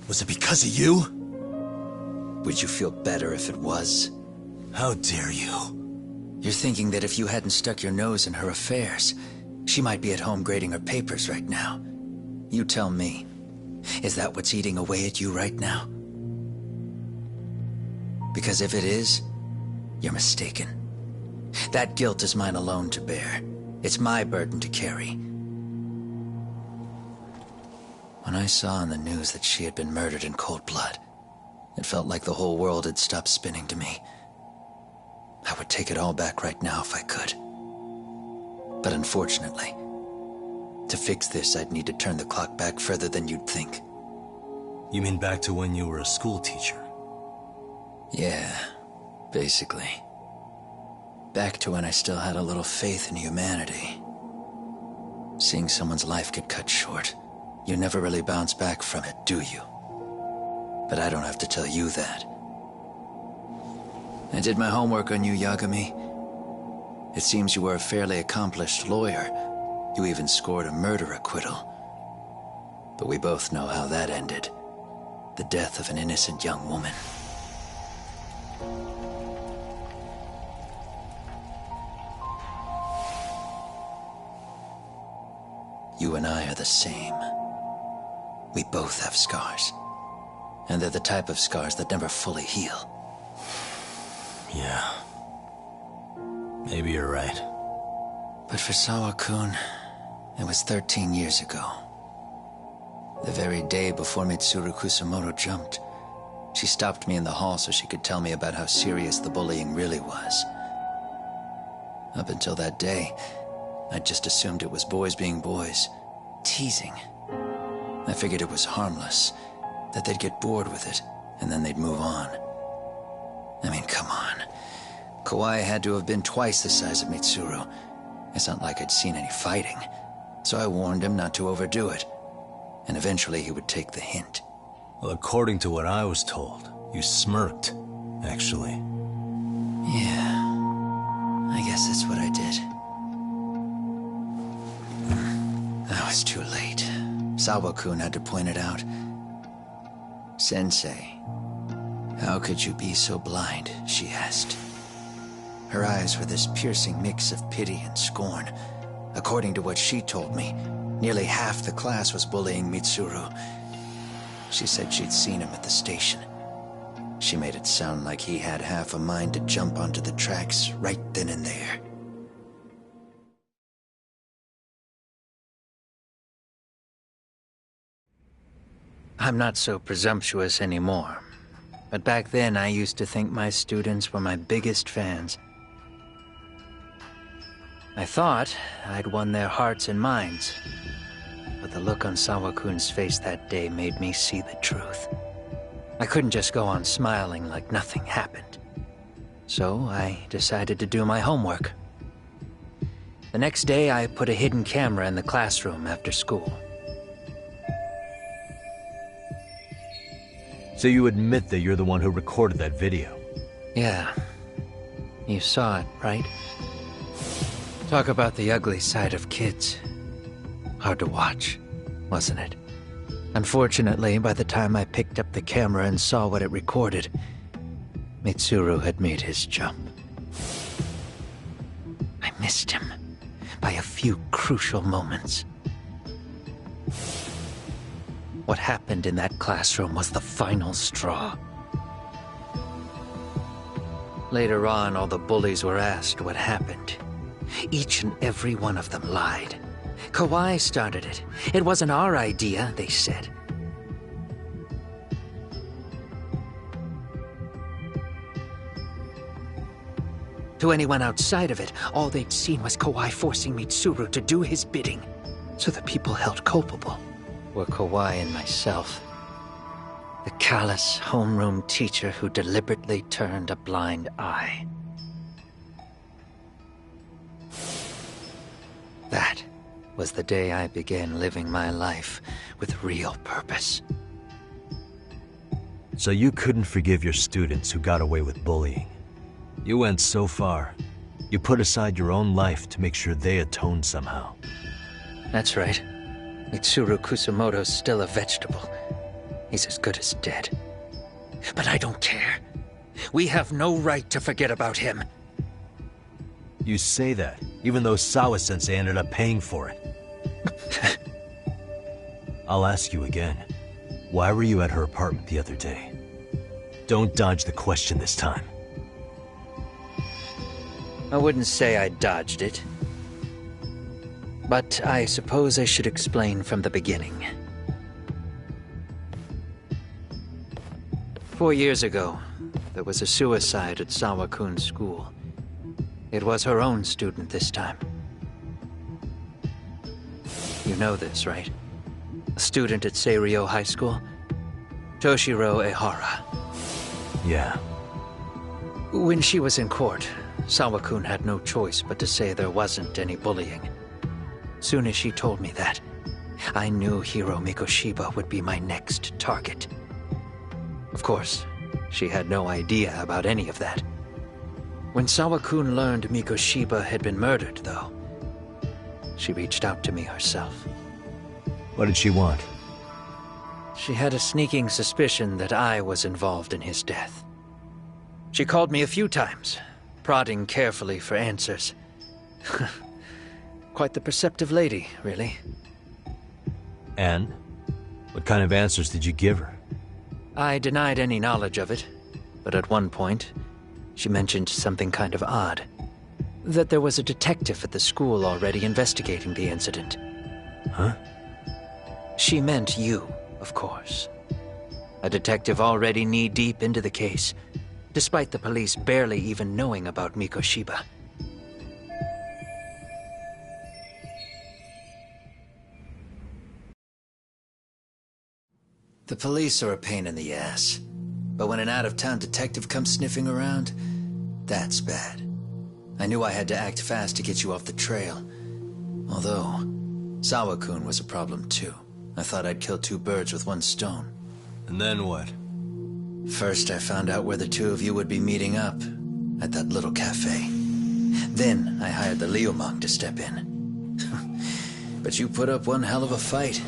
Was it because of you? Would you feel better if it was? How dare you? You're thinking that if you hadn't stuck your nose in her affairs, she might be at home grading her papers right now. You tell me. Is that what's eating away at you right now? Because if it is, you're mistaken. That guilt is mine alone to bear. It's my burden to carry. When I saw on the news that she had been murdered in cold blood, it felt like the whole world had stopped spinning to me. I would take it all back right now if I could. But unfortunately, to fix this, I'd need to turn the clock back further than you'd think. You mean back to when you were a school teacher? Yeah, basically. Back to when I still had a little faith in humanity. Seeing someone's life get cut short, you never really bounce back from it, do you? But I don't have to tell you that. I did my homework on you, Yagami. It seems you were a fairly accomplished lawyer. You even scored a murder acquittal. But we both know how that ended. The death of an innocent young woman. You and I are the same. We both have scars. And they're the type of scars that never fully heal. Yeah. Maybe you're right. But for Sawa-kun, it was 13 years ago. The very day before Mitsuru Kusamoto jumped, she stopped me in the hall so she could tell me about how serious the bullying really was. Up until that day, I just assumed it was boys being boys, teasing. I figured it was harmless, that they'd get bored with it, and then they'd move on. I mean, come on. Kawai had to have been twice the size of Mitsuru. It's not like I'd seen any fighting, so I warned him not to overdo it, and eventually he would take the hint. Well, according to what I was told, you smirked, actually. Yeah, I guess that's what I did. I was too late. Sawa-kun had to point it out. Sensei, how could you be so blind, she asked. Her eyes were this piercing mix of pity and scorn. According to what she told me, nearly half the class was bullying Mitsuru. She said she'd seen him at the station. She made it sound like he had half a mind to jump onto the tracks right then and there. I'm not so presumptuous anymore. But back then, I used to think my students were my biggest fans. I thought I'd won their hearts and minds. But the look on Sawa-kun's face that day made me see the truth. I couldn't just go on smiling like nothing happened. So I decided to do my homework. The next day, I put a hidden camera in the classroom after school. So you admit that you're the one who recorded that video? Yeah. You saw it, right? Talk about the ugly side of kids. Hard to watch, wasn't it? Unfortunately, by the time I picked up the camera and saw what it recorded, Mitsuru had made his jump. I missed him by a few crucial moments. What happened in that classroom was the final straw. Later on, all the bullies were asked what happened. Each and every one of them lied. Kawai started it. It wasn't our idea, they said. To anyone outside of it, all they'd seen was Kawai forcing Mitsuru to do his bidding. So the people held culpable were Kawai and myself. The callous homeroom teacher who deliberately turned a blind eye. That was the day I began living my life with real purpose. So you couldn't forgive your students who got away with bullying. You went so far. You put aside your own life to make sure they atoned somehow. That's right. Mitsuru Kusamoto's still a vegetable. He's as good as dead. But I don't care. We have no right to forget about him. You say that, even though Sawa-sensei ended up paying for it. I'll ask you again. Why were you at her apartment the other day? Don't dodge the question this time. I wouldn't say I dodged it. But I suppose I should explain from the beginning. 4 years ago, there was a suicide at Sawa-kun's school. It was her own student this time. You know this, right? A student at Seiryo High School? Toshiro Ehara. Yeah. When she was in court, Sawa-kun had no choice but to say there wasn't any bullying. Soon as she told me that, I knew Hiro Mikoshiba would be my next target. Of course, she had no idea about any of that. When Sawa-kun learned Mikoshiba had been murdered, though, she reached out to me herself. What did she want? She had a sneaking suspicion that I was involved in his death. She called me a few times, prodding carefully for answers. Quite the perceptive lady, really. And? What kind of answers did you give her? I denied any knowledge of it, but at one point, she mentioned something kind of odd. That there was a detective at the school already investigating the incident. Huh? She meant you, of course. A detective already knee-deep into the case, despite the police barely even knowing about Mikoshiba. The police are a pain in the ass. But when an out-of-town detective comes sniffing around, that's bad. I knew I had to act fast to get you off the trail. Although, Sawa-kun was a problem too. I thought I'd kill two birds with one stone. And then what? First, I found out where the two of you would be meeting up, at that little cafe. Then, I hired the Liumang to step in. But you put up one hell of a fight.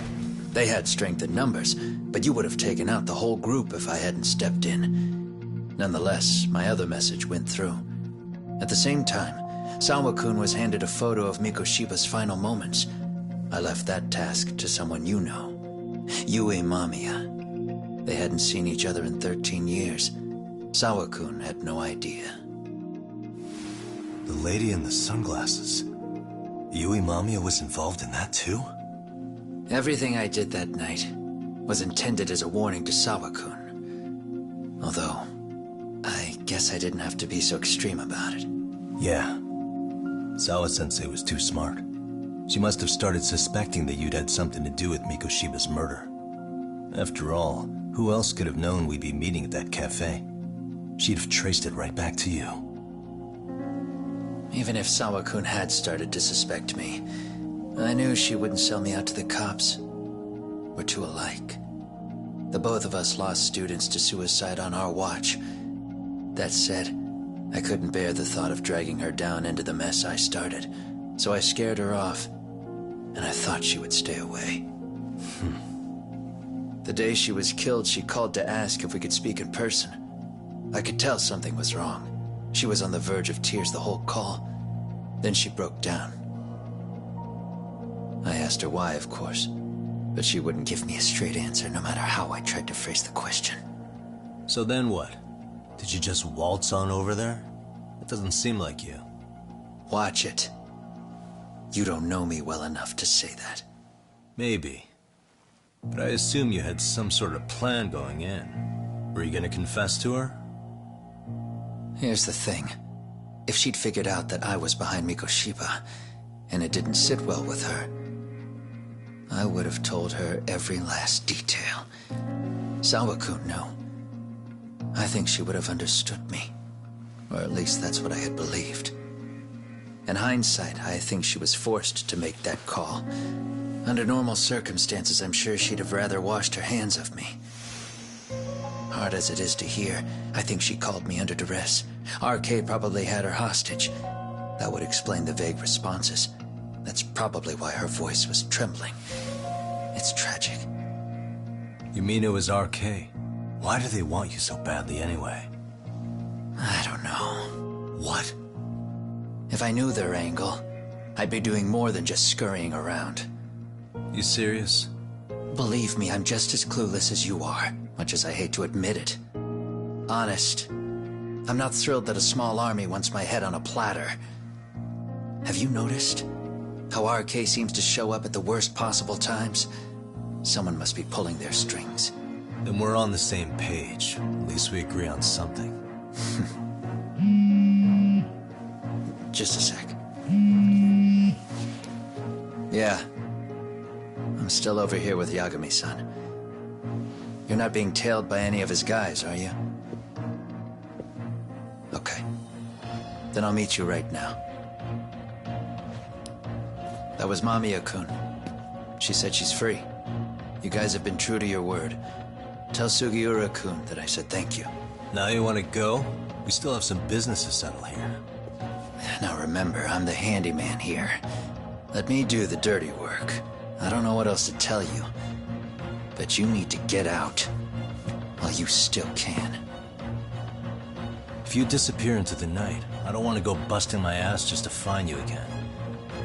They had strength in numbers, but you would have taken out the whole group if I hadn't stepped in. Nonetheless, my other message went through. At the same time, Sawa-kun was handed a photo of Mikoshiba's final moments. I left that task to someone you know. Yue Mamiya. They hadn't seen each other in 13 years. Sawa-kun had no idea. The lady in the sunglasses. Yue Mamiya was involved in that too? Everything I did that night was intended as a warning to Sawa-kun. Although, I guess I didn't have to be so extreme about it. Yeah. Sawa-sensei was too smart. She must have started suspecting that you'd had something to do with Mikoshiba's murder. After all, who else could have known we'd be meeting at that cafe? She'd have traced it right back to you. Even if Sawa-kun had started to suspect me, I knew she wouldn't sell me out to the cops. We're too alike. The both of us lost students to suicide on our watch. That said, I couldn't bear the thought of dragging her down into the mess I started. So I scared her off, and I thought she would stay away. The day she was killed, she called to ask if we could speak in person. I could tell something was wrong. She was on the verge of tears the whole call. Then she broke down. I asked her why, of course, but she wouldn't give me a straight answer no matter how I tried to phrase the question. So then what? Did you just waltz on over there? It doesn't seem like you. Watch it. You don't know me well enough to say that. Maybe. But I assume you had some sort of plan going in. Were you gonna confess to her? Here's the thing. If she'd figured out that I was behind Mikoshiba, and it didn't sit well with her, I would have told her every last detail. Sawa-kun knew. I think she would have understood me. Or at least that's what I had believed. In hindsight, I think she was forced to make that call. Under normal circumstances, I'm sure she'd have rather washed her hands of me. Hard as it is to hear, I think she called me under duress. RK probably had her hostage. That would explain the vague responses. That's probably why her voice was trembling. It's tragic. You mean it was RK? Why do they want you so badly anyway? I don't know. What? If I knew their angle, I'd be doing more than just scurrying around. You serious? Believe me, I'm just as clueless as you are, much as I hate to admit it. Honest, I'm not thrilled that a small army wants my head on a platter. Have you noticed how RK seems to show up at the worst possible times? Someone must be pulling their strings. Then we're on the same page. At least we agree on something. Just a sec. Yeah. I'm still over here with Yagami-san. You're not being tailed by any of his guys, are you? Okay. Then I'll meet you right now. That was Mamiya-kun. She said she's free. You guys have been true to your word. Tell Sugiura-kun that I said thank you. Now you want to go? We still have some business to settle here. Now remember, I'm the handyman here. Let me do the dirty work. I don't know what else to tell you. But you need to get out while you still can. If you disappear into the night, I don't want to go busting my ass just to find you again.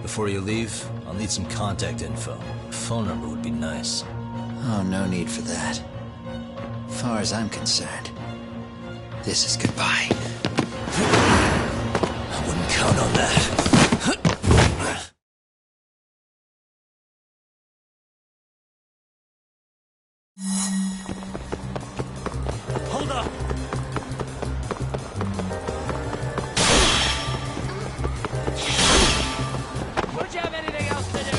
Before you leave, I'll need some contact info. A phone number would be nice. Oh, no need for that. As far as I'm concerned, this is goodbye. I wouldn't count on that. Hold up! Don't you have anything else to do?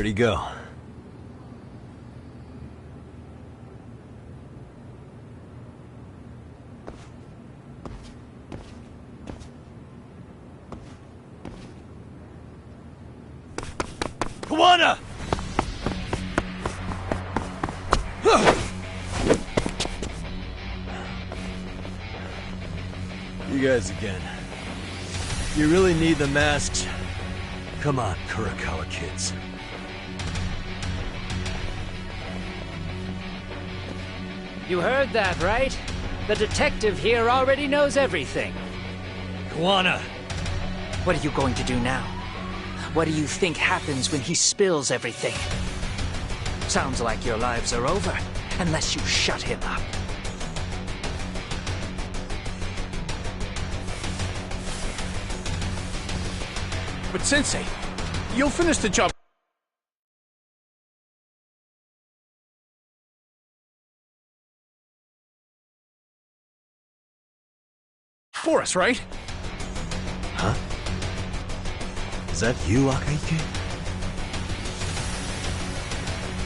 Where'd he go? Kawana! You guys again. You really need the masks? Come on, Kurakawa kids. You heard that, right? The detective here already knows everything. Kawana! What are you going to do now? What do you think happens when he spills everything? Sounds like your lives are over, unless you shut him up. But Sensei, you'll finish the job for us, right? Huh? Is that you, Akaike?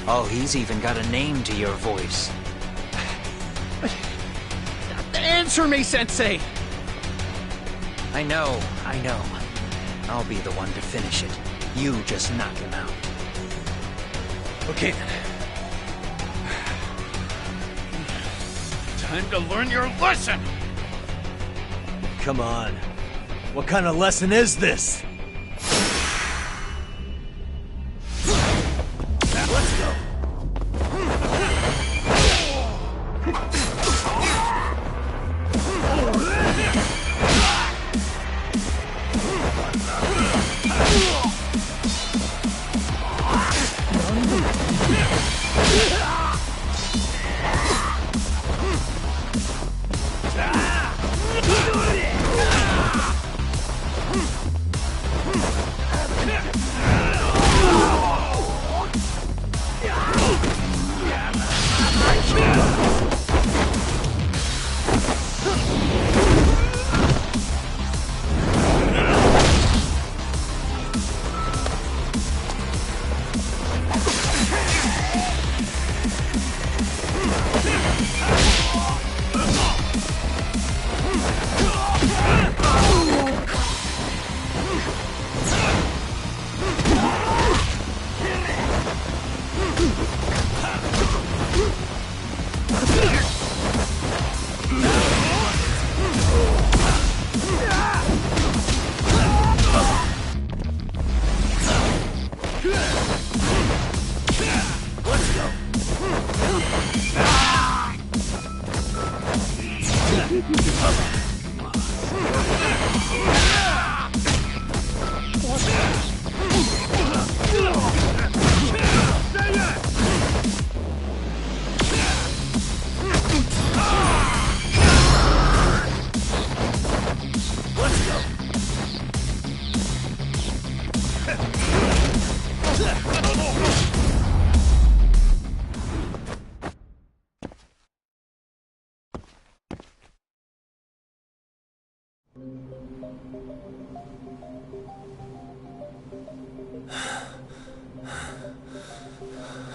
Oh, he's even got a name to your voice. Answer me, Sensei! I know. I'll be the one to finish it. You just knock him out. Okay then. Time to learn your lesson! Come on. What kind of lesson is this? Let's go!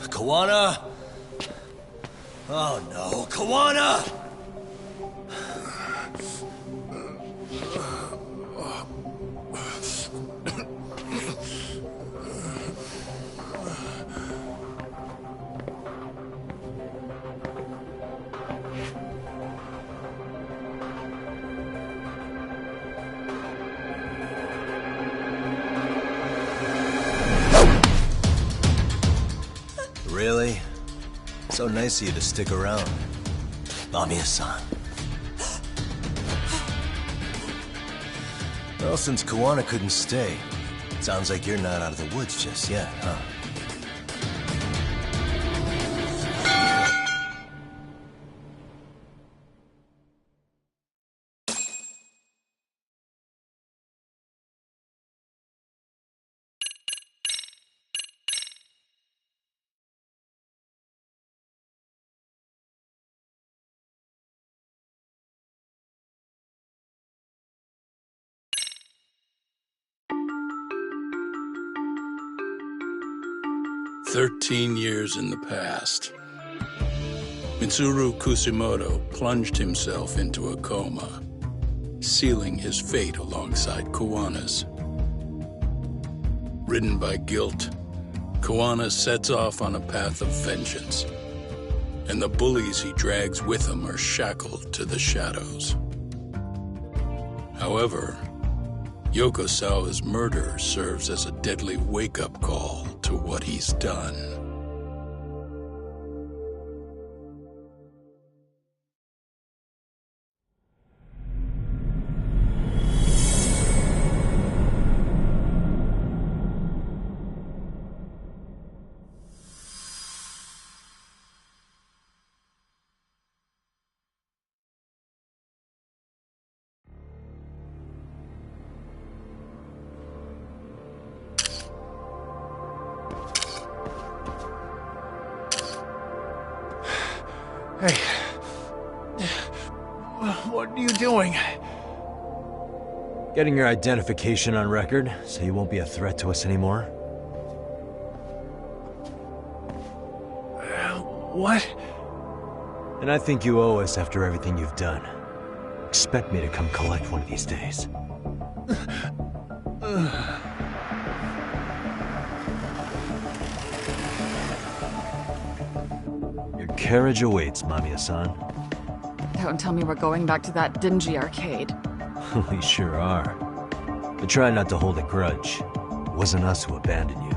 Kawana? Oh no, Kawana! Really? So nice of you to stick around. Mamiya-san. Well, since Kawana couldn't stay, sounds like you're not out of the woods just yet, huh? 13 years in the past. Mitsuru Kusumoto plunged himself into a coma, sealing his fate alongside Kuwana's. Ridden by guilt, Kuwana sets off on a path of vengeance, and the bullies he drags with him are shackled to the shadows. However, Yokosawa's murder serves as a deadly wake-up call to what he's done. Hey. What are you doing? Getting your identification on record, so you won't be a threat to us anymore? What? And I think you owe us after everything you've done. Expect me to come collect one of these days. Your carriage awaits, Mamiya-san. Don't tell me we're going back to that dingy arcade. We sure are. But try not to hold a grudge. It wasn't us who abandoned you.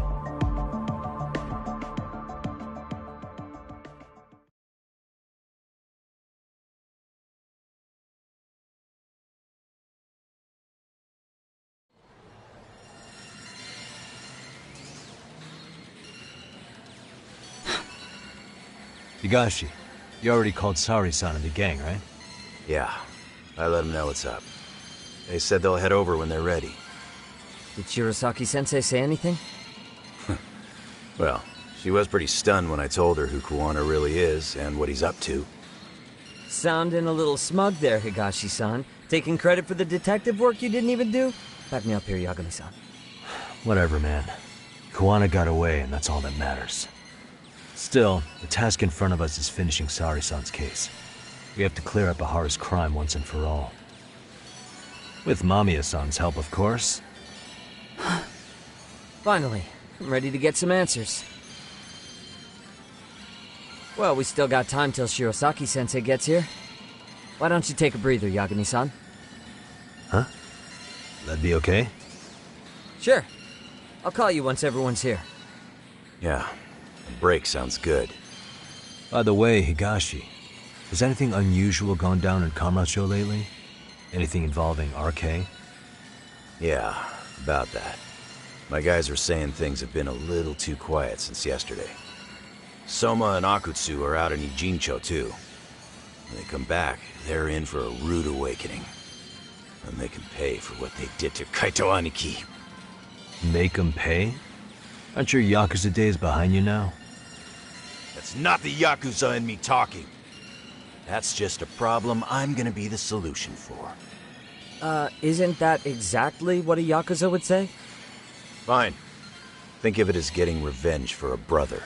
Higashi, you already called Sari-san and the gang, right? Yeah, I let them know what's up. They said they'll head over when they're ready. Did Shirosaki-sensei say anything? Well, she was pretty stunned when I told her who Kuwana really is and what he's up to. Sounding a little smug there, Higashi-san. Taking credit for the detective work you didn't even do? Back me up here, Yagami-san. Whatever, man. Kuwana got away, and that's all that matters. Still, the task in front of us is finishing Sari-san's case. We have to clear up Ahara's crime once and for all. With Mamiya-san's help, of course. Finally, I'm ready to get some answers. Well, we still got time till Shirosaki-sensei gets here. Why don't you take a breather, Yagami-san? Huh? That'd be okay? Sure. I'll call you once everyone's here. Yeah, a break sounds good. By the way, Higashi, has anything unusual gone down in Kamurocho lately? Anything involving RK? Yeah, about that. My guys are saying things have been a little too quiet since yesterday. Soma and Akutsu are out in Ijincho too. When they come back, they're in for a rude awakening. And they can pay for what they did to Kaito Aniki. Make them pay? Aren't your Yakuza days behind you now? That's not the Yakuza in me talking. That's just a problem I'm gonna be the solution for. Isn't that exactly what a Yakuza would say? Fine. Think of it as getting revenge for a brother.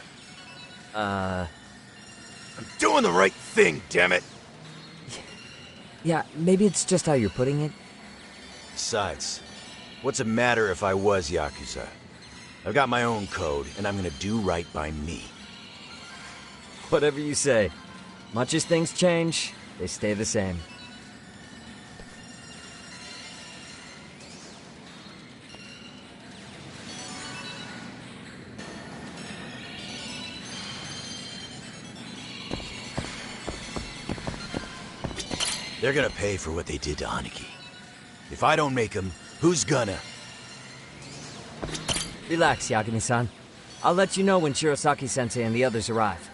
I'm doing the right thing, damn it! Yeah, maybe it's just how you're putting it. Besides, what's it matter if I was Yakuza? I've got my own code, and I'm gonna do right by me. Whatever you say. Much as things change, they stay the same. They're gonna pay for what they did to Aniki. If I don't make them, who's gonna? Relax, Yagami-san. I'll let you know when Shirosaki-sensei and the others arrive.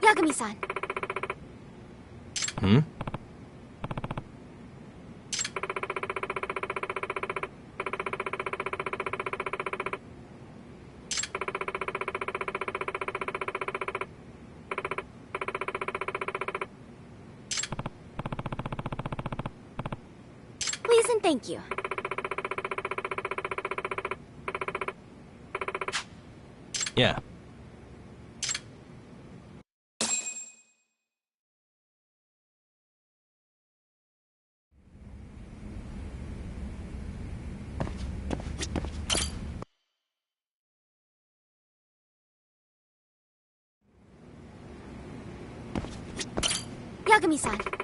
Yagami-san. Hmm? Please and thank you. Yeah. Yagami-san.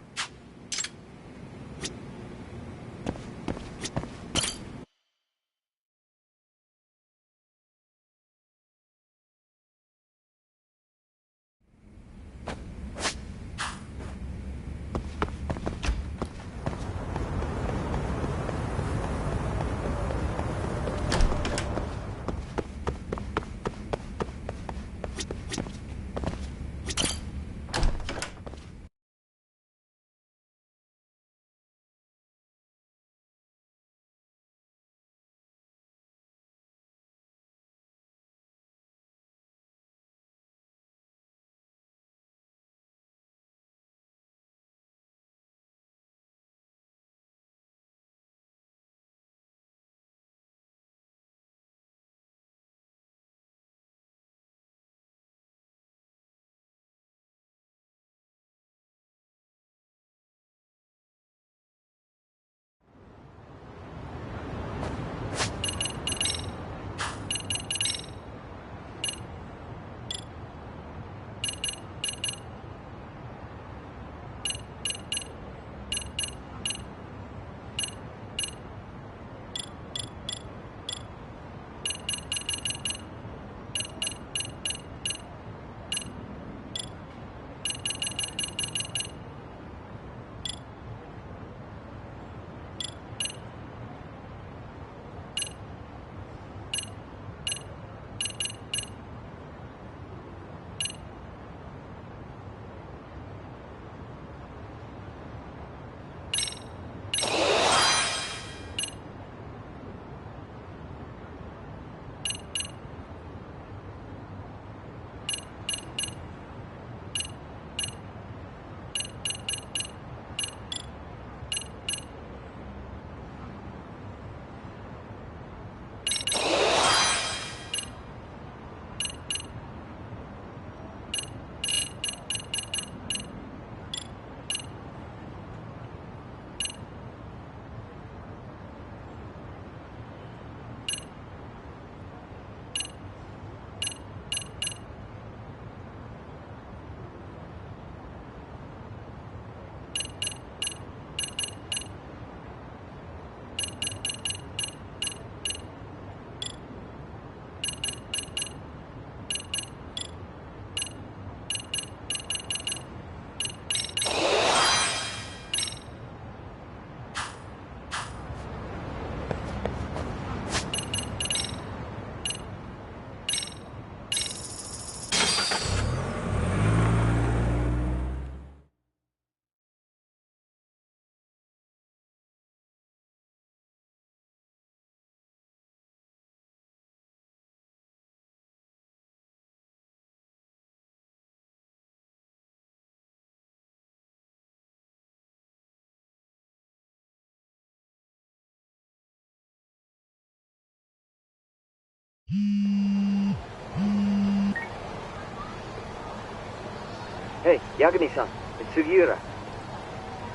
Hey, Yagami-san, it's Sugiura.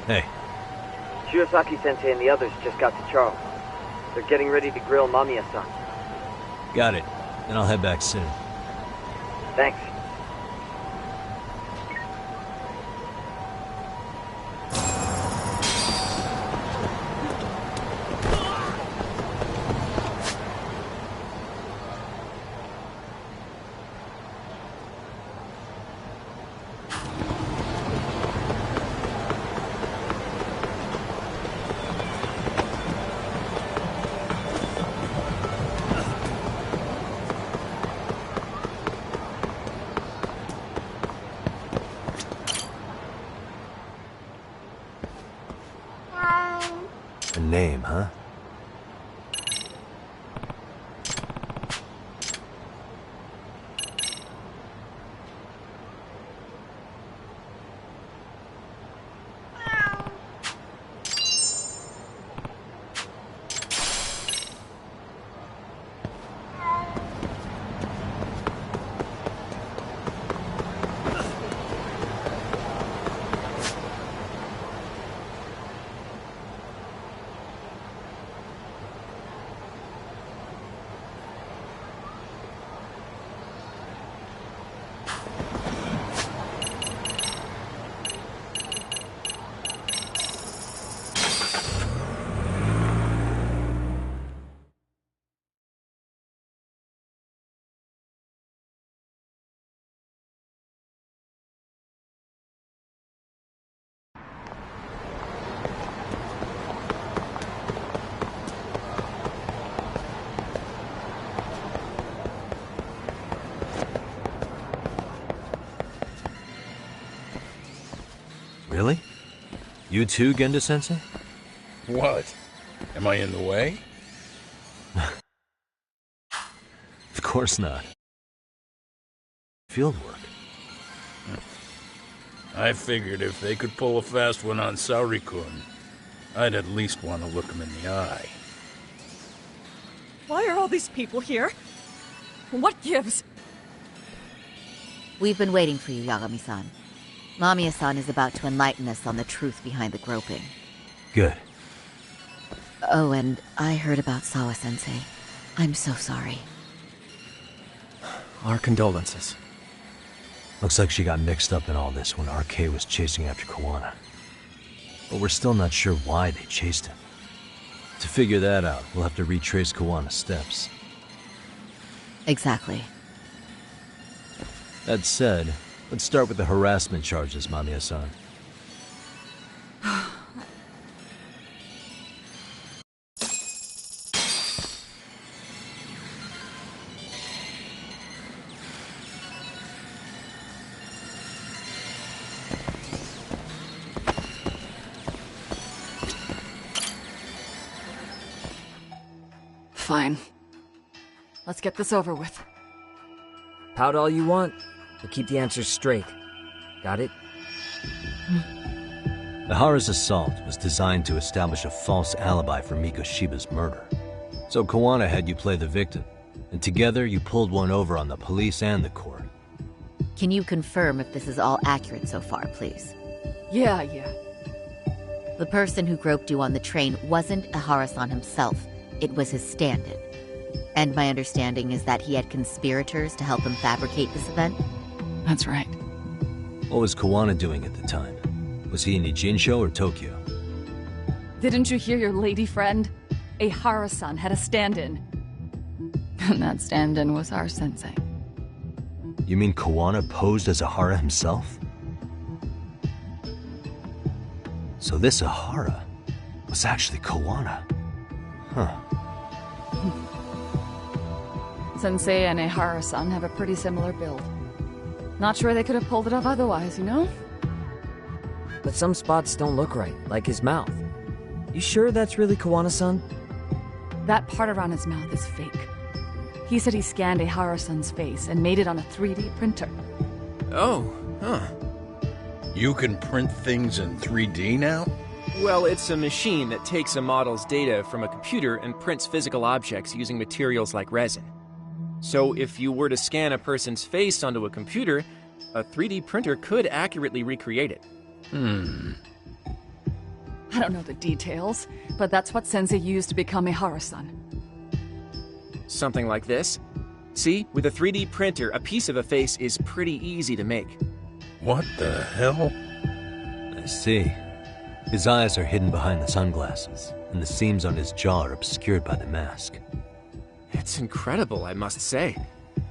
Hey. Shirosaki-sensei and the others just got to Charles. They're getting ready to grill Mamiya-san. Got it. Then I'll head back soon. Thanks. A name, huh? Really? You too, Genda-sensei? What? Am I in the way? Of course not. Field work. I figured if they could pull a fast one on Saori-kun, I'd at least want to look him in the eye. Why are all these people here? What gives? We've been waiting for you, Yagami-san. Mamiya-san is about to enlighten us on the truth behind the groping. Good. Oh, and I heard about Sawa-sensei. I'm so sorry. Our condolences. Looks like she got mixed up in all this when RK was chasing after Kawana. But we're still not sure why they chased him. To figure that out, we'll have to retrace Kawana's steps. Exactly. That said, let's start with the harassment charges, Mamiya-san. Fine. Let's get this over with. Pout all you want, but keep the answers straight. Got it? Ihara's assault was designed to establish a false alibi for Mikoshiba's murder. So Kawana had you play the victim, and together you pulled one over on the police and the court. Can you confirm if this is all accurate so far, please? Yeah. The person who groped you on the train wasn't Ihara-san himself. It was his stand-in. And my understanding is that he had conspirators to help him fabricate this event? That's right. What was Kawana doing at the time? Was he in Ijinsho or Tokyo? Didn't you hear your lady friend? Ihara-san had a stand-in. And that stand-in was our sensei. You mean Kawana posed as Ihara himself? So this Ihara was actually Kawana. Huh. Sensei and Ihara-san have a pretty similar build. Not sure they could have pulled it off otherwise, you know? But some spots don't look right, like his mouth. You sure that's really Kawana-san? That part around his mouth is fake. He said he scanned Ihara-san's face and made it on a 3D printer. Oh, huh. You can print things in 3D now? Well, it's a machine that takes a model's data from a computer and prints physical objects using materials like resin. So if you were to scan a person's face onto a computer, a 3D printer could accurately recreate it. I don't know the details, but that's what Sensei used to become Ihara-san. Something like this. See, with a 3D printer, a piece of a face is pretty easy to make. What the hell? I see. His eyes are hidden behind the sunglasses, and the seams on his jaw are obscured by the mask. It's incredible, I must say.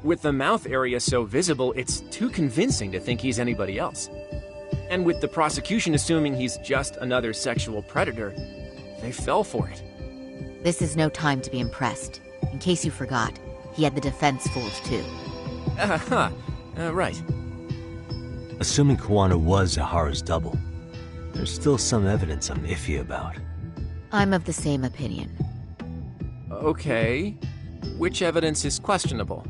With the mouth area so visible, it's too convincing to think he's anybody else. And with the prosecution assuming he's just another sexual predator, they fell for it. This is no time to be impressed. In case you forgot, he had the defense fooled too. Right. Assuming Kawana was Ihara's double, there's still some evidence I'm iffy about. I'm of the same opinion. Okay. Which evidence is questionable?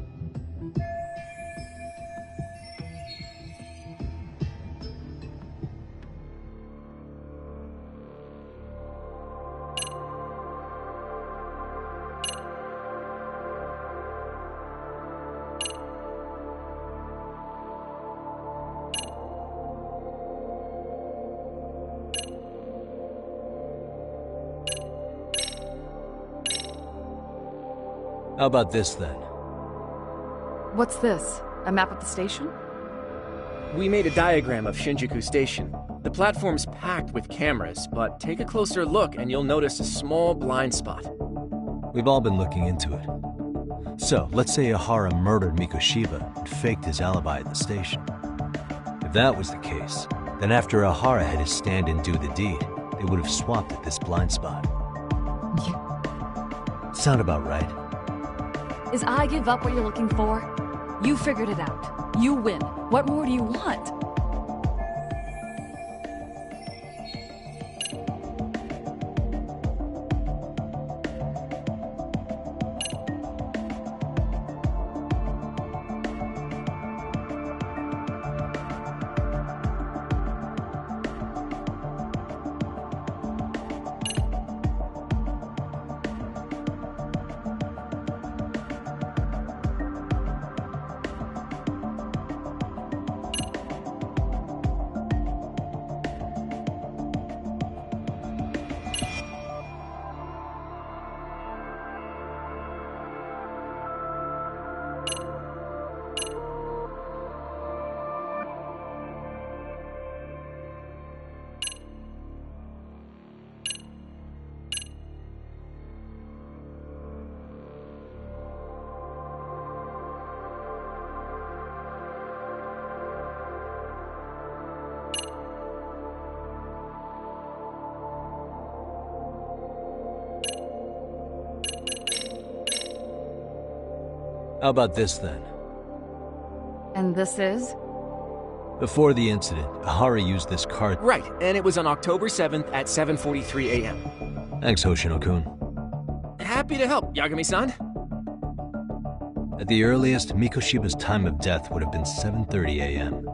How about this, then? What's this? A map of the station? We made a diagram of Shinjuku Station. The platform's packed with cameras, but take a closer look and you'll notice a small blind spot. We've all been looking into it. So, let's say Ihara murdered Mikoshiba and faked his alibi at the station. If that was the case, then after Ihara had his stand-in do the deed, they would have swapped at this blind spot. Sound about right? Is I give up what you're looking for? You figured it out. You win. What more do you want? How about this, then? And this is? Before the incident, Ihara used this card. Right, and it was on October 7th at 7:43 a.m. Thanks, Hoshino-kun. Happy to help, Yagami-san. At the earliest, Mikoshiba's time of death would have been 7:30 a.m.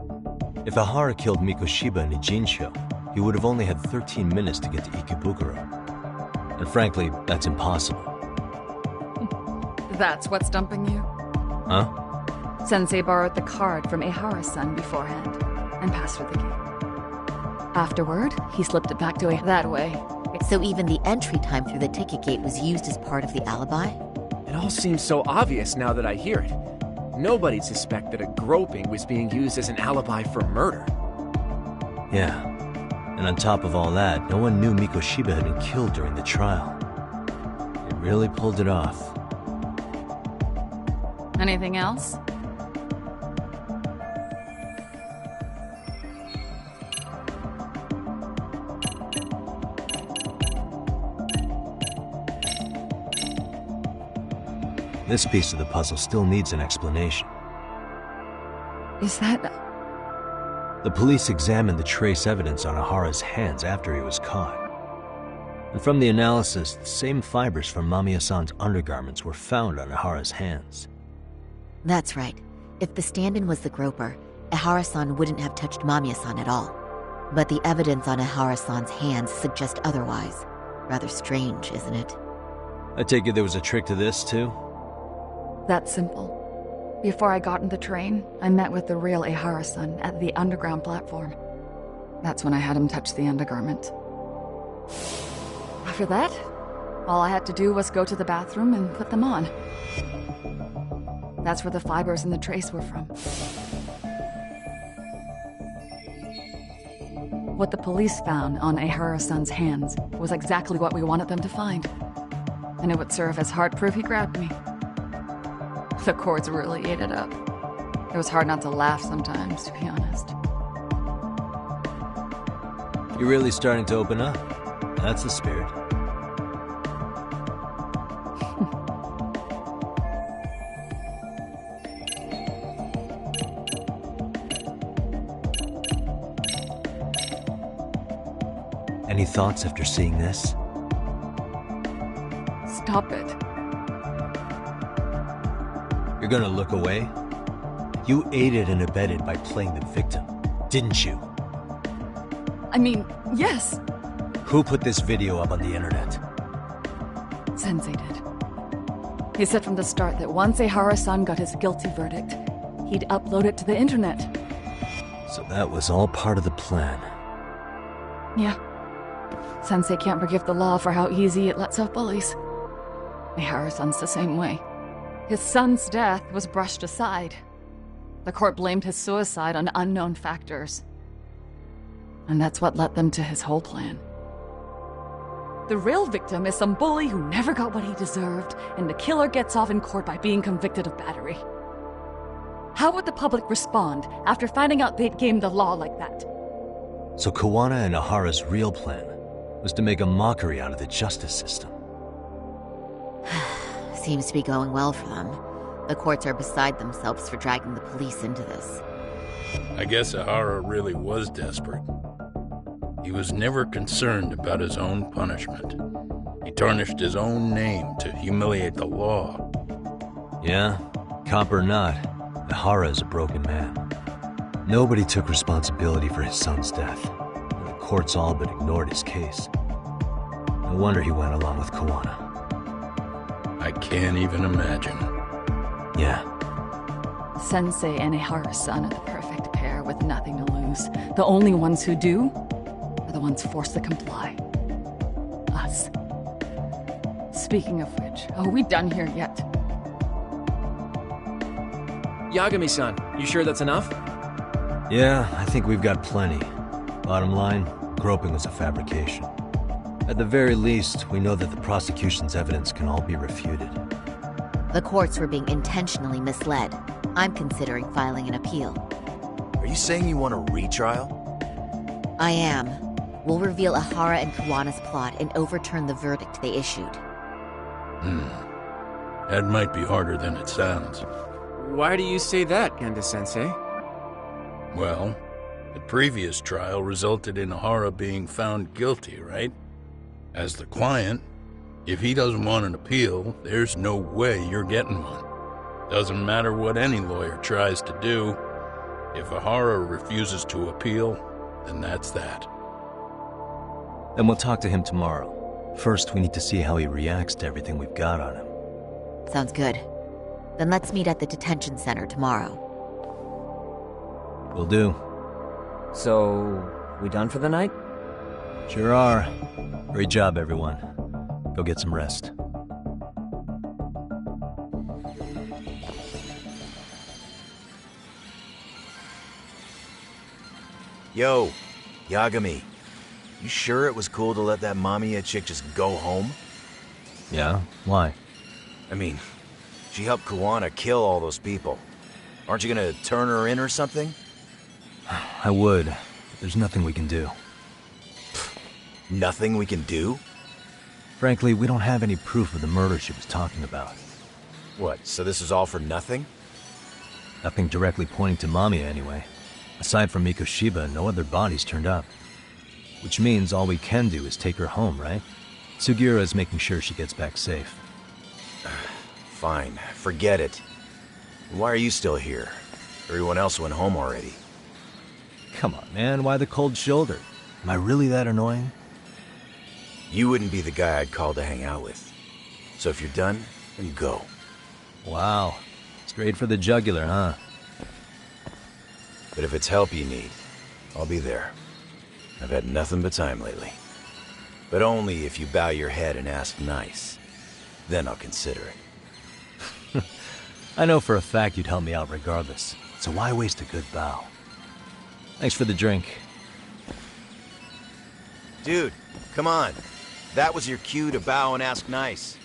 If Ihara killed Mikoshiba in Ijincho, he would have only had 13 minutes to get to Ikebukuro. And frankly, that's impossible. That's what's dumping you? Huh? Sensei borrowed the card from Ihara-san beforehand and passed her the key. Afterward, he slipped it back to that way. So even the entry time through the ticket gate was used as part of the alibi? It all seems so obvious now that I hear it. Nobody'd suspect that a groping was being used as an alibi for murder. Yeah. And on top of all that, no one knew Mikoshiba had been killed during the trial. It really pulled it off. Anything else? This piece of the puzzle still needs an explanation. Is that... The police examined the trace evidence on Ihara's hands after he was caught. And from the analysis, the same fibers from Mamiya-san's undergarments were found on Ihara's hands. That's right. If the stand-in was the groper, Ihara-san wouldn't have touched Mamiya-san at all. But the evidence on Ihara-san's hands suggests otherwise. Rather strange, isn't it? I take it there was a trick to this, too? That's simple. Before I got in the train, I met with the real Ihara-san at the underground platform. That's when I had him touch the undergarment. After that, all I had to do was go to the bathroom and put them on. That's where the fibers in the trace were from. What the police found on Ihara-san's hands was exactly what we wanted them to find. And it would serve as hard proof he grabbed me. The courts really ate it up. It was hard not to laugh sometimes, to be honest. You're really starting to open up. That's the spirit. Any thoughts after seeing this? stop it. You're gonna look away? You aided and abetted by playing the victim, didn't you? I mean, yes, Who put this video up on the internet? Sensei did. He said from the start that once Ehara-san got his guilty verdict, he'd upload it to the internet. So that was all part of the plan. Yeah. Sensei can't forgive the law for how easy it lets off bullies. Ehara-san's the same way. His son's death was brushed aside. The court blamed his suicide on unknown factors. And that's what led them to his whole plan. The real victim is some bully who never got what he deserved, and the killer gets off in court by being convicted of battery. How would the public respond after finding out they'd gamed the law like that? So Kawana and Ahara's real plan was to make a mockery out of the justice system. Seems to be going well for them. The courts are beside themselves for dragging the police into this. I guess Ahara really was desperate. He was never concerned about his own punishment. He tarnished his own name to humiliate the law. Yeah, cop or not, Ahara is a broken man. Nobody took responsibility for his son's death, and the courts all but ignored his case. No wonder he went along with Kawana. I can't even imagine. Yeah. Sensei and Ehara-san are the perfect pair with nothing to lose. The only ones who do are the ones forced to comply. Us. Speaking of which, are we done here yet? Yagami-san, you sure that's enough? Yeah, I think we've got plenty. Bottom line, groping was a fabrication. At the very least, we know that the prosecution's evidence can all be refuted. The courts were being intentionally misled. I'm considering filing an appeal. Are you saying you want a retrial? I am. We'll reveal Ahara and Kawana's plot and overturn the verdict they issued. That might be harder than it sounds. Why do you say that, Genda-sensei? Well, the previous trial resulted in Ahara being found guilty, right? As the client, if he doesn't want an appeal, there's no way you're getting one. Doesn't matter what any lawyer tries to do. If Ahara refuses to appeal, then that's that. Then we'll talk to him tomorrow. First, we need to see how he reacts to everything we've got on him. Sounds good. Then let's meet at the detention center tomorrow. Will do. So, we done for the night? Sure are. Great job, everyone. Go get some rest. Yo, Yagami. You sure it was cool to let that Mamiya chick just go home? Yeah? Why? I mean, she helped Kawana kill all those people. Aren't you gonna turn her in or something? I would, but there's nothing we can do. Nothing we can do? Frankly, we don't have any proof of the murder she was talking about. What, so this is all for nothing? Nothing directly pointing to Mamiya, anyway. Aside from Mikoshiba, no other bodies turned up. Which means all we can do is take her home, right? Sugiura is making sure she gets back safe. Fine, forget it. Why are you still here? Everyone else went home already. Come on, man, why the cold shoulder? Am I really that annoying? You wouldn't be the guy I'd call to hang out with. So if you're done, then go. Wow. Straight for the jugular, huh? But if it's help you need, I'll be there. I've had nothing but time lately. But only if you bow your head and ask nice. Then I'll consider it. I know for a fact you'd help me out regardless, so why waste a good bow? Thanks for the drink. Dude, come on. That was your cue to bow and ask nice.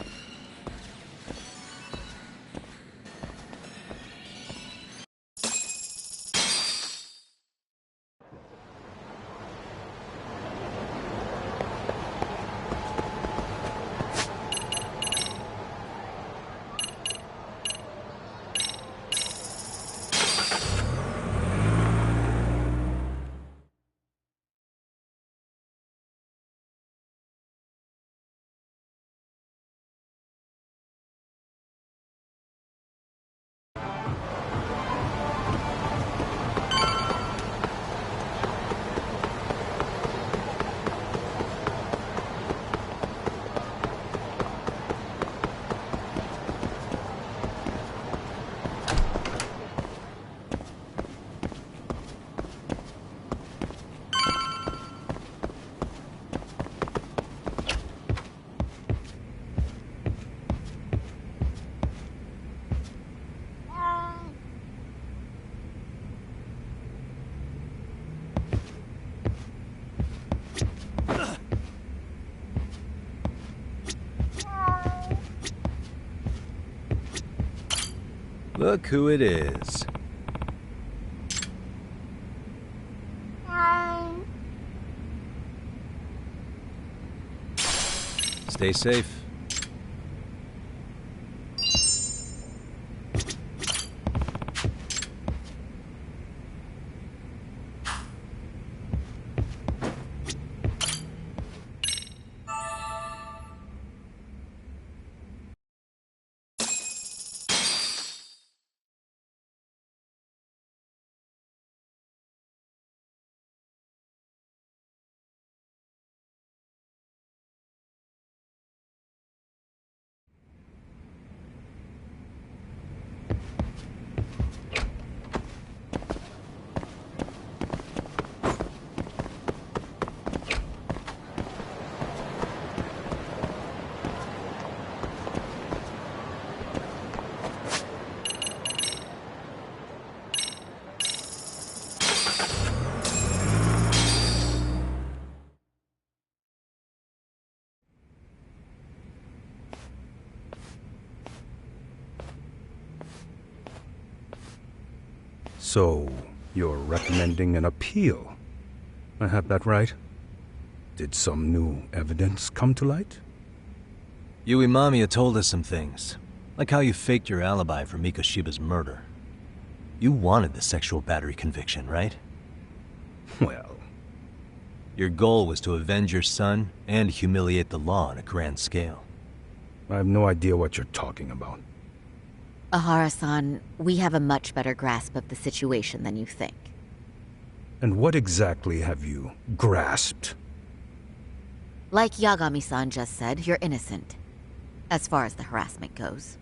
Look who it is. Stay safe. So, you're recommending an appeal? I have that right? Did some new evidence come to light? Yui Mamiya told us some things, like how you faked your alibi for Mikoshiba's murder. You wanted the sexual battery conviction, right? Well... Your goal was to avenge your son and humiliate the law on a grand scale. I have no idea what you're talking about. Ahara-san, we have a much better grasp of the situation than you think. And what exactly have you grasped? Like Yagami-san just said, you're innocent, as far as the harassment goes.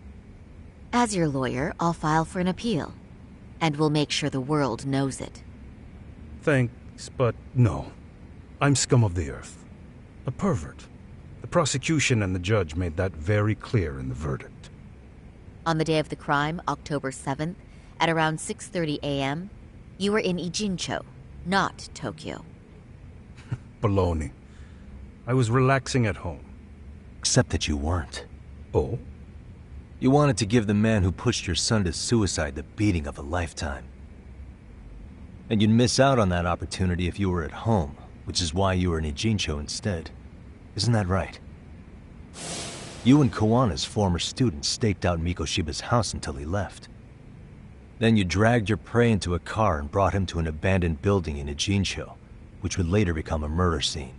As your lawyer, I'll file for an appeal, and we'll make sure the world knows it. Thanks, but no. I'm scum of the earth. A pervert. The prosecution and the judge made that very clear in the verdict. On the day of the crime, October 7th, at around 6:30 a.m., you were in Ijincho, not Tokyo. Baloney. I was relaxing at home. Except that you weren't. Oh? You wanted to give the man who pushed your son to suicide the beating of a lifetime. And you'd miss out on that opportunity if you were at home, which is why you were in Ijincho instead. Isn't that right? You and Kawana's former student staked out Mikoshiba's house until he left. Then you dragged your prey into a car and brought him to an abandoned building in Ijincho, which would later become a murder scene.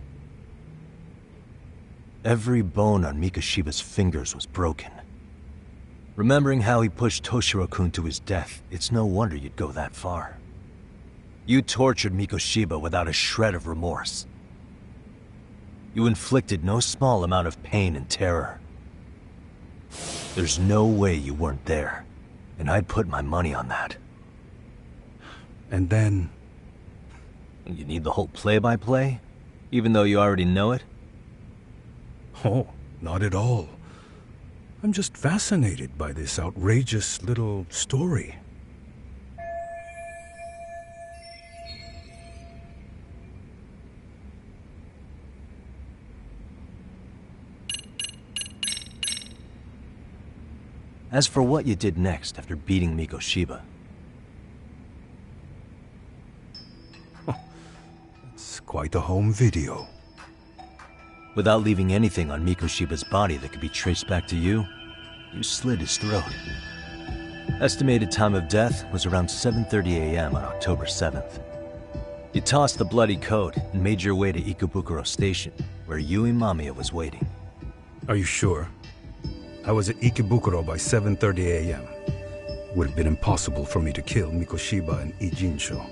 Every bone on Mikoshiba's fingers was broken. Remembering how he pushed Toshiro-kun to his death, it's no wonder you'd go that far. You tortured Mikoshiba without a shred of remorse. You inflicted no small amount of pain and terror. There's no way you weren't there, and I'd put my money on that. And then... You need the whole play-by-play, even though you already know it? Oh, not at all. I'm just fascinated by this outrageous little story. As for what you did next after beating Mikoshiba... It's quite a home video. Without leaving anything on Mikoshiba's body that could be traced back to you, you slit his throat. Estimated time of death was around 7:30 a.m. on October 7th. You tossed the bloody coat and made your way to Ikebukuro Station, where Yui Mamiya was waiting. Are you sure? I was at Ikebukuro by 7:30 a.m. Would have been impossible for me to kill Mikoshiba in Ijincho.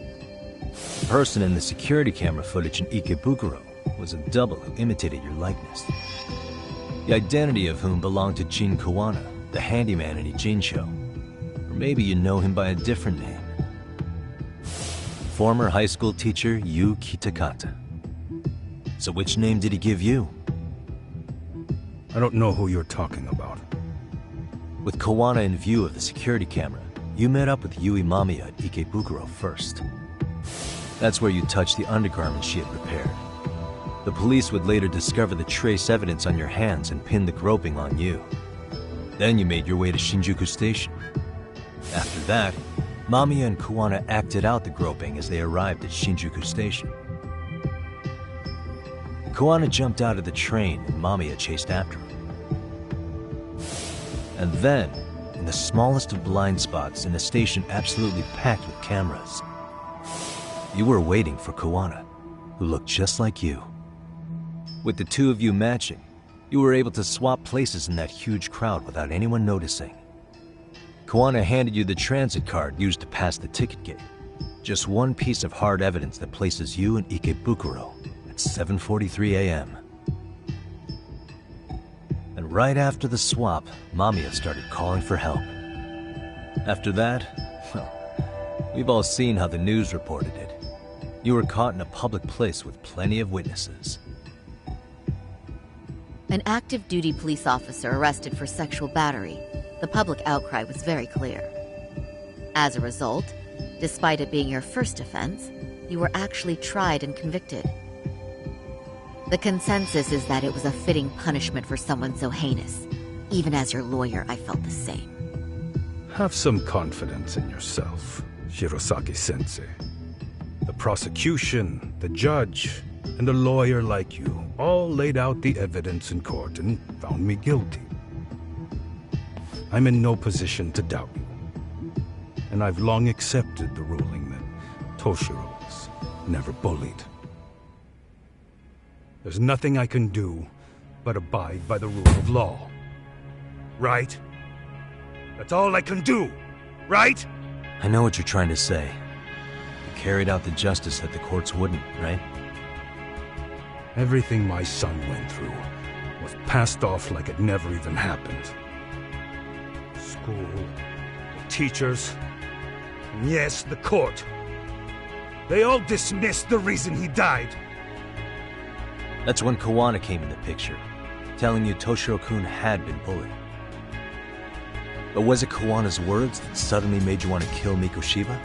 The person in the security camera footage in Ikebukuro was a double who imitated your likeness. The identity of whom belonged to Jin Kawana, the handyman in Ijincho. Or maybe you know him by a different name. Former high school teacher Yu Kitakata. So which name did he give you? I don't know who you're talking about. With Kawana in view of the security camera, you met up with Yui Mamiya at Ikebukuro first. That's where you touched the undergarments she had prepared. The police would later discover the trace evidence on your hands and pin the groping on you. Then you made your way to Shinjuku Station. After that, Mamiya and Kuwana acted out the groping as they arrived at Shinjuku Station. Kuwana jumped out of the train and Mamiya chased after him. And then, in the smallest of blind spots in a station absolutely packed with cameras, you were waiting for Kuwana, who looked just like you. With the two of you matching, you were able to swap places in that huge crowd without anyone noticing. Kuwana handed you the transit card used to pass the ticket gate. Just one piece of hard evidence that places you in Ikebukuro at 7:43 a.m. And right after the swap, Mamiya started calling for help. After that, well, we've all seen how the news reported it. You were caught in a public place with plenty of witnesses. An active duty police officer arrested for sexual battery. The public outcry was very clear. As a result, despite it being your first offense, you were actually tried and convicted. The consensus is that it was a fitting punishment for someone so heinous. Even as your lawyer, I felt the same. Have some confidence in yourself, Shirosaki-sensei. The prosecution, the judge, and a lawyer like you all laid out the evidence in court and found me guilty. I'm in no position to doubt you. And I've long accepted the ruling that Toshiro was never bullied. There's nothing I can do but abide by the rule of law. Right? That's all I can do, right? I know what you're trying to say. You carried out the justice that the courts wouldn't, right? Everything my son went through was passed off like it never even happened. School, the teachers, and yes, the court. They all dismissed the reason he died. That's when Kuwana came in the picture, telling you Toshiro-kun had been bullied. But was it Kuwana's words that suddenly made you want to kill Mikoshiba?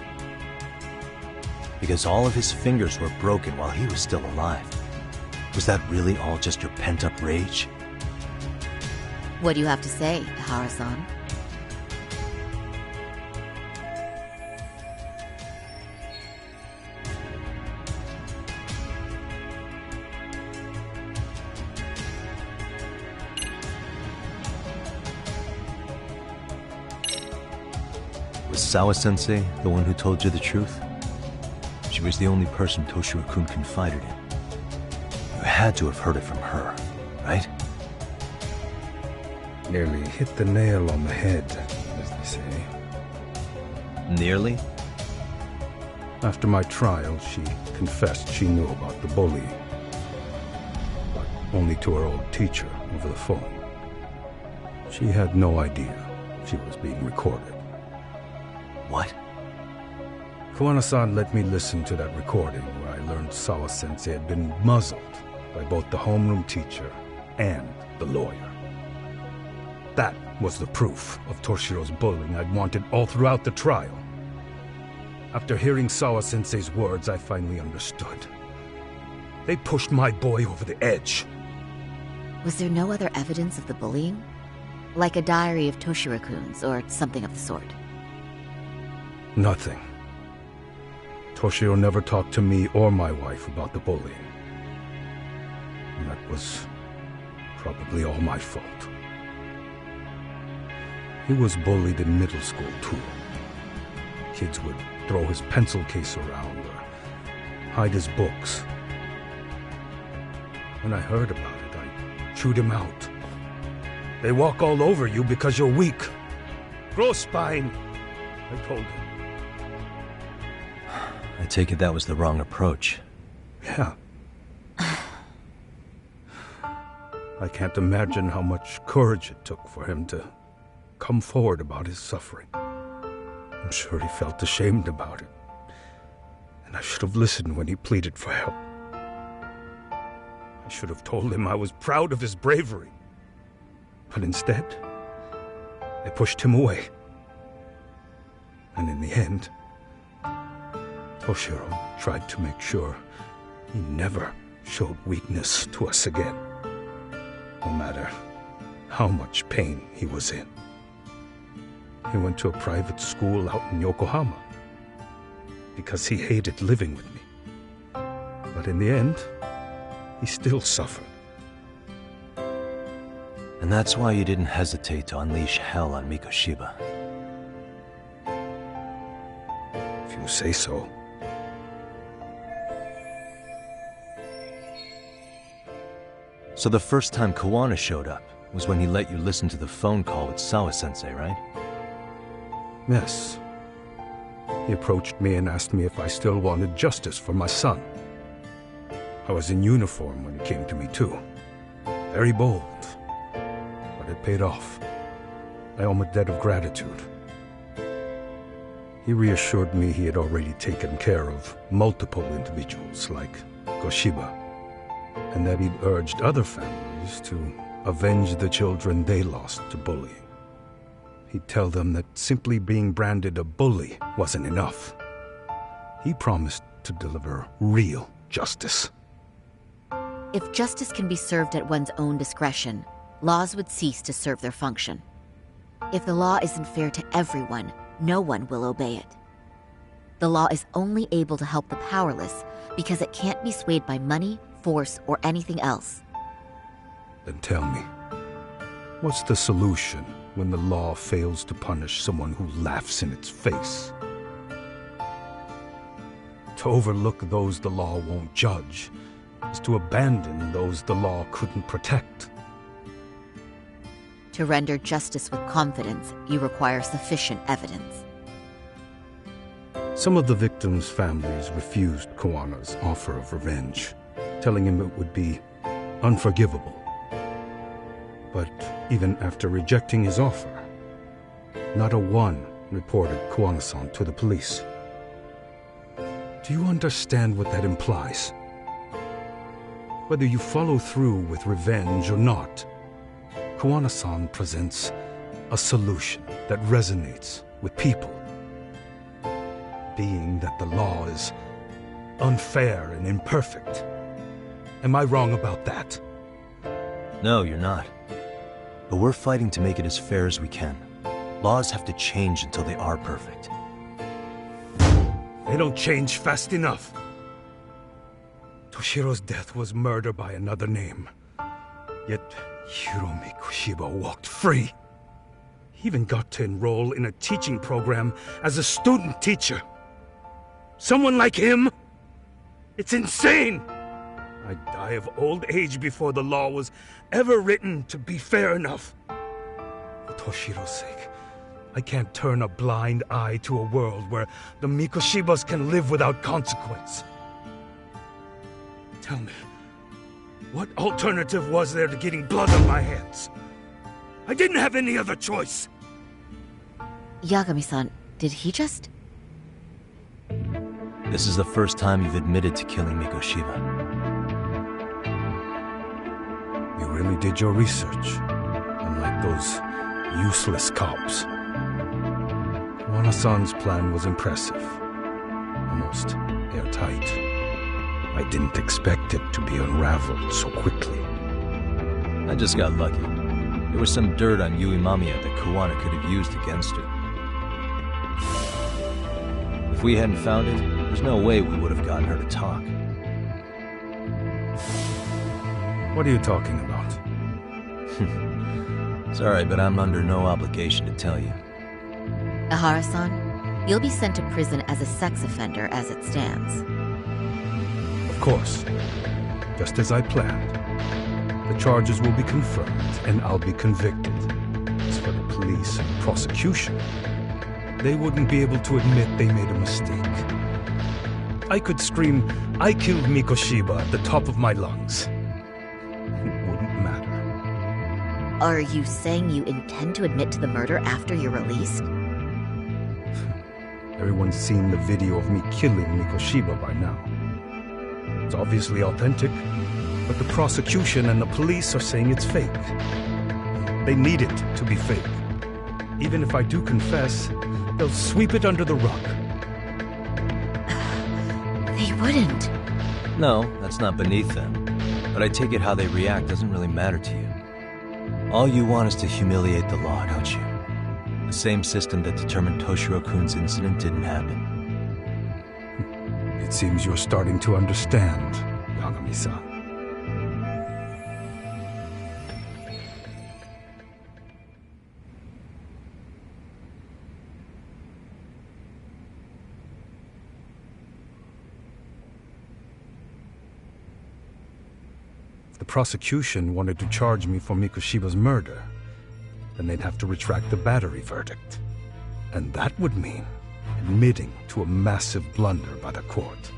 Because all of his fingers were broken while he was still alive. Was that really all just your pent-up rage? What do you have to say, Ihara-san? Was Sawa-sensei the one who told you the truth? She was the only person Toshiro-kun confided in. You had to have heard it from her, right? Nearly hit the nail on the head, as they say. Nearly? After my trial, she confessed she knew about the bullying. But only to her old teacher over the phone. She had no idea she was being recorded. What? Kuwana-san let me listen to that recording where I learned Sawa-sensei had been muzzled by both the homeroom teacher and the lawyer. That was the proof of Toshiro's bullying I'd wanted all throughout the trial. After hearing Sawa-sensei's words, I finally understood. They pushed my boy over the edge. Was there no other evidence of the bullying? Like a diary of Toshiro-kun's or something of the sort? Nothing. Toshiro never talked to me or my wife about the bullying. And that was probably all my fault. He was bullied in middle school, too. Kids would throw his pencil case around or hide his books. When I heard about it, I chewed him out. They walk all over you because you're weak. Grow spine, I told him. I take it that was the wrong approach. Yeah. I can't imagine how much courage it took for him to come forward about his suffering. I'm sure he felt ashamed about it. And I should have listened when he pleaded for help. I should have told him I was proud of his bravery. But instead, I pushed him away. And in the end, Toshiro tried to make sure he never showed weakness to us again, no matter how much pain he was in. he went to a private school out in Yokohama because he hated living with me. But in the end, he still suffered. And that's why you didn't hesitate to unleash hell on Mikoshiba. If you say so. So the first time Kawana showed up was when he let you listen to the phone call with Sawa-sensei, right? Yes. He approached me and asked me if I still wanted justice for my son. I was in uniform when he came to me too. Very bold. But it paid off. I owe him a debt of gratitude. He reassured me he had already taken care of multiple individuals like Goshiba, and that he'd urged other families to avenge the children they lost to bullying. He'd tell them that simply being branded a bully wasn't enough. He promised to deliver real justice. If justice can be served at one's own discretion, laws would cease to serve their function. If the law isn't fair to everyone, no one will obey it. The law is only able to help the powerless because it can't be swayed by money, force, or anything else. Then tell me, what's the solution when the law fails to punish someone who laughs in its face? To overlook those the law won't judge is to abandon those the law couldn't protect. To render justice with confidence, you require sufficient evidence. Some of the victims' families refused Kawana's offer of revenge, telling him it would be unforgivable. But even after rejecting his offer, not a one reported Kawana-san to the police. Do you understand what that implies? Whether you follow through with revenge or not, Kawana-san presents a solution that resonates with people. Being that the law is unfair and imperfect. Am I wrong about that? No, you're not. But we're fighting to make it as fair as we can. Laws have to change until they are perfect. They don't change fast enough. Toshiro's death was murder by another name. Yet Hiromi Kushiba walked free. He even got to enroll in a teaching program as a student teacher. Someone like him? It's insane! I'd die of old age before the law was ever written to be fair enough. For Toshiro's sake, I can't turn a blind eye to a world where the Mikoshibas can live without consequence. Tell me, what alternative was there to getting blood on my hands? I didn't have any other choice. Yagami-san, did he just... This is the first time you've admitted to killing Mikoshiba. You really did your research, unlike those useless cops. Kawana-san's plan was impressive, almost airtight. I didn't expect it to be unraveled so quickly. I just got lucky. There was some dirt on Yui Mamiya that Kawana could have used against her. If we hadn't found it, there's no way we would have gotten her to talk. What are you talking about? It's alright, but I'm under no obligation to tell you. Ihara-san, you'll be sent to prison as a sex offender as it stands. Of course. Just as I planned. The charges will be confirmed, and I'll be convicted. As for the police and prosecution, they wouldn't be able to admit they made a mistake. I could scream, "I killed Mikoshiba" at the top of my lungs. It wouldn't matter. Are you saying you intend to admit to the murder after you're released? Everyone's seen the video of me killing Mikoshiba by now. It's obviously authentic, but the prosecution and the police are saying it's fake. They need it to be fake. Even if I do confess, they'll sweep it under the rug. They wouldn't. No, that's not beneath them. But I take it how they react doesn't really matter to you. All you want is to humiliate the law, don't you? The same system that determined Toshiro-kun's incident didn't happen. It seems you're starting to understand, Yagami-san. The prosecution wanted to charge me for Mikoshiba's murder. Then they'd have to retract the battery verdict. And that would mean admitting to a massive blunder by the court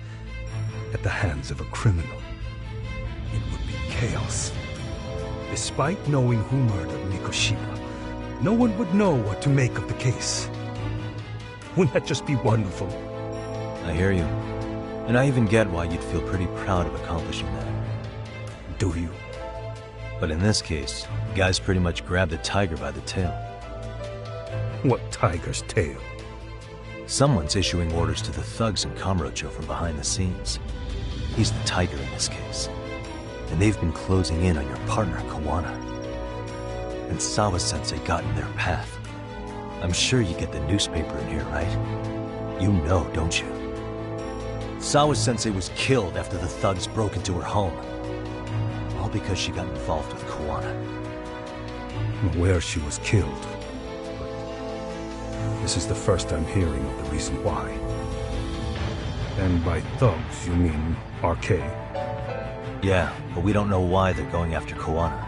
at the hands of a criminal. It would be chaos. Despite knowing who murdered Mikoshiba, no one would know what to make of the case. Wouldn't that just be wonderful? I hear you. And I even get why you'd feel pretty proud of accomplishing that. Do you? But in this case, the guys pretty much grabbed the tiger by the tail. What tiger's tail? Someone's issuing orders to the thugs in Kamurocho from behind the scenes. He's the tiger in this case. And they've been closing in on your partner, Kawana. And Sawa-sensei got in their path. I'm sure you get the newspaper in here, right? You know, don't you? Sawa-sensei was killed after the thugs broke into her home. All because she got involved with Kawana. I'm aware she was killed. But this is the first I'm hearing of the reason why. And by thugs, you mean RK? Yeah, but we don't know why they're going after Kawana.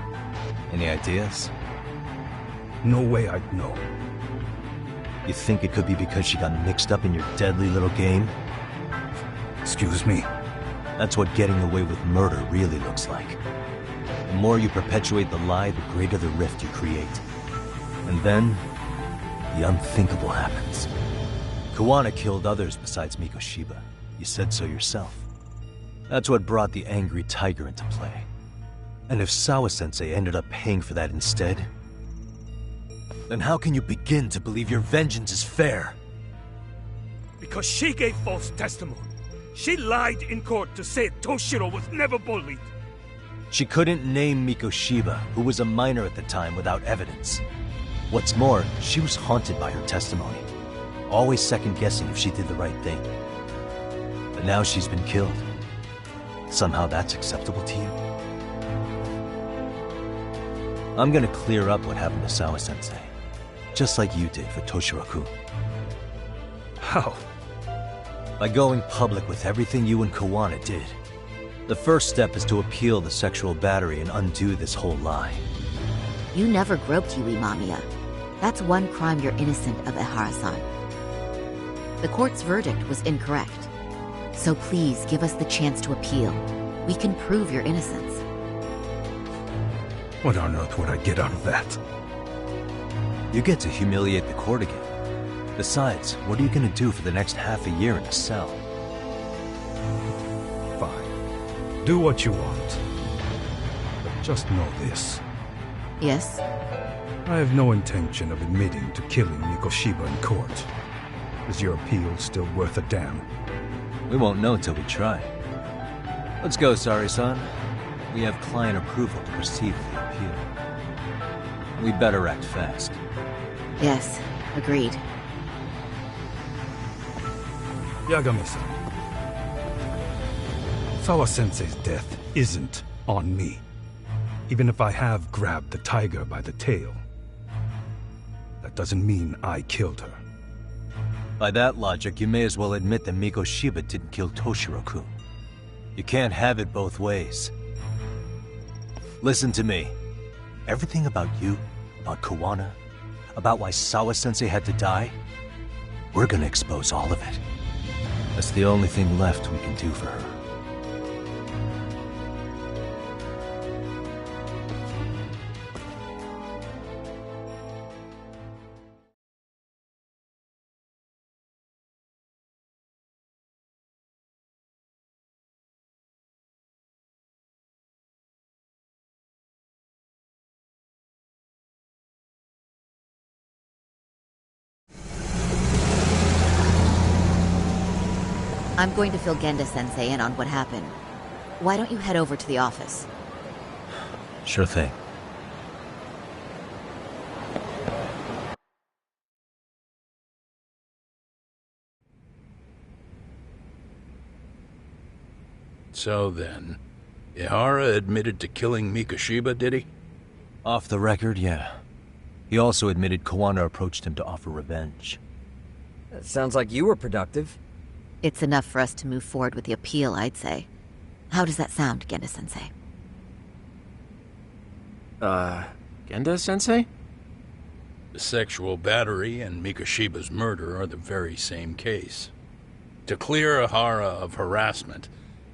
Any ideas? No way I'd know. You think it could be because she got mixed up in your deadly little game? Excuse me? That's what getting away with murder really looks like. The more you perpetuate the lie, the greater the rift you create. And then, the unthinkable happens. Kawana killed others besides Mikoshiba. You said so yourself. That's what brought the angry tiger into play. And if Sawa-sensei ended up paying for that instead, then how can you begin to believe your vengeance is fair? Because she gave false testimony. She lied in court to say Toshiro was never bullied. She couldn't name Mikoshiba, who was a minor at the time, without evidence. What's more, she was haunted by her testimony, always second-guessing if she did the right thing. But now she's been killed. Somehow that's acceptable to you? I'm gonna clear up what happened to Sawa-sensei, just like you did for Toshiro-kun. How? By going public with everything you and Kawana did. The first step is to appeal the sexual battery and undo this whole lie. You never groped Yui Mamiya. That's one crime you're innocent of, Ehara-san. The court's verdict was incorrect. So please give us the chance to appeal. We can prove your innocence. What on earth would I get out of that? You get to humiliate the court again. Besides, what are you gonna do for the next half a year in a cell? Fine. Do what you want. But just know this. Yes? I have no intention of admitting to killing Mikoshiba in court. Is your appeal still worth a damn? We won't know till we try. Let's go, Sari-san. We have client approval to proceed with the appeal. We better act fast. Yes, agreed. Yagami-san. Sawa-sensei's death isn't on me. Even if I have grabbed the tiger by the tail. That doesn't mean I killed her. By that logic, you may as well admit that Mikoshiba didn't kill Toshiro-kun. You can't have it both ways. Listen to me. Everything about you, about Kawana, about why Sawa-sensei had to die, we're gonna expose all of it. That's the only thing left we can do for her. I'm going to fill Genda-sensei in on what happened. Why don't you head over to the office? Sure thing. So then, Ihara admitted to killing Mikoshiba, did he? Off the record, yeah. He also admitted Kawana approached him to offer revenge. That sounds like you were productive. It's enough for us to move forward with the appeal, I'd say. How does that sound, Genda-sensei? Genda-sensei? The sexual battery and Mikoshiba's murder are the very same case. To clear Ihara of harassment,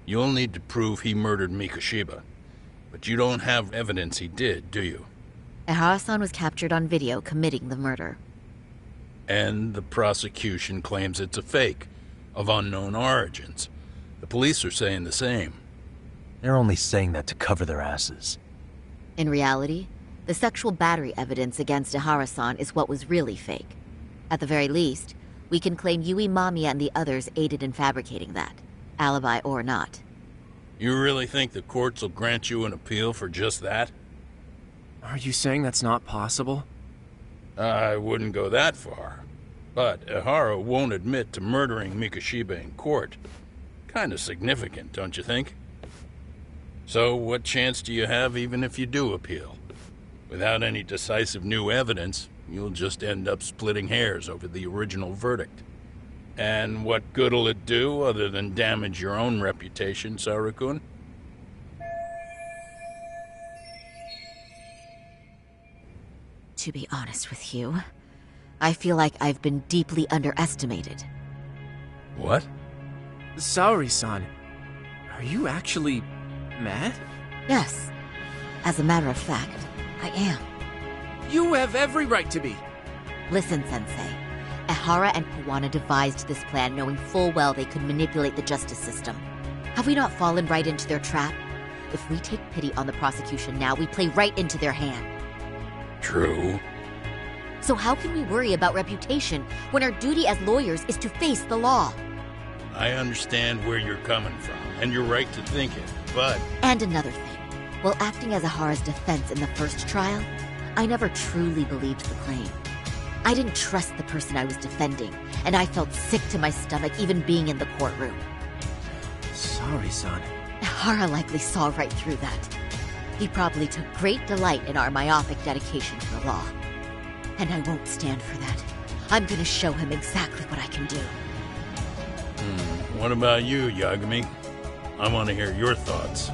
you'll need to prove he murdered Mikoshiba. But you don't have evidence he did, do you? Ihara-san was captured on video committing the murder. And the prosecution claims it's a fake, of unknown origins. The police are saying the same. They're only saying that to cover their asses. In reality, the sexual battery evidence against Ihara-san is what was really fake. At the very least, we can claim Yui Mamiya and the others aided in fabricating that, alibi or not. You really think the courts will grant you an appeal for just that? Are you saying that's not possible? I wouldn't go that far. But Ihara won't admit to murdering Mikoshiba in court. Kinda significant, don't you think? So what chance do you have even if you do appeal? Without any decisive new evidence, you'll just end up splitting hairs over the original verdict. And what good'll it do other than damage your own reputation, Saru-kun? To be honest with you, I feel like I've been deeply underestimated. What? Saori-san, are you actually mad? Yes. As a matter of fact, I am. You have every right to be. Listen, Sensei. Ihara and Kawana devised this plan knowing full well they could manipulate the justice system. Have we not fallen right into their trap? If we take pity on the prosecution now, we play right into their hand. True. So how can we worry about reputation when our duty as lawyers is to face the law? I understand where you're coming from, and you're right to think it, but... And another thing. While acting as Ihara's defense in the first trial, I never truly believed the claim. I didn't trust the person I was defending, and I felt sick to my stomach even being in the courtroom. Saori-san. Ihara likely saw right through that. He probably took great delight in our myopic dedication to the law. And I won't stand for that. I'm gonna show him exactly what I can do. What about you, Yagami? I want to hear your thoughts.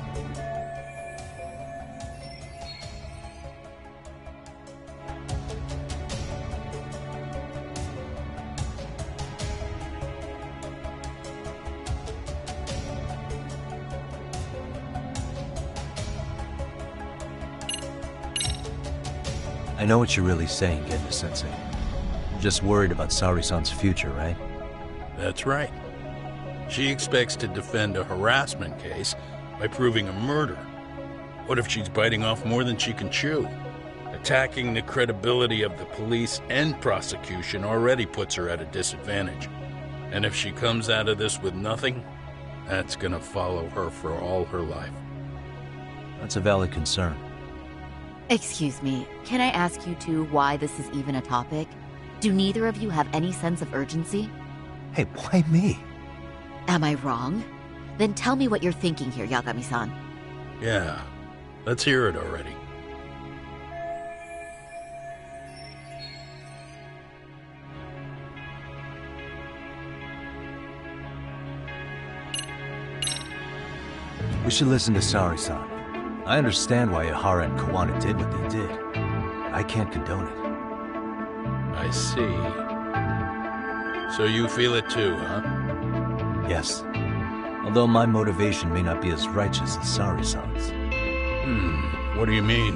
I know what you're really saying, Genda-sensei. You're just worried about Saori-san's future, right? That's right. She expects to defend a harassment case by proving a murder. What if she's biting off more than she can chew? Attacking the credibility of the police and prosecution already puts her at a disadvantage. And if she comes out of this with nothing, that's gonna follow her for all her life. That's a valid concern. Excuse me, can I ask you two why this is even a topic? Do neither of you have any sense of urgency? Hey, why me? Am I wrong? Then tell me what you're thinking here, Yagami-san. Yeah, let's hear it already. We should listen to Saori-san. I understand why Ihara and Kawana did what they did. I can't condone it. I see. So you feel it too, huh? Yes. Although my motivation may not be as righteous as Saori-san's. What do you mean?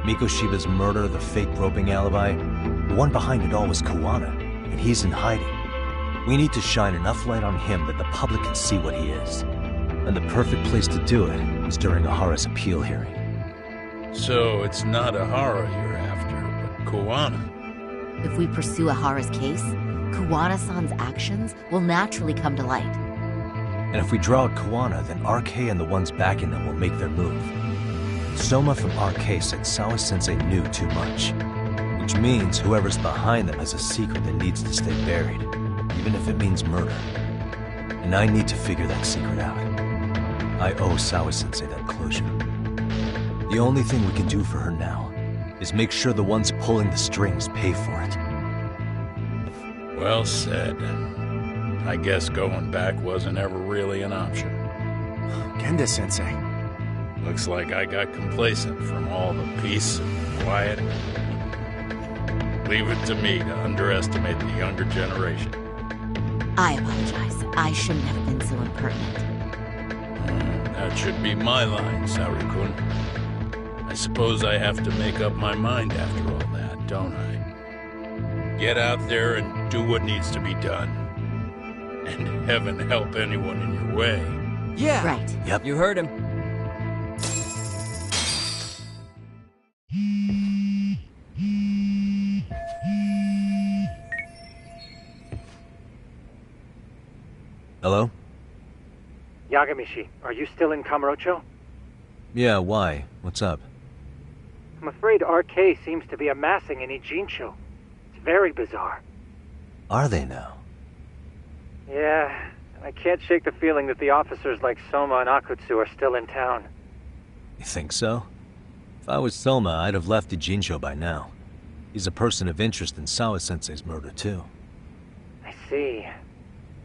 Mikoshiba's murder, the fake groping alibi, the one behind it all was Kawana, and he's in hiding. We need to shine enough light on him that the public can see what he is. And the perfect place to do it is during Ihara's appeal hearing. So it's not Ihara you're after, but Kawana. If we pursue Ihara's case, Kawana-san's actions will naturally come to light. And if we draw out Kawana, then RK and the ones backing them will make their move. Soma from RK said Sawa-sensei knew too much. Which means whoever's behind them has a secret that needs to stay buried, even if it means murder. And I need to figure that secret out. I owe Sawa-sensei that closure. The only thing we can do for her now is make sure the ones pulling the strings pay for it. Well said. I guess going back wasn't ever really an option. Genda-sensei. Looks like I got complacent from all the peace and quiet. Leave it to me to underestimate the younger generation. I apologize. I shouldn't have been so impertinent. That should be my line, Saori-kun. I suppose I have to make up my mind after all that, don't I? Get out there and do what needs to be done. And heaven help anyone in your way. Yeah. Right. Yep. You heard him. Hello? Yagamishi, are you still in Kamurocho? Yeah, why? What's up? I'm afraid RK seems to be amassing in Ijincho. It's very bizarre. Are they now? Yeah, I can't shake the feeling that the officers like Soma and Akutsu are still in town. You think so? If I was Soma, I'd have left Ijincho by now. He's a person of interest in Sawa-sensei's murder, too. I see.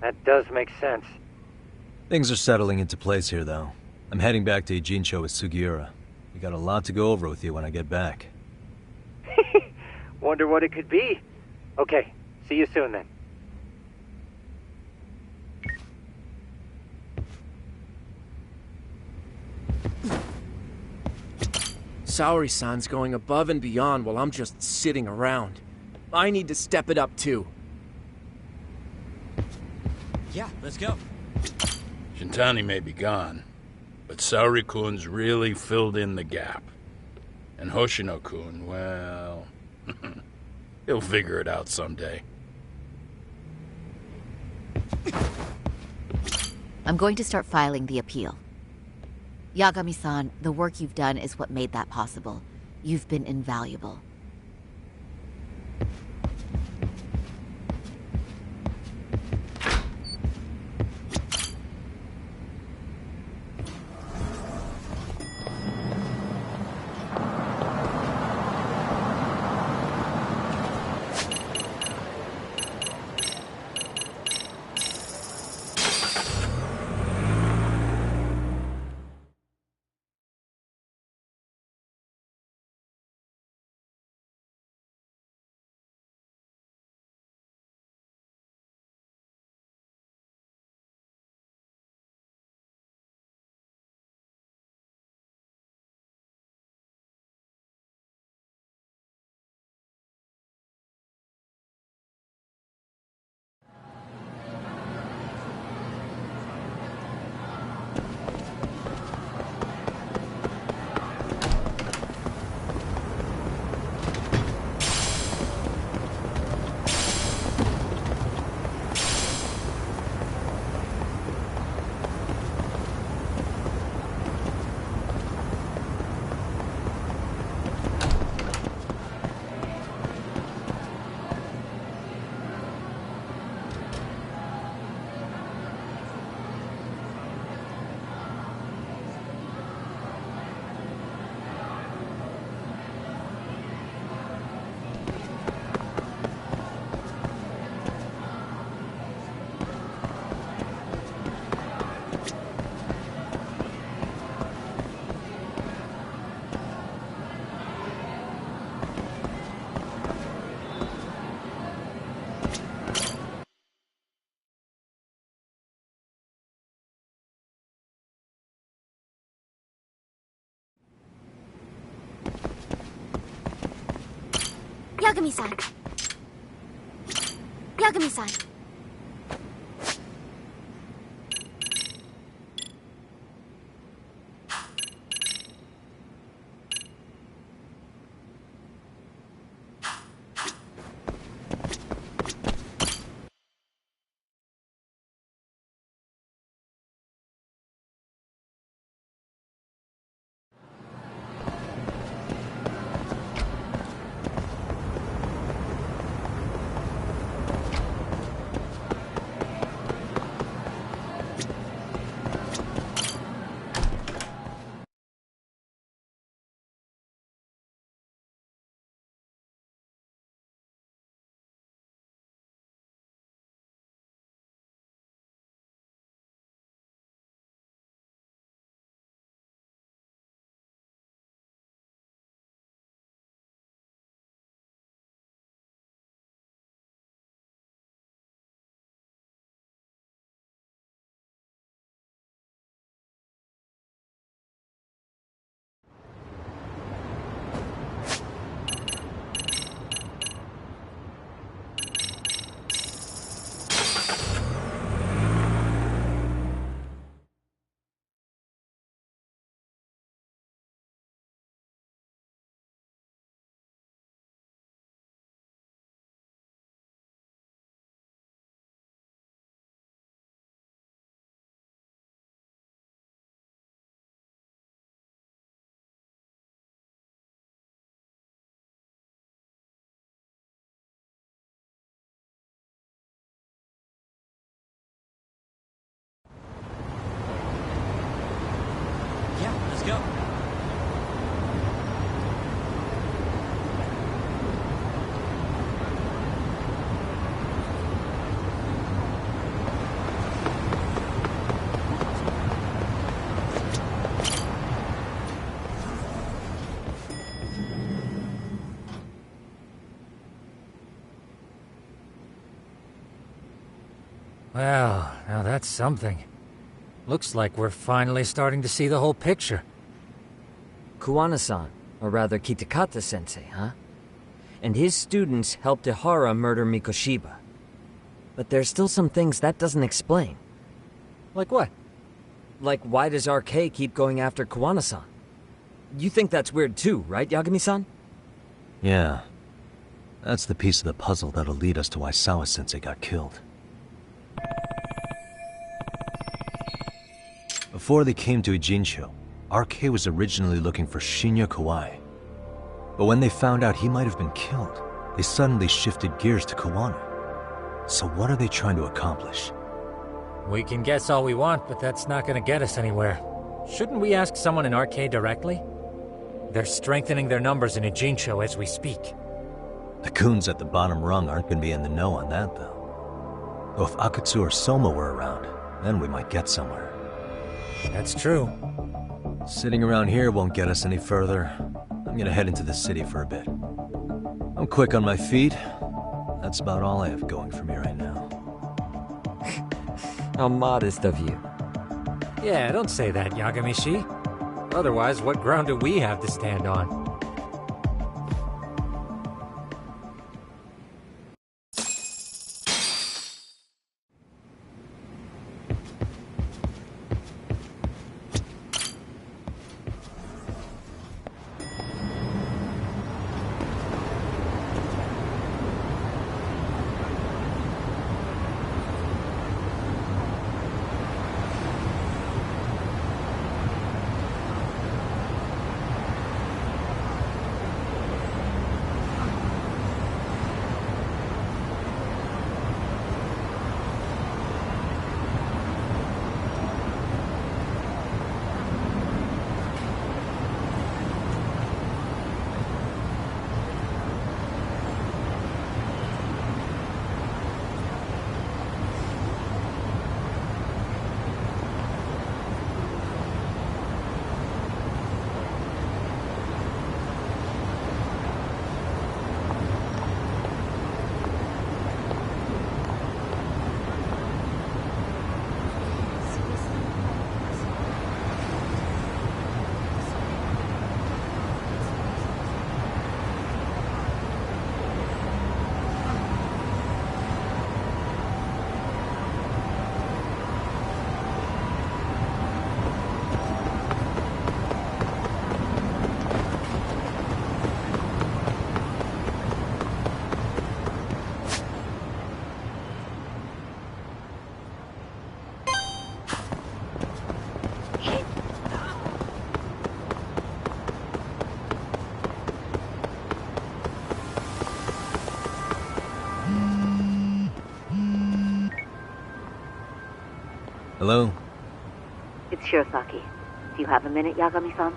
That does make sense. Things are settling into place here, though. I'm heading back to Ijincho with Sugiura. We got a lot to go over with you when I get back. Wonder what it could be. Okay, see you soon then. Saori-san's going above and beyond while I'm just sitting around. I need to step it up too. Yeah, let's go. Shintani may be gone, but Saori-kun's really filled in the gap. And Hoshino-kun, well, he'll figure it out someday. I'm going to start filing the appeal. Yagami-san, the work you've done is what made that possible. You've been invaluable. Yagami-san. Yagami-san. Well, now that's something. Looks like we're finally starting to see the whole picture. Kuwana-san, or rather Kitakata-sensei, huh? And his students helped Ihara murder Mikoshiba. But there's still some things that doesn't explain. Like what? Like, why does RK keep going after Kuwana-san? You think that's weird too, right, Yagami-san? Yeah. That's the piece of the puzzle that'll lead us to why Sawa-sensei got killed. Before they came to Ijincho, RK was originally looking for Shinya Kawai. But when they found out he might have been killed, they suddenly shifted gears to Kuwana. So what are they trying to accomplish? We can guess all we want, but that's not gonna get us anywhere. Shouldn't we ask someone in RK directly? They're strengthening their numbers in Ijincho as we speak. The goons at the bottom rung aren't gonna be in the know on that, though. Though if Akutsu or Soma were around, then we might get somewhere. That's true. Sitting around here won't get us any further. I'm gonna head into the city for a bit. I'm quick on my feet. That's about all I have going for me right now. How modest of you. Yeah, don't say that, Yagami-shi. Otherwise, what ground do we have to stand on? Hello? It's Shirosaki. Do you have a minute, Yagami-san?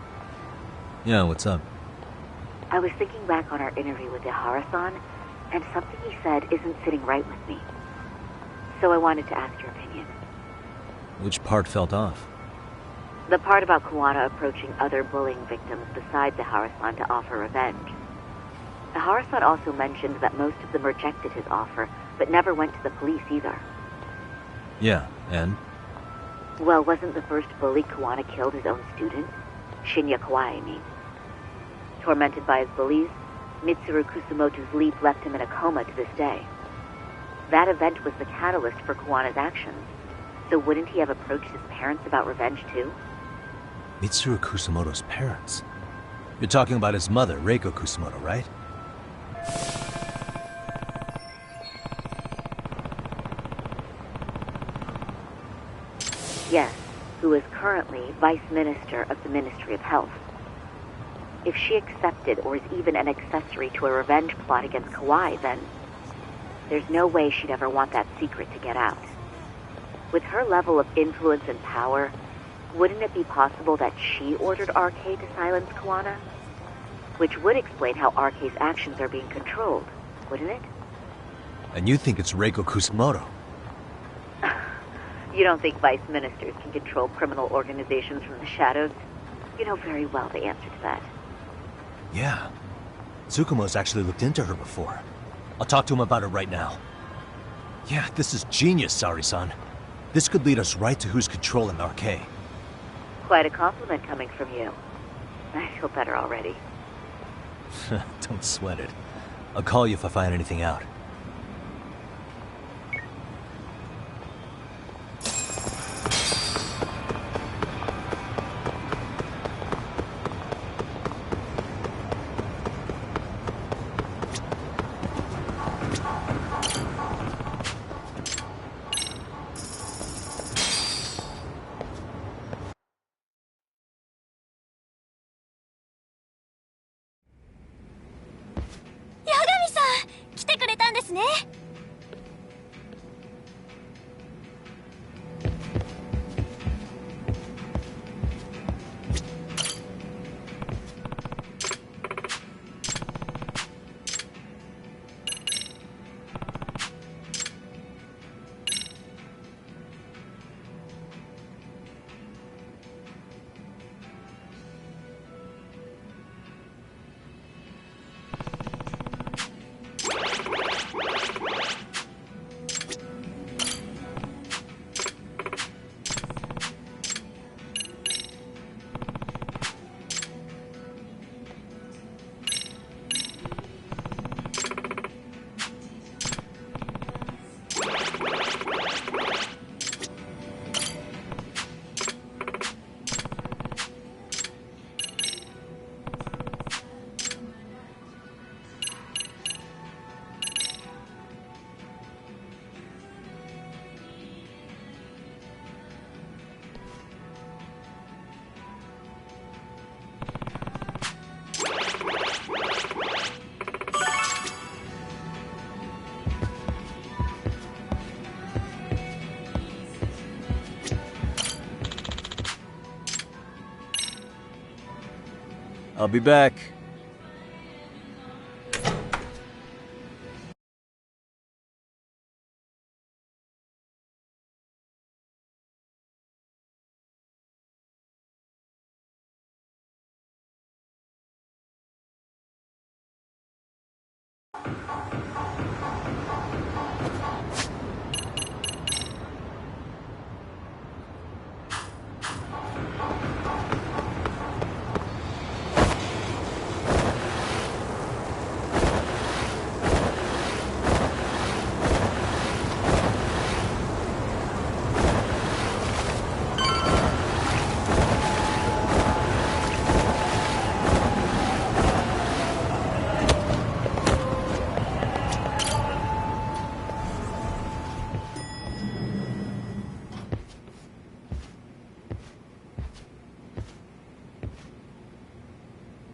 Yeah, what's up? I was thinking back on our interview with Ihara-san, and something he said isn't sitting right with me. So I wanted to ask your opinion. Which part felt off? The part about Kuwana approaching other bullying victims besides Ihara-san to offer revenge. Ihara-san also mentioned that most of them rejected his offer, but never went to the police either. Yeah, and? Well, wasn't the first bully Kuwana killed his own student? Shinya Kawai, I mean. Tormented by his bullies, Mitsuru Kusumoto's leap left him in a coma to this day. That event was the catalyst for Kuwana's actions, so wouldn't he have approached his parents about revenge too? Mitsuru Kusumoto's parents? You're talking about his mother, Reiko Kusumoto, right? Yes, who is currently Vice Minister of the Ministry of Health. If she accepted or is even an accessory to a revenge plot against Kawai, then there's no way she'd ever want that secret to get out. With her level of influence and power, wouldn't it be possible that she ordered RK to silence Kuwana? Which would explain how RK's actions are being controlled, wouldn't it? And you think it's Reiko Kusumoto? You don't think vice ministers can control criminal organizations from the shadows? You know very well the answer to that. Yeah. Tsukumo's actually looked into her before. I'll talk to him about it right now. Yeah, this is genius, Saori-san. This could lead us right to who's controlling Arcade. Quite a compliment coming from you. I feel better already. Don't sweat it. I'll call you if I find anything out. I'll be back.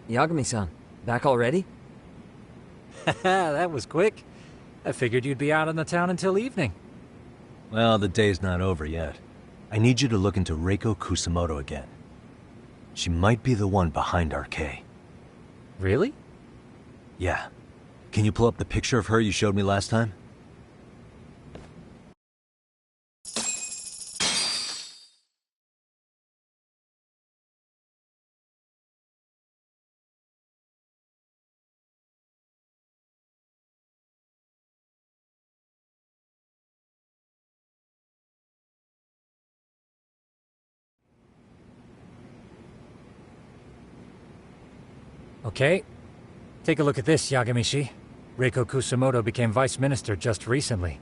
Yagami-san, back already? That was quick. I figured you'd be out in the town until evening. Well, the day's not over yet. I need you to look into Reiko Kusamoto again. She might be the one behind Arcade. Really? Yeah. Can you pull up the picture of her you showed me last time? Okay. Take a look at this, Yagamishi. Reiko Kusamoto became vice minister just recently.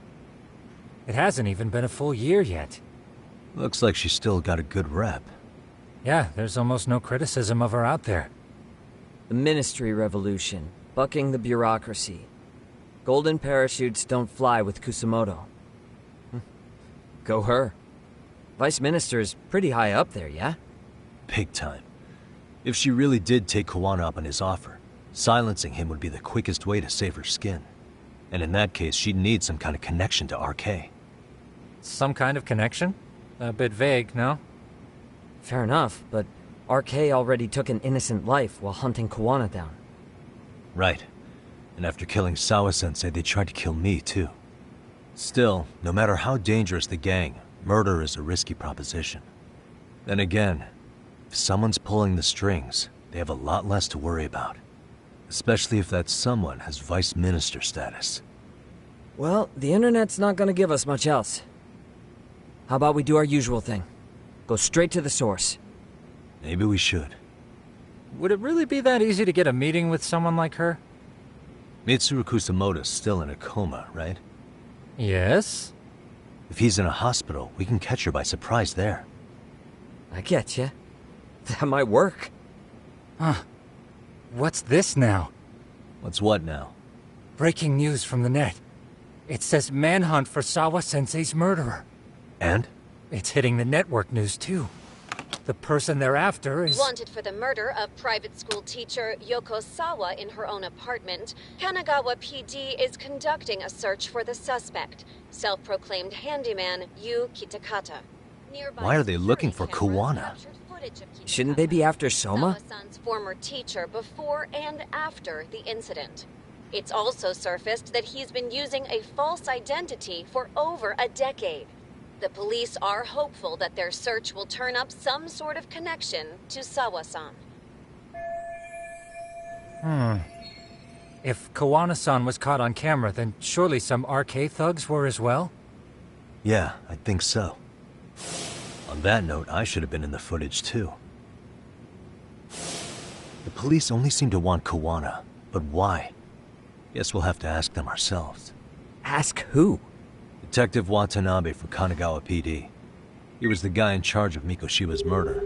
It hasn't even been a full year yet. Looks like she's still got a good rep. Yeah, there's almost no criticism of her out there. The Ministry Revolution, bucking the bureaucracy. Golden parachutes don't fly with Kusamoto. Go her. Vice Minister is pretty high up there, yeah? Big time. If she really did take Kuwana up on his offer, silencing him would be the quickest way to save her skin. And in that case, she'd need some kind of connection to Arcade. Some kind of connection? A bit vague, no? Fair enough, but Arcade already took an innocent life while hunting Kuwana down. Right. And after killing Sawa-sensei, they tried to kill me, too. Still, no matter how dangerous the gang, murder is a risky proposition. Then again, if someone's pulling the strings, they have a lot less to worry about. Especially if that someone has vice minister status. Well, the internet's not gonna give us much else. How about we do our usual thing? Go straight to the source. Maybe we should. Would it really be that easy to get a meeting with someone like her? Mitsuru Kusamoto's still in a coma, right? Yes? If he's in a hospital, we can catch her by surprise there. I get you. That might work. Huh. What's this now? What's what now? Breaking news from the net. It says manhunt for Sawa-sensei's murderer. And? It's hitting the network news, too. The person they're after is... Wanted for the murder of private school teacher Yoko Sawa in her own apartment, Kanagawa PD is conducting a search for the suspect, self-proclaimed handyman Yu Kitakata. Why are they looking for Kuwana? Shouldn't they be after Soma? Sawa-san's former teacher before and after the incident. It's also surfaced that he's been using a false identity for over a decade. The police are hopeful that their search will turn up some sort of connection to Sawa-san. If Kawana-san was caught on camera, then surely some RK thugs were as well? Yeah, I think so. On that note, I should have been in the footage too. The police only seem to want Kawana, but why? Guess we'll have to ask them ourselves. Ask who? Detective Watanabe from Kanagawa PD. He was the guy in charge of Mikoshiba's murder.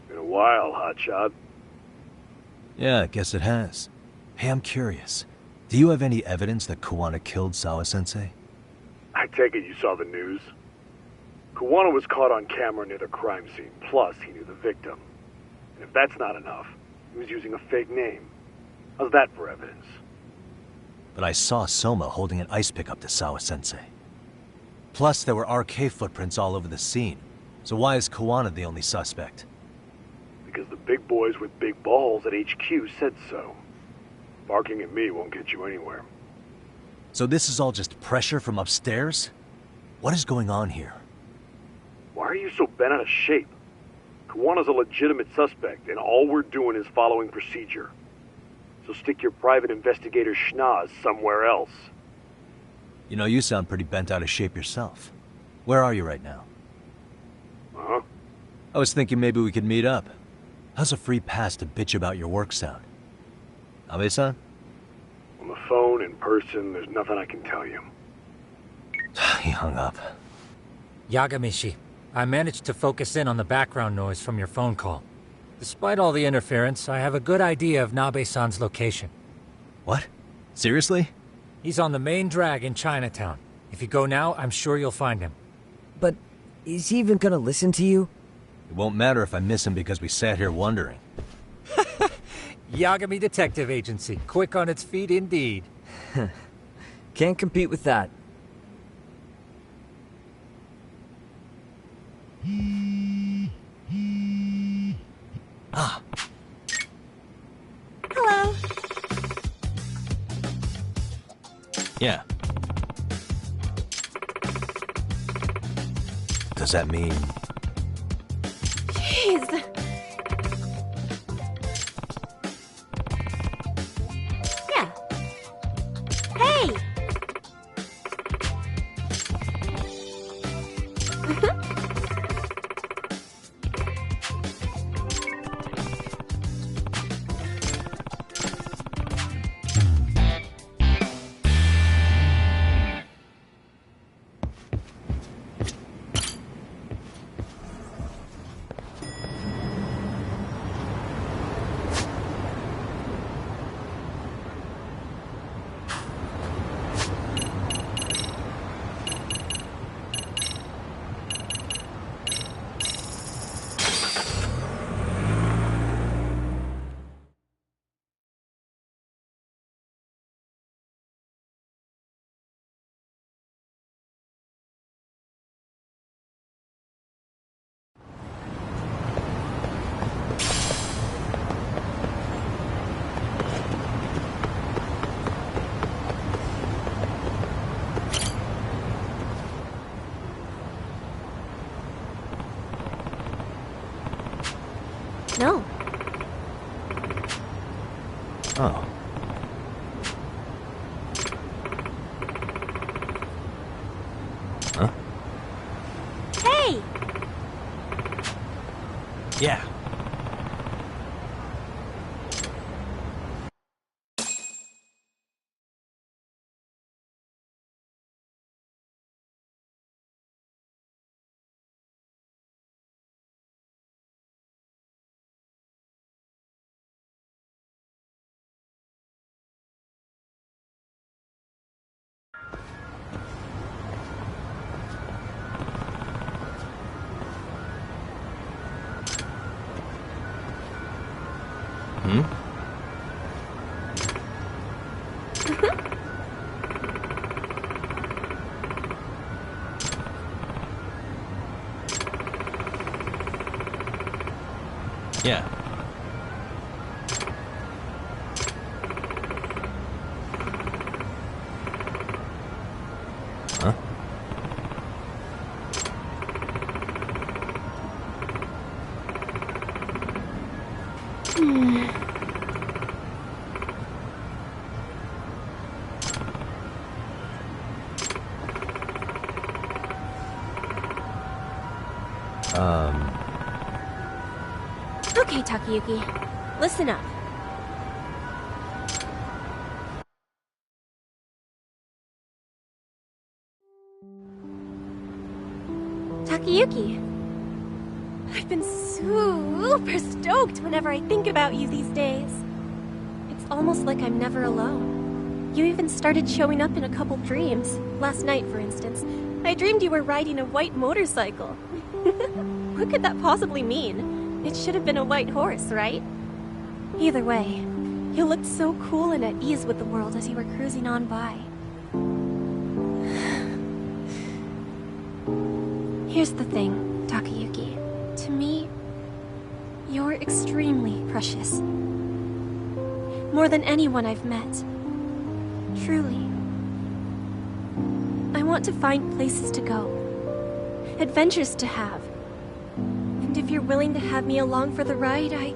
Been a while, hotshot. Yeah, I guess it has. Hey, I'm curious. Do you have any evidence that Kawana killed Sawa-sensei? I take it you saw the news. Kawana was caught on camera near the crime scene, plus he knew the victim. And if that's not enough, he was using a fake name. How's that for evidence? But I saw Soma holding an ice pick up to Sawa-sensei. Plus, there were RK footprints all over the scene. So why is Kawana the only suspect? Because the big boys with big balls at HQ said so. Barking at me won't get you anywhere. So this is all just pressure from upstairs? What is going on here? Why are you so bent out of shape? Kawana's a legitimate suspect, and all we're doing is following procedure. So stick your private investigator schnoz somewhere else. You know, you sound pretty bent out of shape yourself. Where are you right now? Uh-huh. I was thinking maybe we could meet up. How's a free pass to bitch about your work sound? Abe-san? On the phone, in person, there's nothing I can tell you. He hung up. Yagamishi, I managed to focus in on the background noise from your phone call. Despite all the interference, I have a good idea of Nabe-san's location. What? Seriously? He's on the main drag in Chinatown. If you go now, I'm sure you'll find him. But is he even gonna listen to you? It won't matter if I miss him because we sat here wondering. Yagami Detective Agency, quick on its feet indeed. Can't compete with that. Hello. Yeah. Does that mean... Jeez. Yeah. Hey. No. Oh. Huh? Hey! Yeah. Hmm? Yeah. Huh? Okay, Takayuki. Listen up. Takayuki. I've been super stoked whenever I think about you these days. It's almost like I'm never alone. You even started showing up in a couple dreams. Last night, for instance, I dreamed you were riding a white motorcycle. What could that possibly mean? It should have been a white horse, right? Either way, you looked so cool and at ease with the world as you were cruising on by. Here's the thing, Takayuki. To me, you're extremely precious. More than anyone I've met. Truly. I want to find places to go. Adventures to have. And if you're willing to have me along for the ride, I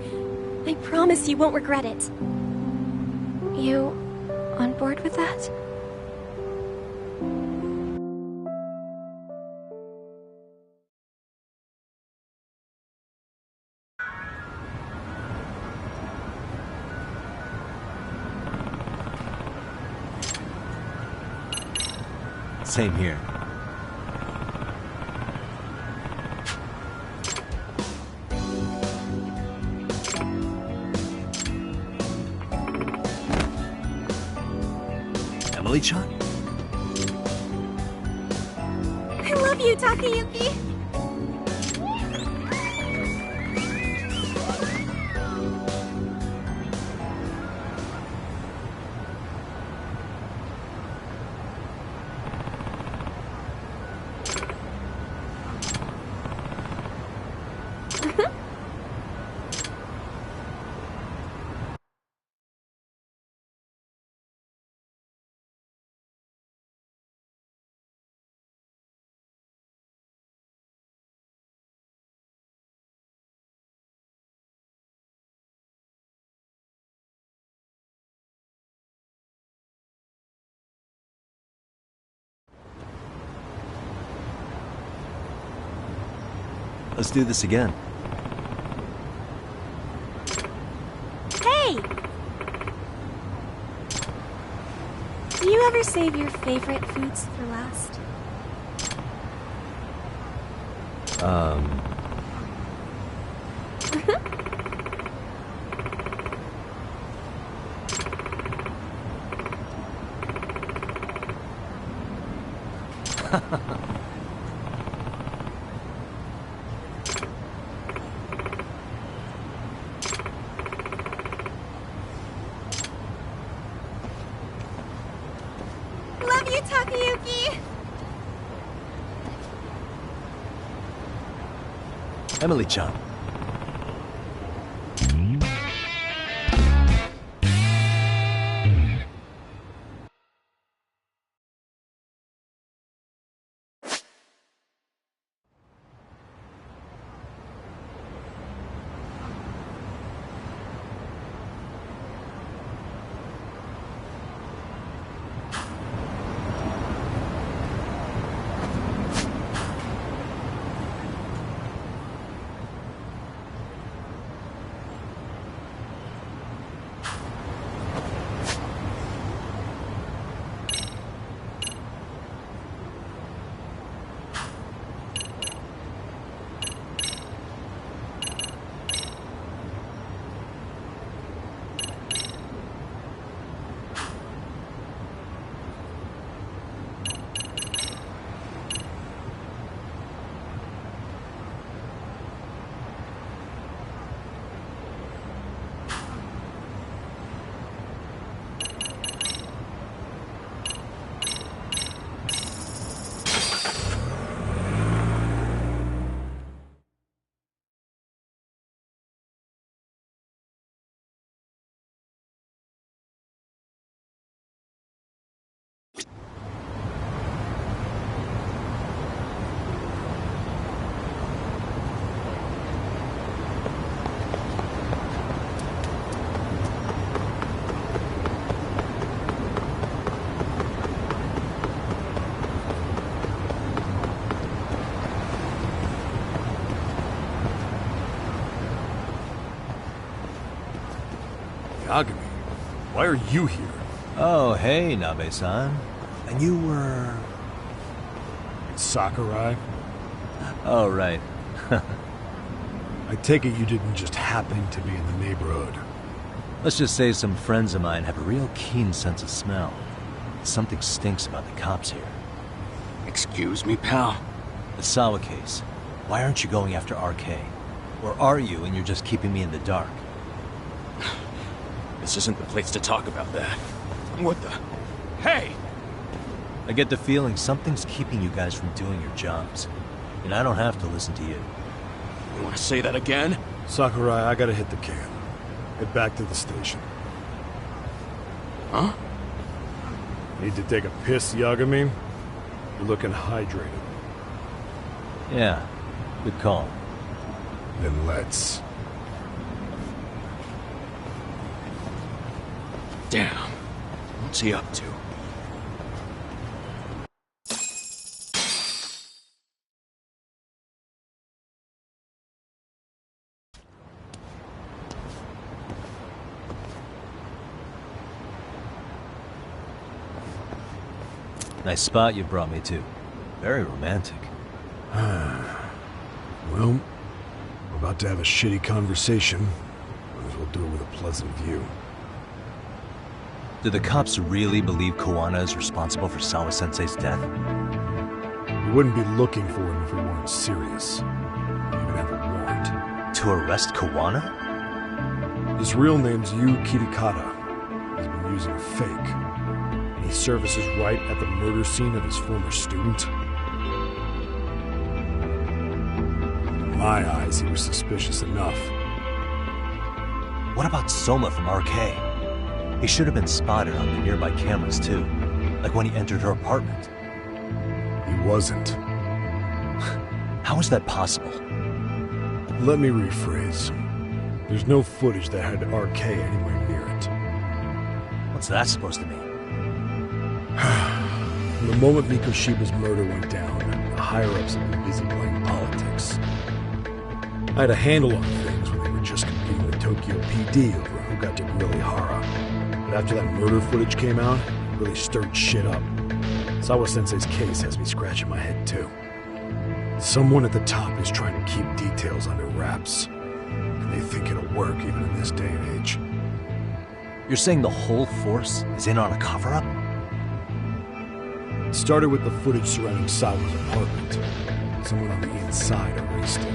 promise you won't regret it. You on board with that? Same here. Emily-chan? I love you, Takayuki! Let's do this again. Hey! Do you ever save your favorite foods for last? Love you, Takayuki! Emily-chan. Yagami, why are you here? Oh, hey, Nabe-san. And you were... Sakurai? Oh, right. I take it you didn't just happen to be in the neighborhood. Let's just say some friends of mine have a real keen sense of smell. Something stinks about the cops here. Excuse me, pal? The Sawa case. Why aren't you going after RK? Or are you and you're just keeping me in the dark? This isn't the place to talk about that. What the... Hey! I get the feeling something's keeping you guys from doing your jobs. And I don't have to listen to you. You want to say that again? Sakurai, I gotta hit the can. Head back to the station. Huh? Need to take a piss, Yagami? You're looking hydrated. Yeah, good call. Then let's. Damn. What's he up to? Nice spot you brought me to. Very romantic. Well, we're about to have a shitty conversation. Might as well do it with a pleasant view. Do the cops really believe Kuwana is responsible for Sawa-sensei's death? We wouldn't be looking for him if we weren't serious. We even have a warrant. To arrest Kuwana? His real name's Yu Kitakata. He's been using a fake. And he surfaces right at the murder scene of his former student. In my eyes, he was suspicious enough. What about Soma from RK? He should have been spotted on the nearby cameras too. Like when he entered her apartment. He wasn't. How is that possible? Let me rephrase. There's no footage that had RK anywhere near it. What's that supposed to mean? From the moment Mikoshiba's murder went down, the higher-ups have been busy playing politics. I had a handle on things when they were just competing with Tokyo PD over who got to grill Ihara. But after that murder footage came out, it really stirred shit up. Sawa-sensei's case has me scratching my head too. Someone at the top is trying to keep details under wraps. And they think it'll work even in this day and age. You're saying the whole force is in on a cover-up? It started with the footage surrounding Sawa's apartment. Someone on the inside erased it.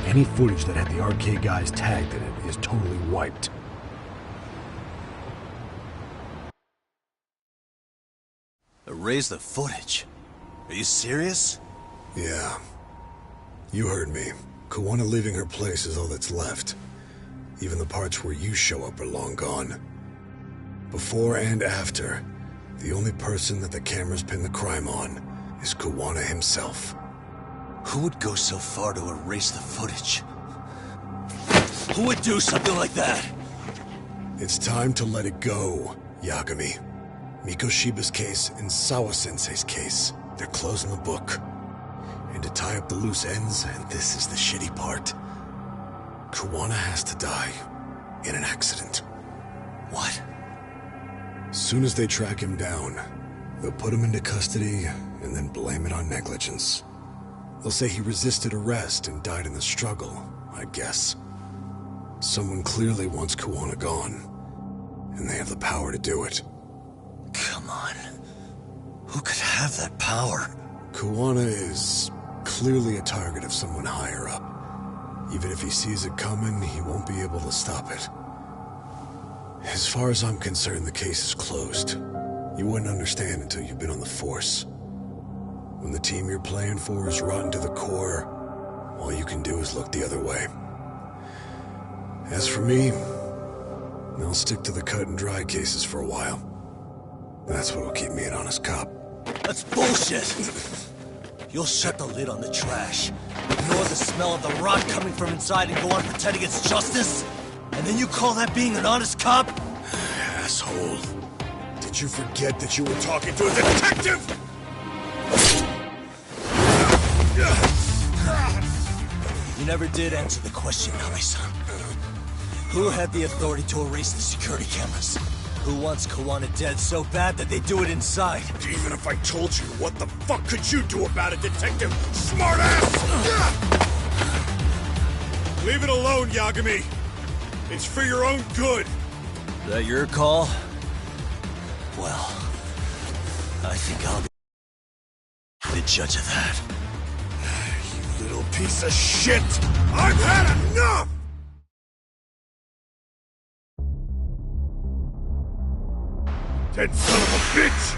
Any footage that had the RK guys tagged in it is totally wiped. Erase the footage? Are you serious? Yeah. You heard me. Kuwana leaving her place is all that's left. Even the parts where you show up are long gone. Before and after, the only person that the cameras pin the crime on is Kuwana himself. Who would go so far to erase the footage? Who would do something like that? It's time to let it go, Yagami. Mikoshiba's case and Sawa-sensei's case, they're closing the book. And to tie up the loose ends, and this is the shitty part, Kuwana has to die in an accident. What? Soon as they track him down, they'll put him into custody and then blame it on negligence. They'll say he resisted arrest and died in the struggle, I guess. Someone clearly wants Kuwana gone, and they have the power to do it. Come on. Who could have that power? Kuwana is clearly a target of someone higher up. Even if he sees it coming, he won't be able to stop it. As far as I'm concerned, the case is closed. You wouldn't understand until you've been on the force. When the team you're playing for is rotten to the core, all you can do is look the other way. As for me, I'll stick to the cut and dry cases for a while. That's what'll keep me an honest cop. That's bullshit! You'll shut the lid on the trash, ignore the smell of the rot coming from inside, and go on pretending it's justice? And then you call that being an honest cop? Asshole. Did you forget that you were talking to a detective? You never did answer the question, Nabe-san. Who had the authority to erase the security cameras? Who wants Kawana dead so bad that they do it inside? Even if I told you, what the fuck could you do about it, Detective Smartass? Leave it alone, Yagami. It's for your own good. Is that your call? Well, I think I'll be the judge of that. You little piece of shit! I've had enough! Dead son of a bitch!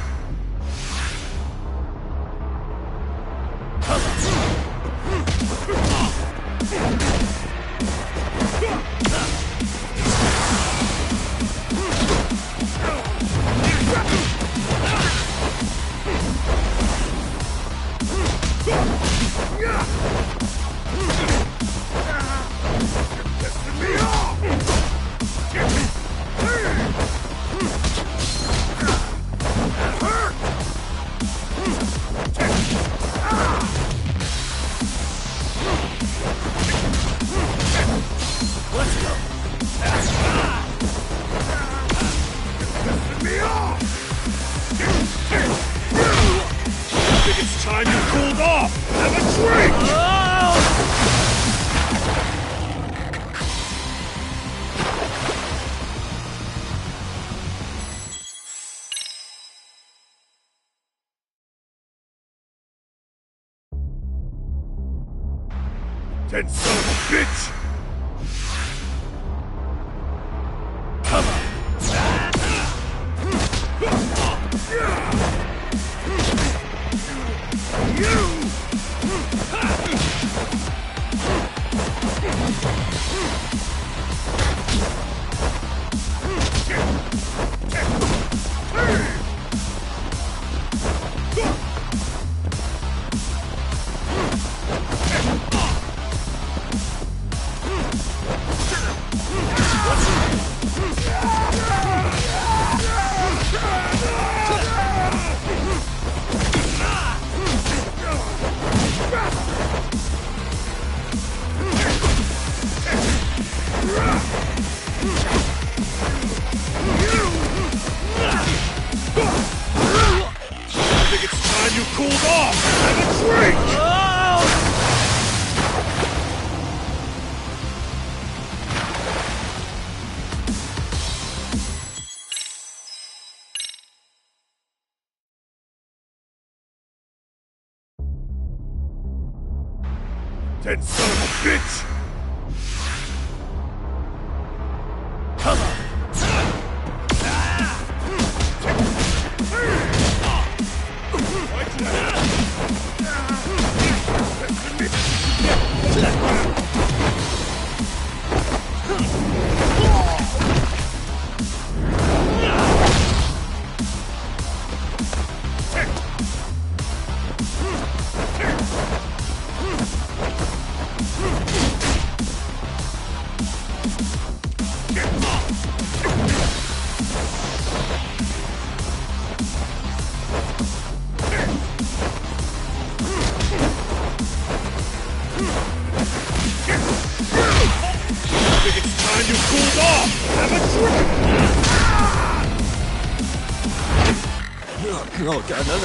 Dead son of a bitch! Come on! Dead son of a bitch! Come on! Oh god, no.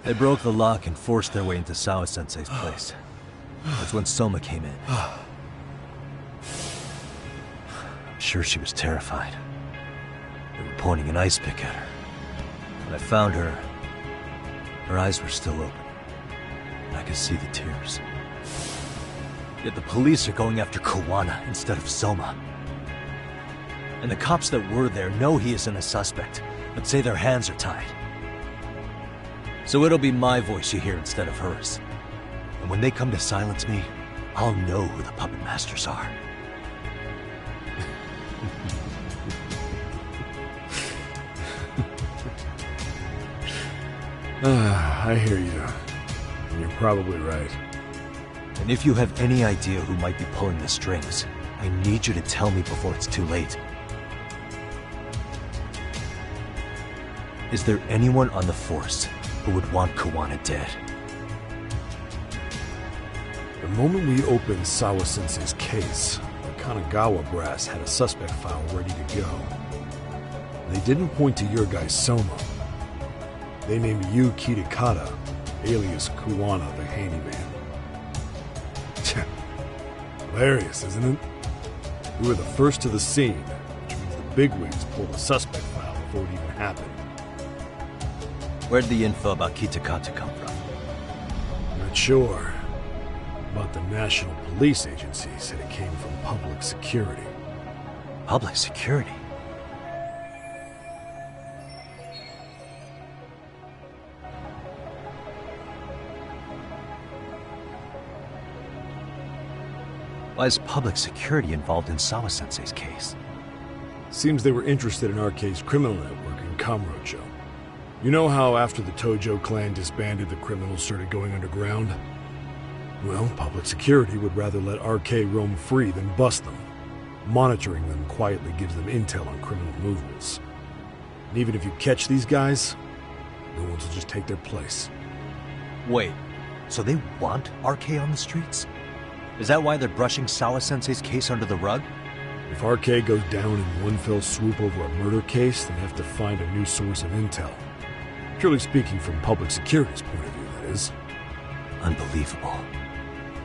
They broke the lock and forced their way into Sawa-sensei's place. That's when Soma came in. I'm sure she was terrified. They were pointing an ice pick at her. When I found her, her eyes were still open. And I could see the tears. Yet the police are going after Kuwana instead of Soma. And the cops that were there know he isn't a suspect, but say their hands are tied. So it'll be my voice you hear instead of hers. And when they come to silence me, I'll know who the puppet masters are. I hear you. And you're probably right. And if you have any idea who might be pulling the strings, I need you to tell me before it's too late. Is there anyone on the force who would want Kuwana dead? The moment we opened Sawa-sensei's case, the Kanagawa brass had a suspect file ready to go. They didn't point to your guy Soma. They named you Kitakata, alias Kuwana the Handyman. Hilarious, isn't it? We were the first to the scene, which means the bigwigs pulled the suspect file before it even happened. Where'd the info about Kitakata come from? Not sure. But the National Police Agency said it came from public security. Public security? Why is public security involved in Sawa-sensei's case? Seems they were interested in RK's criminal network in Kamurocho. You know how after the Tojo clan disbanded, the criminals started going underground? Well, public security would rather let RK roam free than bust them. Monitoring them quietly gives them intel on criminal movements. And even if you catch these guys, new ones will just take their place. Wait, so they want RK on the streets? Is that why they're brushing Sawa-sensei's case under the rug? If RK goes down in one fell swoop over a murder case, then they have to find a new source of intel. Purely speaking, from public security's point of view, that is. Unbelievable.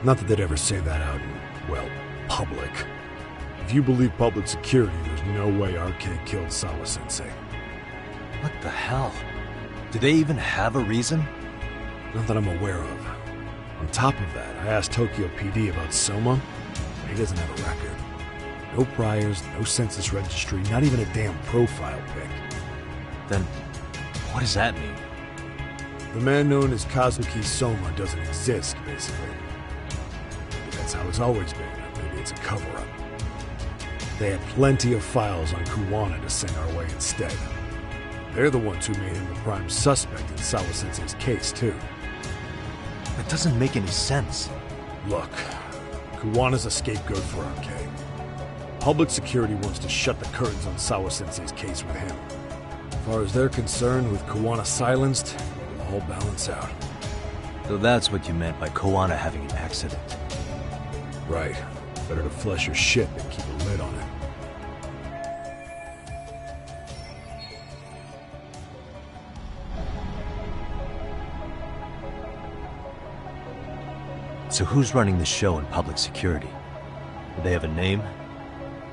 Not that they'd ever say that out in, well, public. If you believe public security, there's no way RK killed Sawa-sensei. What the hell? Do they even have a reason? Not that I'm aware of. On top of that, I asked Tokyo PD about Soma. He doesn't have a record. No priors, no census registry, not even a damn profile pic. Then, what does that mean? The man known as Kazuki Soma doesn't exist, basically. Maybe that's how it's always been. Maybe it's a cover-up. They had plenty of files on Kuwana to send our way instead. They're the ones who made him the prime suspect in Sawa-sensei's case, too. That doesn't make any sense. Look, Kuwana's a scapegoat for RK. Public security wants to shut the curtains on Sawa-sensei's case with him. As far as they're concerned, with Kuwana silenced, it'll all balance out. So that's what you meant by Kuwana having an accident. Right. Better to flush your shit than keep a lid on it. So who's running the show in public security? Do they have a name?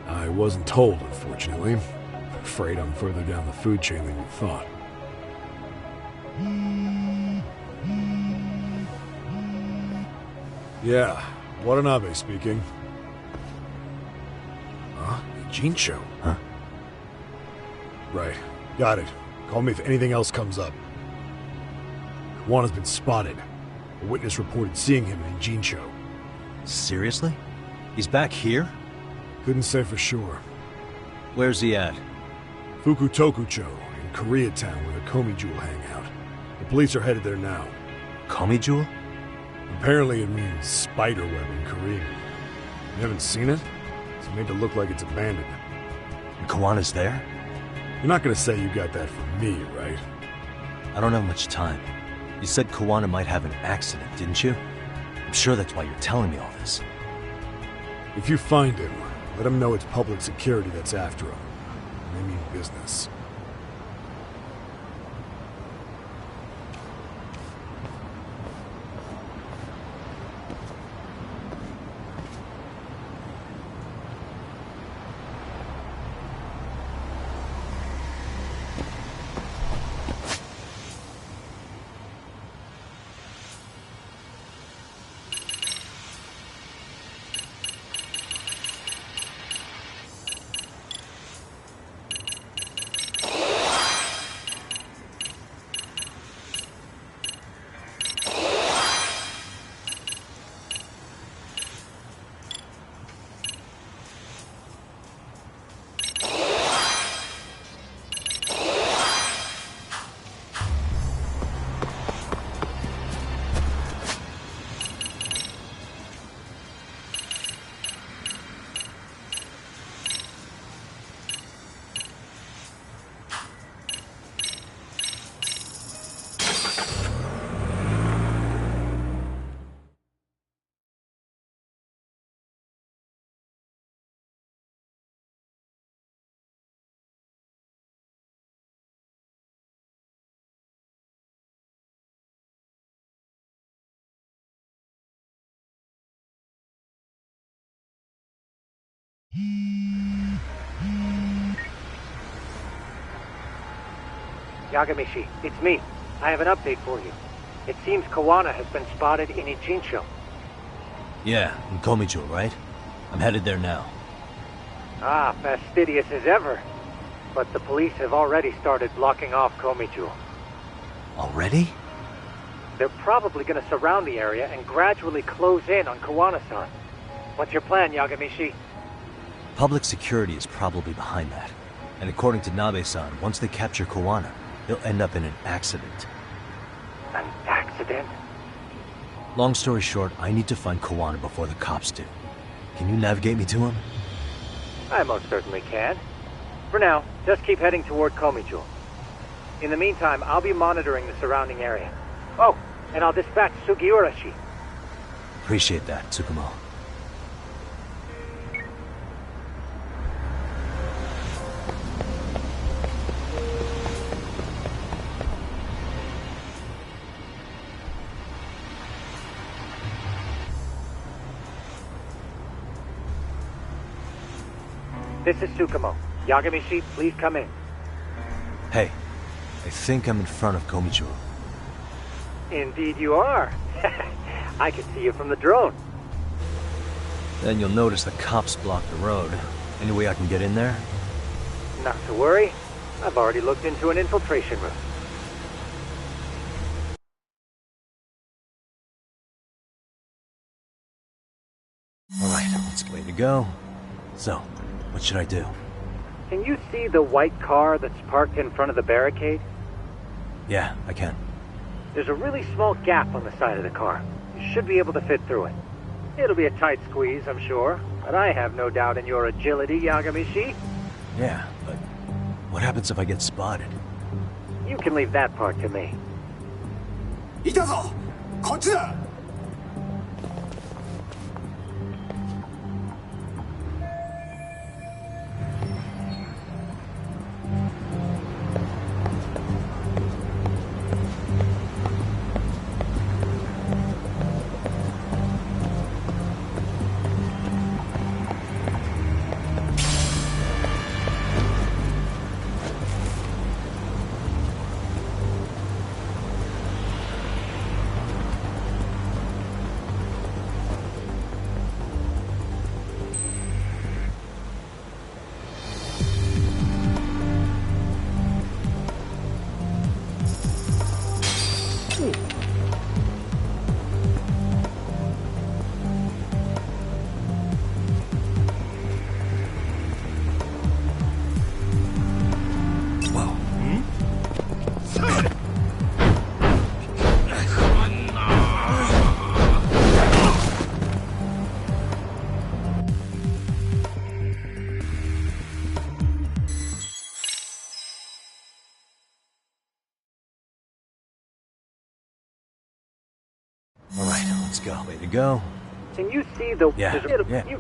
I wasn't told, unfortunately. Afraid I'm further down the food chain than you thought. Yeah, Watanabe speaking. Huh? Ijincho? Huh? Right. Got it. Call me if anything else comes up. Kuwana's been spotted. A witness reported seeing him in Ijincho. Seriously? He's back here? Couldn't say for sure. Where's he at? Fukutokucho, in Koreatown, where the Komi Jewel hang out. The police are headed there now. Komi Jewel? Apparently it means spider web in Korean. You haven't seen it? It's made to look like it's abandoned. And Kuwana's there? You're not gonna say you got that from me, right? I don't have much time. You said Kuwana might have an accident, didn't you? I'm sure that's why you're telling me all this. If you find him, let him know it's public security that's after him. They mean business. Yagamishi, it's me. I have an update for you. It seems Kawana has been spotted in Ijincho. Yeah, in Komicho, right? I'm headed there now. Ah, fastidious as ever. But the police have already started blocking off Komichu. Already? They're probably going to surround the area and gradually close in on Kawana-san. What's your plan, Yagamishi? Public security is probably behind that. And according to Nabe-san, once they capture Kawana, they'll end up in an accident. An accident? Long story short, I need to find Kawana before the cops do. Can you navigate me to him? I most certainly can. For now, just keep heading toward Komichu. In the meantime, I'll be monitoring the surrounding area. Oh, and I'll dispatch Sugiurashi. Appreciate that, Tsukumo. This is Tsukumo. Yagamishi, please come in. Hey, I think I'm in front of Komicho. Indeed you are. I can see you from the drone. Then you'll notice the cops block the road. Any way I can get in there? Not to worry. I've already looked into an infiltration route. Alright, let's way to go. So, what should I do? Can you see the white car that's parked in front of the barricade? Yeah, I can. There's a really small gap on the side of the car. You should be able to fit through it. It'll be a tight squeeze, I'm sure, but I have no doubt in your agility, Yagamishi. Yeah, but what happens if I get spotted? You can leave that part to me. いたぞ! こっちだ! Alright, let's go. Way to go. Can you see the... Yeah, yeah.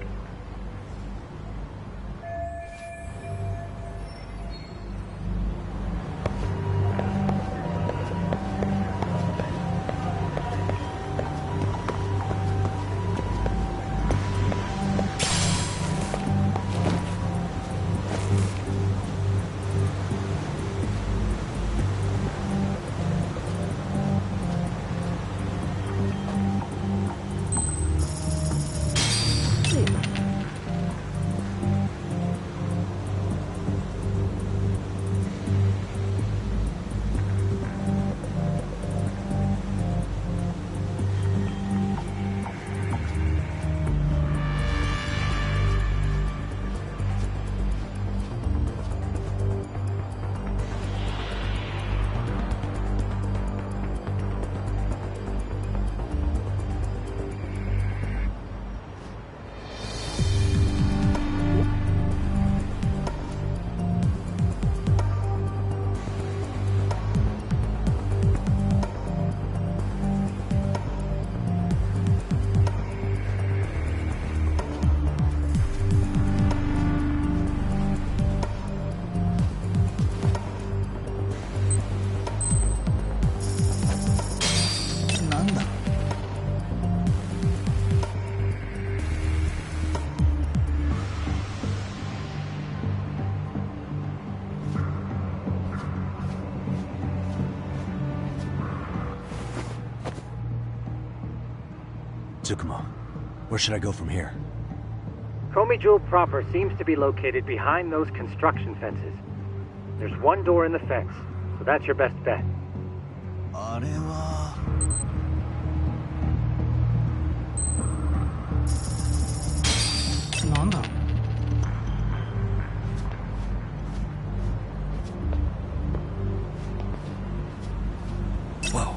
Tsukumo, where should I go from here? Komi Jewel proper seems to be located behind those construction fences. There's one door in the fence, so that's your best bet. Whoa.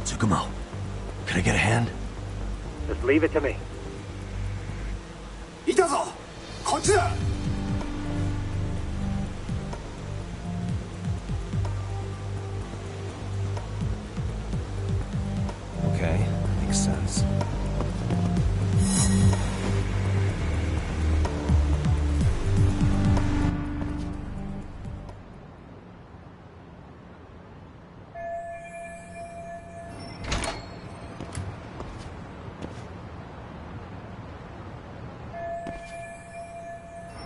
Tsukumo, can I get a hand? Just leave it to me. いたぞこっちだ Okay, makes sense.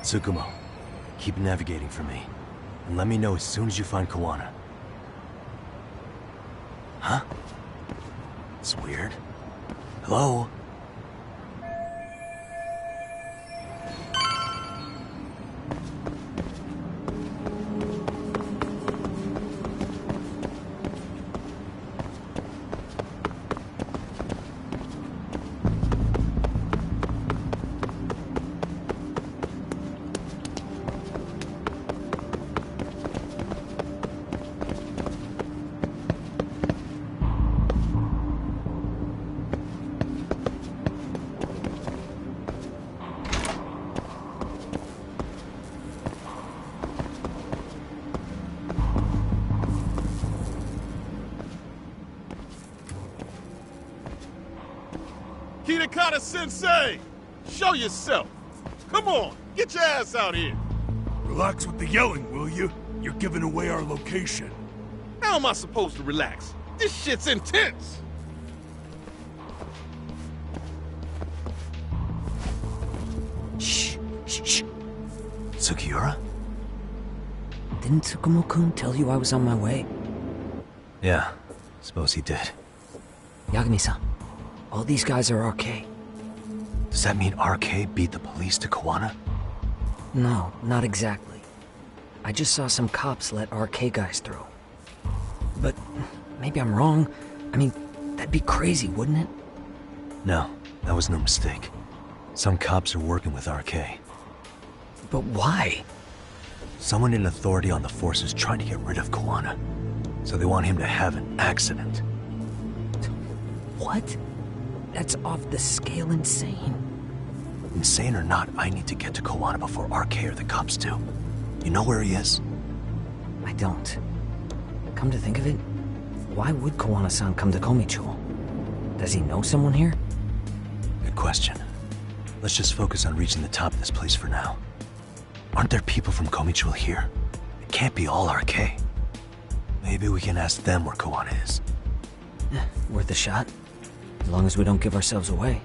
Tsukumo, keep navigating for me, and let me know as soon as you find Kawana. Huh? It's weird. Hello? Kitakata-sensei! Show yourself! Come on, get your ass out here! Relax with the yelling, will you? You're giving away our location. How am I supposed to relax? This shit's intense! Shh, shh, shh. Sugiura? Didn't Tsukumo-kun tell you I was on my way? Yeah, suppose he did. Yagami-san, all these guys are RK. Does that mean RK beat the police to Kawana? No, not exactly. I just saw some cops let RK guys through. But maybe I'm wrong. I mean, that'd be crazy, wouldn't it? No, that was no mistake. Some cops are working with RK. But why? Someone in authority on the force is trying to get rid of Kawana. So they want him to have an accident. What? That's off the scale insane. Insane or not, I need to get to Kawana before RK or the cops do. You know where he is? I don't. Come to think of it, why would Kawana-san come to Komi-Jewel? Does he know someone here? Good question. Let's just focus on reaching the top of this place for now. Aren't there people from Komi-Jewel here? It can't be all RK. Maybe we can ask them where Kawana is. Worth a shot. As long as we don't give ourselves away.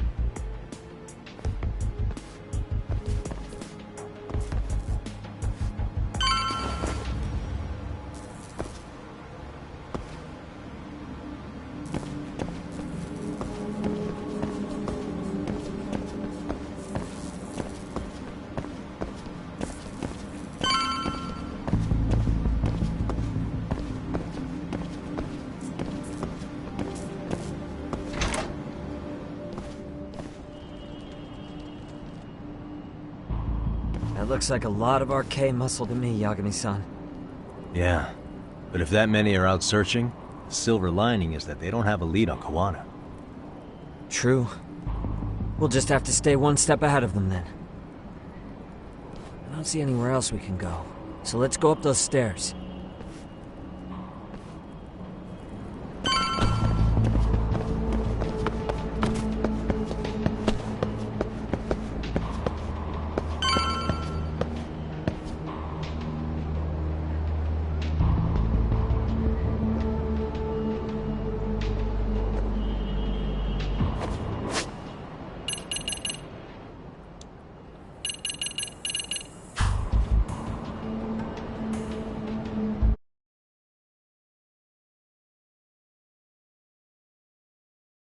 That looks like a lot of RK muscle to me, Yagami-san. Yeah, but if that many are out searching, the silver lining is that they don't have a lead on Kawana. True. We'll just have to stay one step ahead of them then. I don't see anywhere else we can go, so let's go up those stairs.